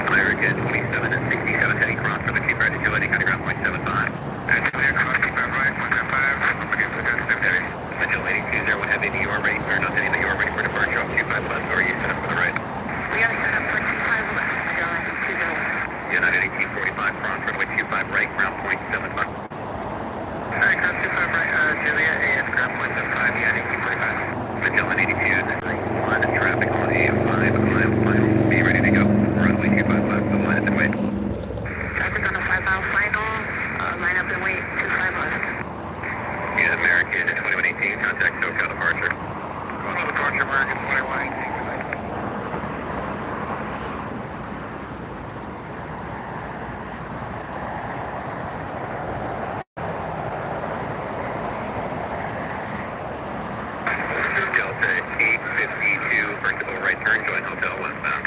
American 27 and 67 heading cross for the Chief Ready to Letting ground 0.75. And clear cross 25 right, 1.5. Okay, so that's there. Magellan 8201 heading to your right, or not heading to your right for departure off 25 left, or are you set up for the right? We are set up for 25 left, Magellan 8201. United 1845 cross runway 25 right, ground 0.75. Alright, ground 25 right, Julia, AS ground 0.75, United 1845. Magellan 82, 1, traffic on AM5, climb final, be ready to go. Runway 25 left, the line is in wait. Traffic on the 5-mile final, line up and wait, 25 left. Yeah, American 2118, contact SoCal departure. Total departure, American 2118. Delta 852, first of all, right turn, join hotel westbound.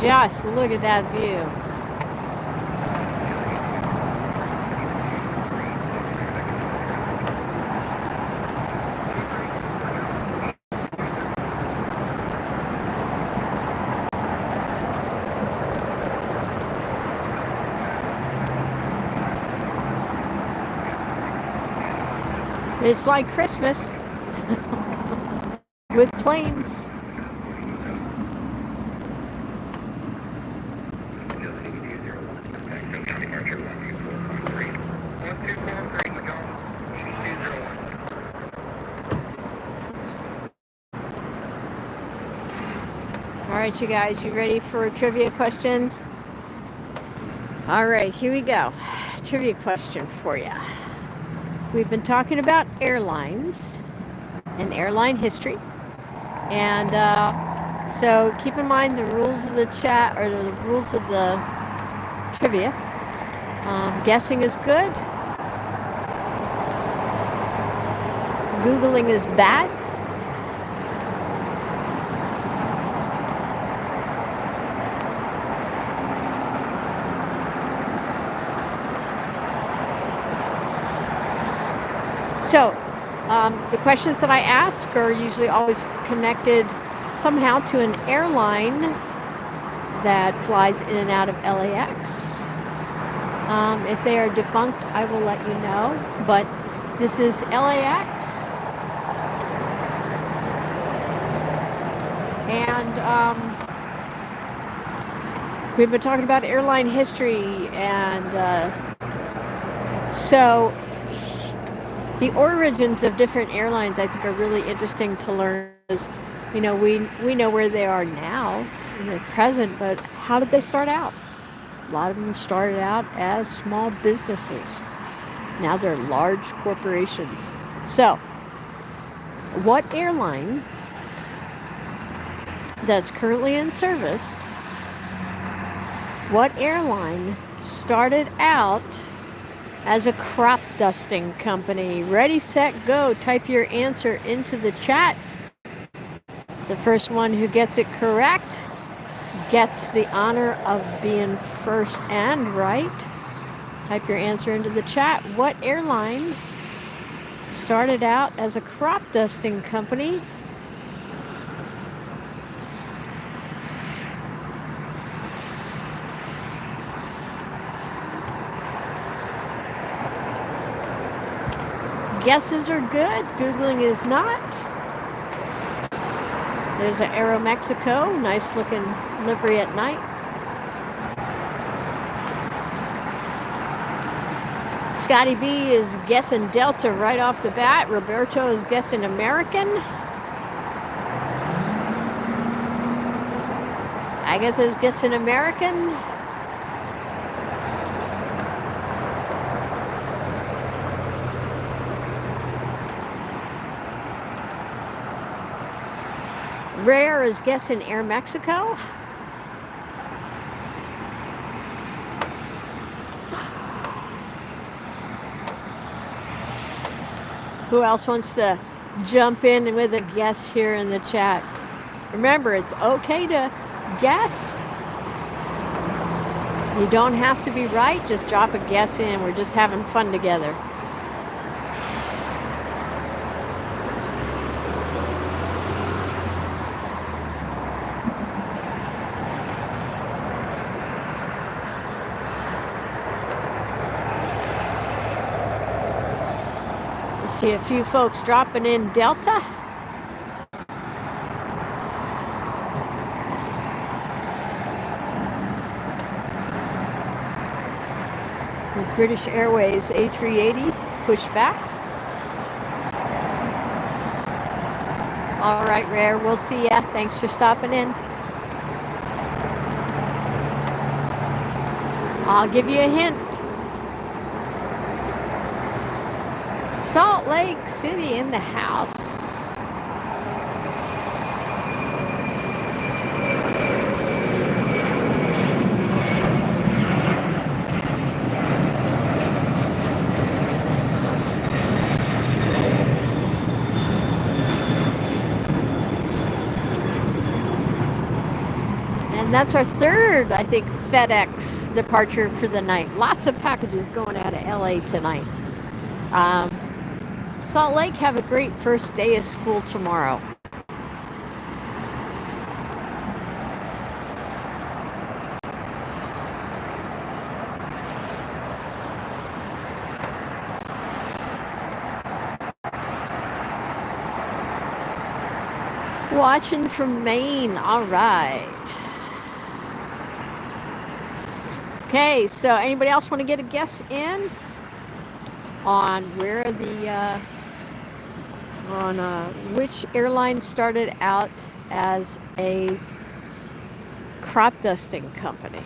Just look at that view. It's like Christmas with planes. All right, you guys, you ready for a trivia question? All right, here we go. Trivia question for you. We've been talking about airlines and airline history. And so keep in mind the rules of the chat, or the rules of the trivia. Guessing is good. Googling is bad. So, the questions that I ask are usually always connected somehow to an airline that flies in and out of LAX. If they are defunct, I will let you know, but this is LAX. And we've been talking about airline history, and so the origins of different airlines, I think, are really interesting to learn. You know, we know where they are now in the present, but how did they start out? A lot of them started out as small businesses. Now they're large corporations. So, what airline that's currently in service, what airline started out as a crop dusting company? Ready, set, go. Type your answer into the chat. The first one who gets it correct gets the honor of being first and right. Type your answer into the chat. What airline started out as a crop dusting company? Guesses are good. Googling is not. There's an Aeromexico. Nice looking livery at night. Scotty B is guessing Delta right off the bat. Roberto is guessing American. Agatha is guessing American. Rare is guessing Air Mexico. Who else wants to jump in with a guess here in the chat? Remember, it's okay to guess. You don't have to be right. Just drop a guess in. We're just having fun together. See a few folks dropping in Delta. The British Airways A380 pushed back. All right, Rare, we'll see ya. Thanks for stopping in. I'll give you a hint. Salt Lake City in the house. And that's our third, I think, FedEx departure for the night. Lots of packages going out of LA tonight. Salt Lake, have a great first day of school tomorrow. Watching from Maine, all right. Okay, so anybody else want to get a guess in on where the which airline started out as a crop dusting company?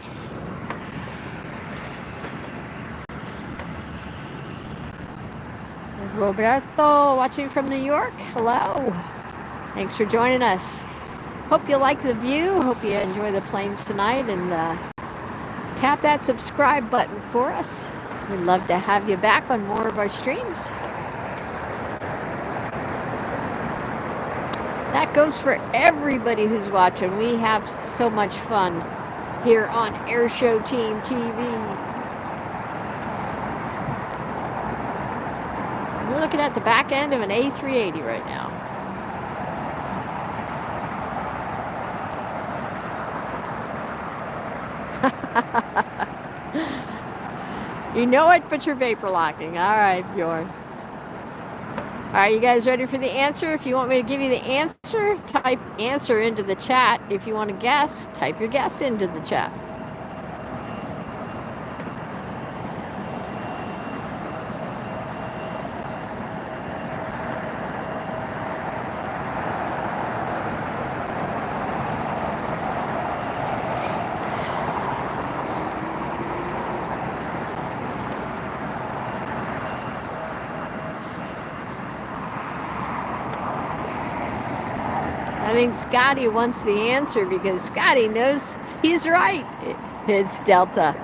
Roberto, watching from New York. Hello. Thanks for joining us. Hope you like the view. Hope you enjoy the planes tonight, and tap that subscribe button for us. We'd love to have you back on more of our streams. That goes for everybody who's watching. We have so much fun here on AirshowTeamTV. We're looking at the back end of an A380 right now. You know it, but you're vapor locking. All right, Bjorn. All right, you guys ready for the answer? If you want me to give you the answer, type answer into the chat. If you want to guess, type your guess into the chat. I think Scotty wants the answer because Scotty knows he's right. It's Delta.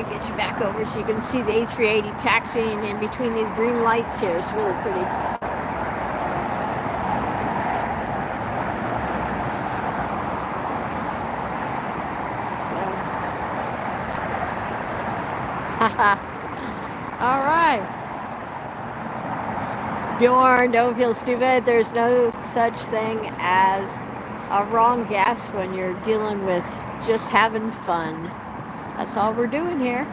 Get you back over so you can see the A380 taxiing in between these green lights here. It's really pretty. All right. Bjorn, don't feel stupid. There's no such thing as a wrong guess when you're dealing with just having fun. That's all we're doing here.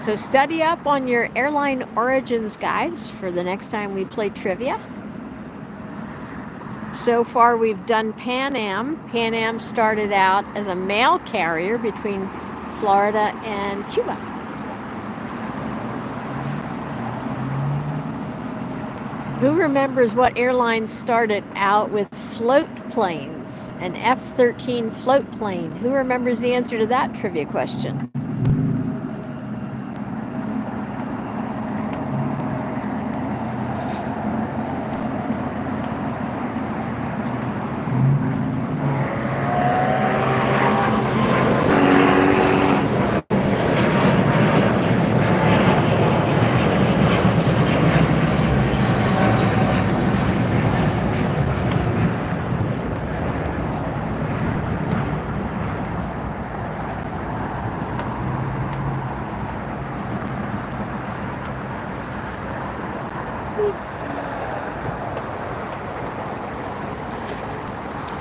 So study up on your airline origins guides for the next time we play trivia. So far we've done Pan Am. Pan Am started out as a mail carrier between Florida and Cuba. Who remembers what airline started out with float planes? An F-13 float plane. Who remembers the answer to that trivia question?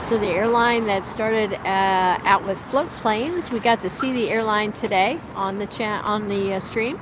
So the airline that started out with float planes, we got to see the airline today on the stream.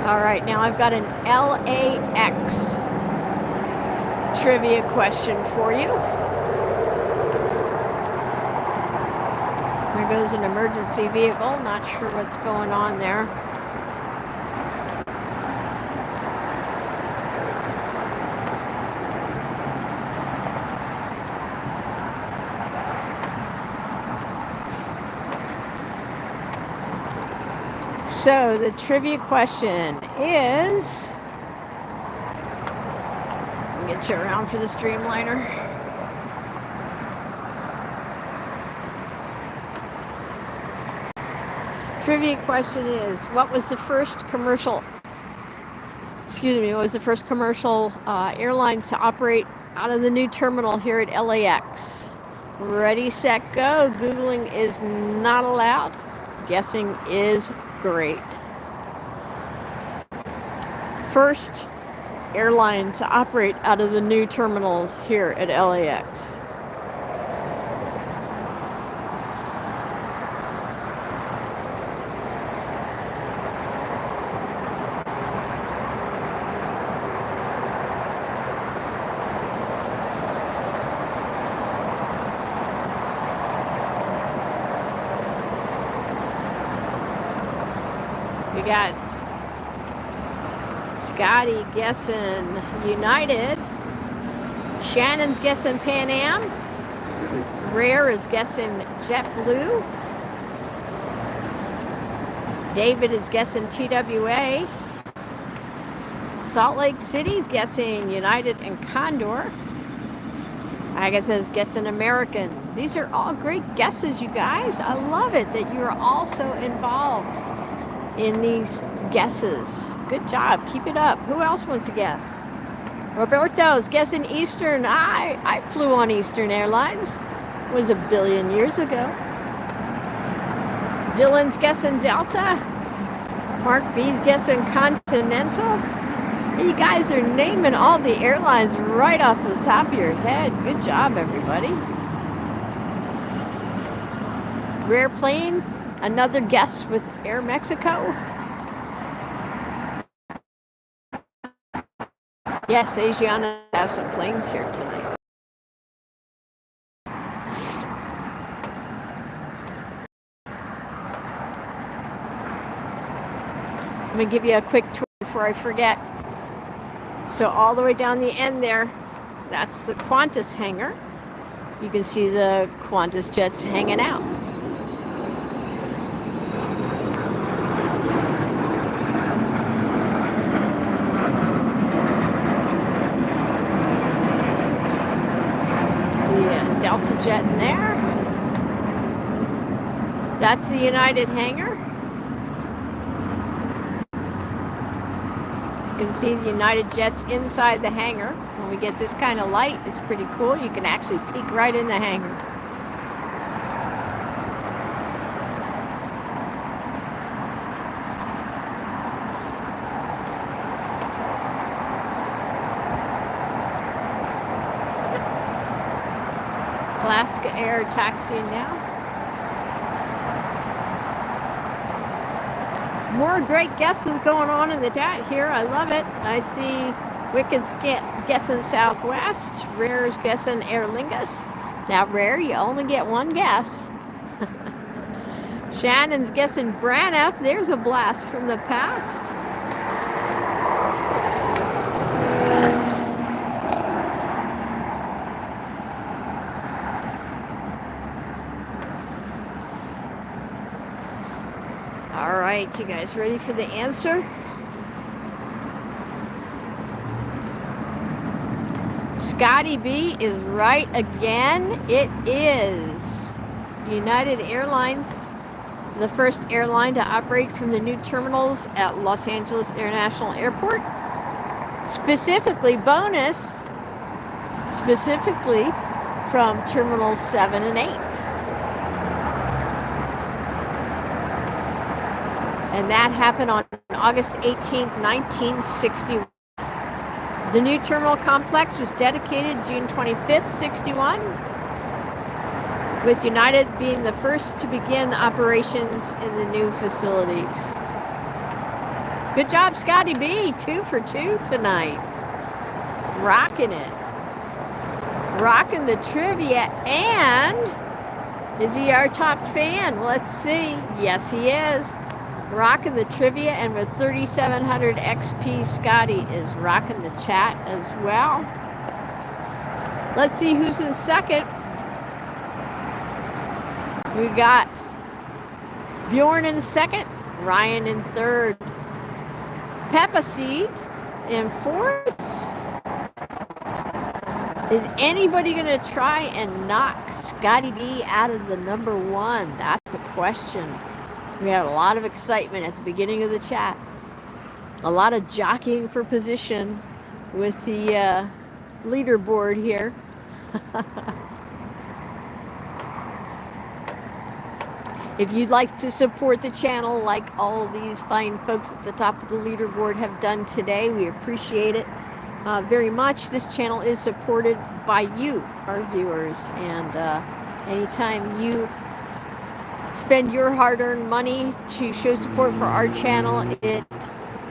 All right, now I've got an LAX trivia question for you. There goes an emergency vehicle. Not sure what's going on there. So the trivia question is, I'll get you around for this Dreamliner. Trivia question is, what was the first commercial airline to operate out of the new terminal here at LAX? Ready, set, go. Googling is not allowed. Guessing is great. First airline to operate out of the new terminals here at LAX. We got Scotty guessing United. Shannon's guessing Pan Am. Rare is guessing JetBlue. David is guessing TWA. Salt Lake City's guessing United and Condor. Agatha's guessing American. These are all great guesses, you guys. I love it that you are all so involved in these guesses. Good job. Keep it up. Who else wants to guess? Roberto's guessing Eastern. I flew on Eastern Airlines. It was 1 billion years ago. Dylan's guessing Delta. Mark B's guessing Continental. You guys are naming all the airlines right off the top of your head. Good job, everybody. Rare Plane, another guess with Air Mexico. Yes, Asiana have some planes here tonight. I'm going to give you a quick tour before I forget. So all the way down the end there, that's the Qantas hangar. You can see the Qantas jets hanging out. See a Delta jet in there. That's the United hangar. You can see the United jets inside the hangar. When we get this kind of light, it's pretty cool. You can actually peek right in the hangar. Alaska Air taxiing now. More great guesses going on in the chat here. I love it. I see Wicked's guessing Southwest. Rare's guessing Aer Lingus. Now, Rare, you only get one guess. Shannon's guessing Braniff. There's a blast from the past. All right, you guys ready for the answer? Scotty B is right again. It is United Airlines, the first airline to operate from the new terminals at Los Angeles International Airport. Specifically, bonus, specifically from Terminals 7 and 8. And that happened on August 18th, 1961. The new terminal complex was dedicated June 25th, 61, with United being the first to begin operations in the new facilities. Good job, Scotty B. 2 for 2 tonight. Rocking it. Rocking the trivia. And is he our top fan? Let's see. Yes, he is. Rocking the trivia, and with 3700 XP, Scotty is rocking the chat as well. Let's see who's in second. We got Bjorn in second, Ryan in third, Peppa Seed in fourth. Is anybody going to try and knock Scotty B out of the number one? That's a question. We had a lot of excitement at the beginning of the chat. A lot of jockeying for position with the leaderboard here. If you'd like to support the channel like all these fine folks at the top of the leaderboard have done today, we appreciate it very much. This channel is supported by you, our viewers, and anytime you spend your hard-earned money to show support for our channel, it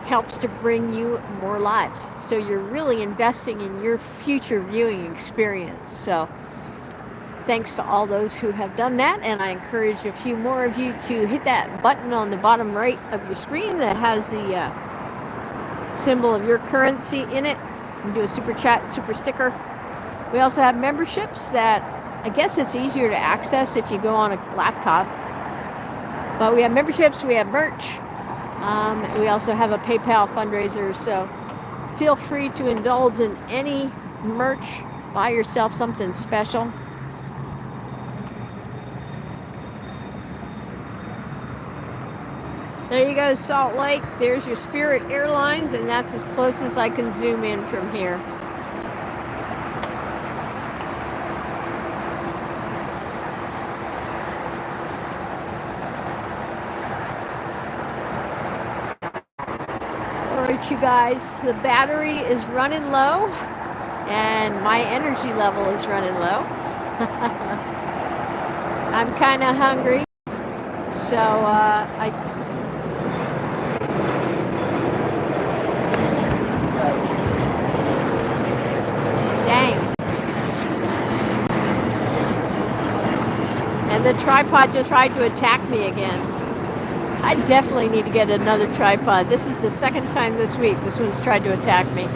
helps to bring you more lives. So you're really investing in your future viewing experience. So thanks to all those who have done that, and I encourage a few more of you to hit that button on the bottom right of your screen that has the symbol of your currency in it. You can do a super chat, super sticker. We also have memberships that I guess it's easier to access if you go on a laptop. But we have memberships, we have merch. We also have a PayPal fundraiser, so feel free to indulge in any merch. Buy yourself something special. There you go, Salt Lake. There's your Spirit Airlines, and that's as close as I can zoom in from here. All right, you guys, the battery is running low, and my energy level is running low. I'm kind of hungry, so dang. And the tripod just tried to attack me again. I definitely need to get another tripod. This is the second time this week this one's tried to attack me.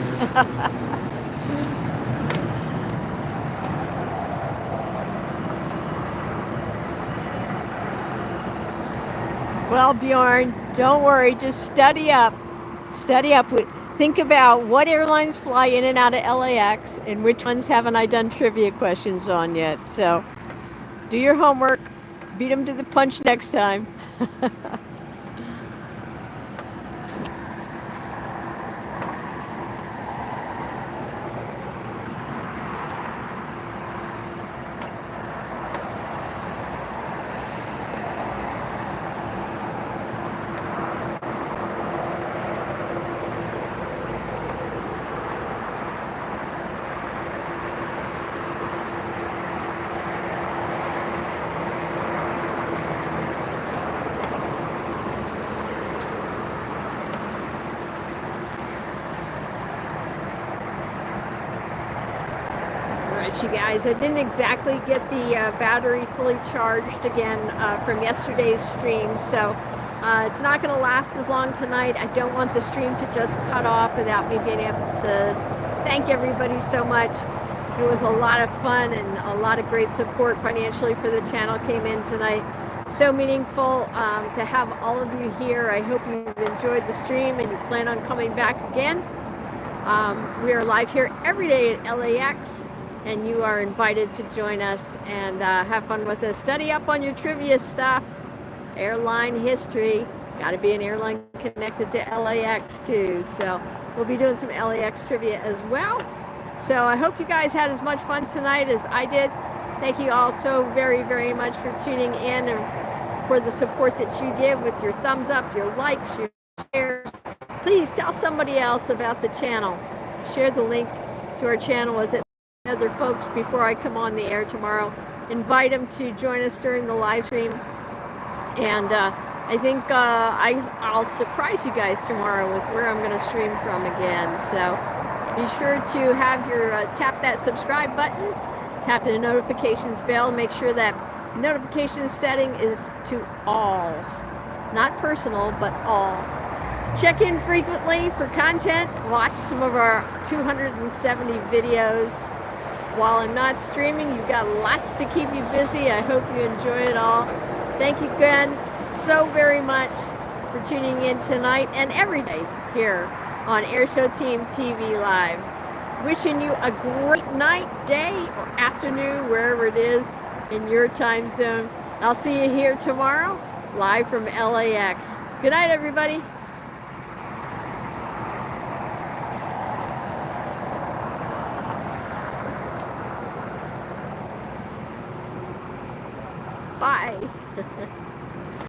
Well, Bjorn, don't worry, just study up. Study up. Think about what airlines fly in and out of LAX and which ones haven't I done trivia questions on yet. So do your homework, beat them to the punch next time. You guys, I didn't exactly get the battery fully charged again from yesterday's stream, so it's not going to last as long tonight. I don't want the stream to just cut off without me being able to thank everybody so much. It was a lot of fun, and a lot of great support financially for the channel came in tonight. So meaningful to have all of you here. I hope you've enjoyed the stream and you plan on coming back again. We are live here every day at LAX. And you are invited to join us and have fun with us. Study up on your trivia stuff, airline history. Got to be an airline connected to LAX too. So we'll be doing some LAX trivia as well. So I hope you guys had as much fun tonight as I did. Thank you all so very, very much for tuning in and for the support that you give with your thumbs up, your likes, your shares. Please tell somebody else about the channel. Share the link to our channel with it. Other folks before I come on the air tomorrow. Invite them to join us during the live stream, and I think I'll surprise you guys tomorrow with where I'm going to stream from again. So be sure to have your tap that subscribe button, tap the notifications bell, make sure that notification setting is to all, not personal, but all. Check in frequently for content. Watch some of our 270 videos. While I'm not streaming, you've got lots to keep you busy. I hope you enjoy it all. Thank you again so very much for tuning in tonight and every day here on AirshowTeamTV Live. Wishing you a great night, day, or afternoon, wherever it is in your time zone. I'll see you here tomorrow, live from LAX. Good night, everybody. Bye.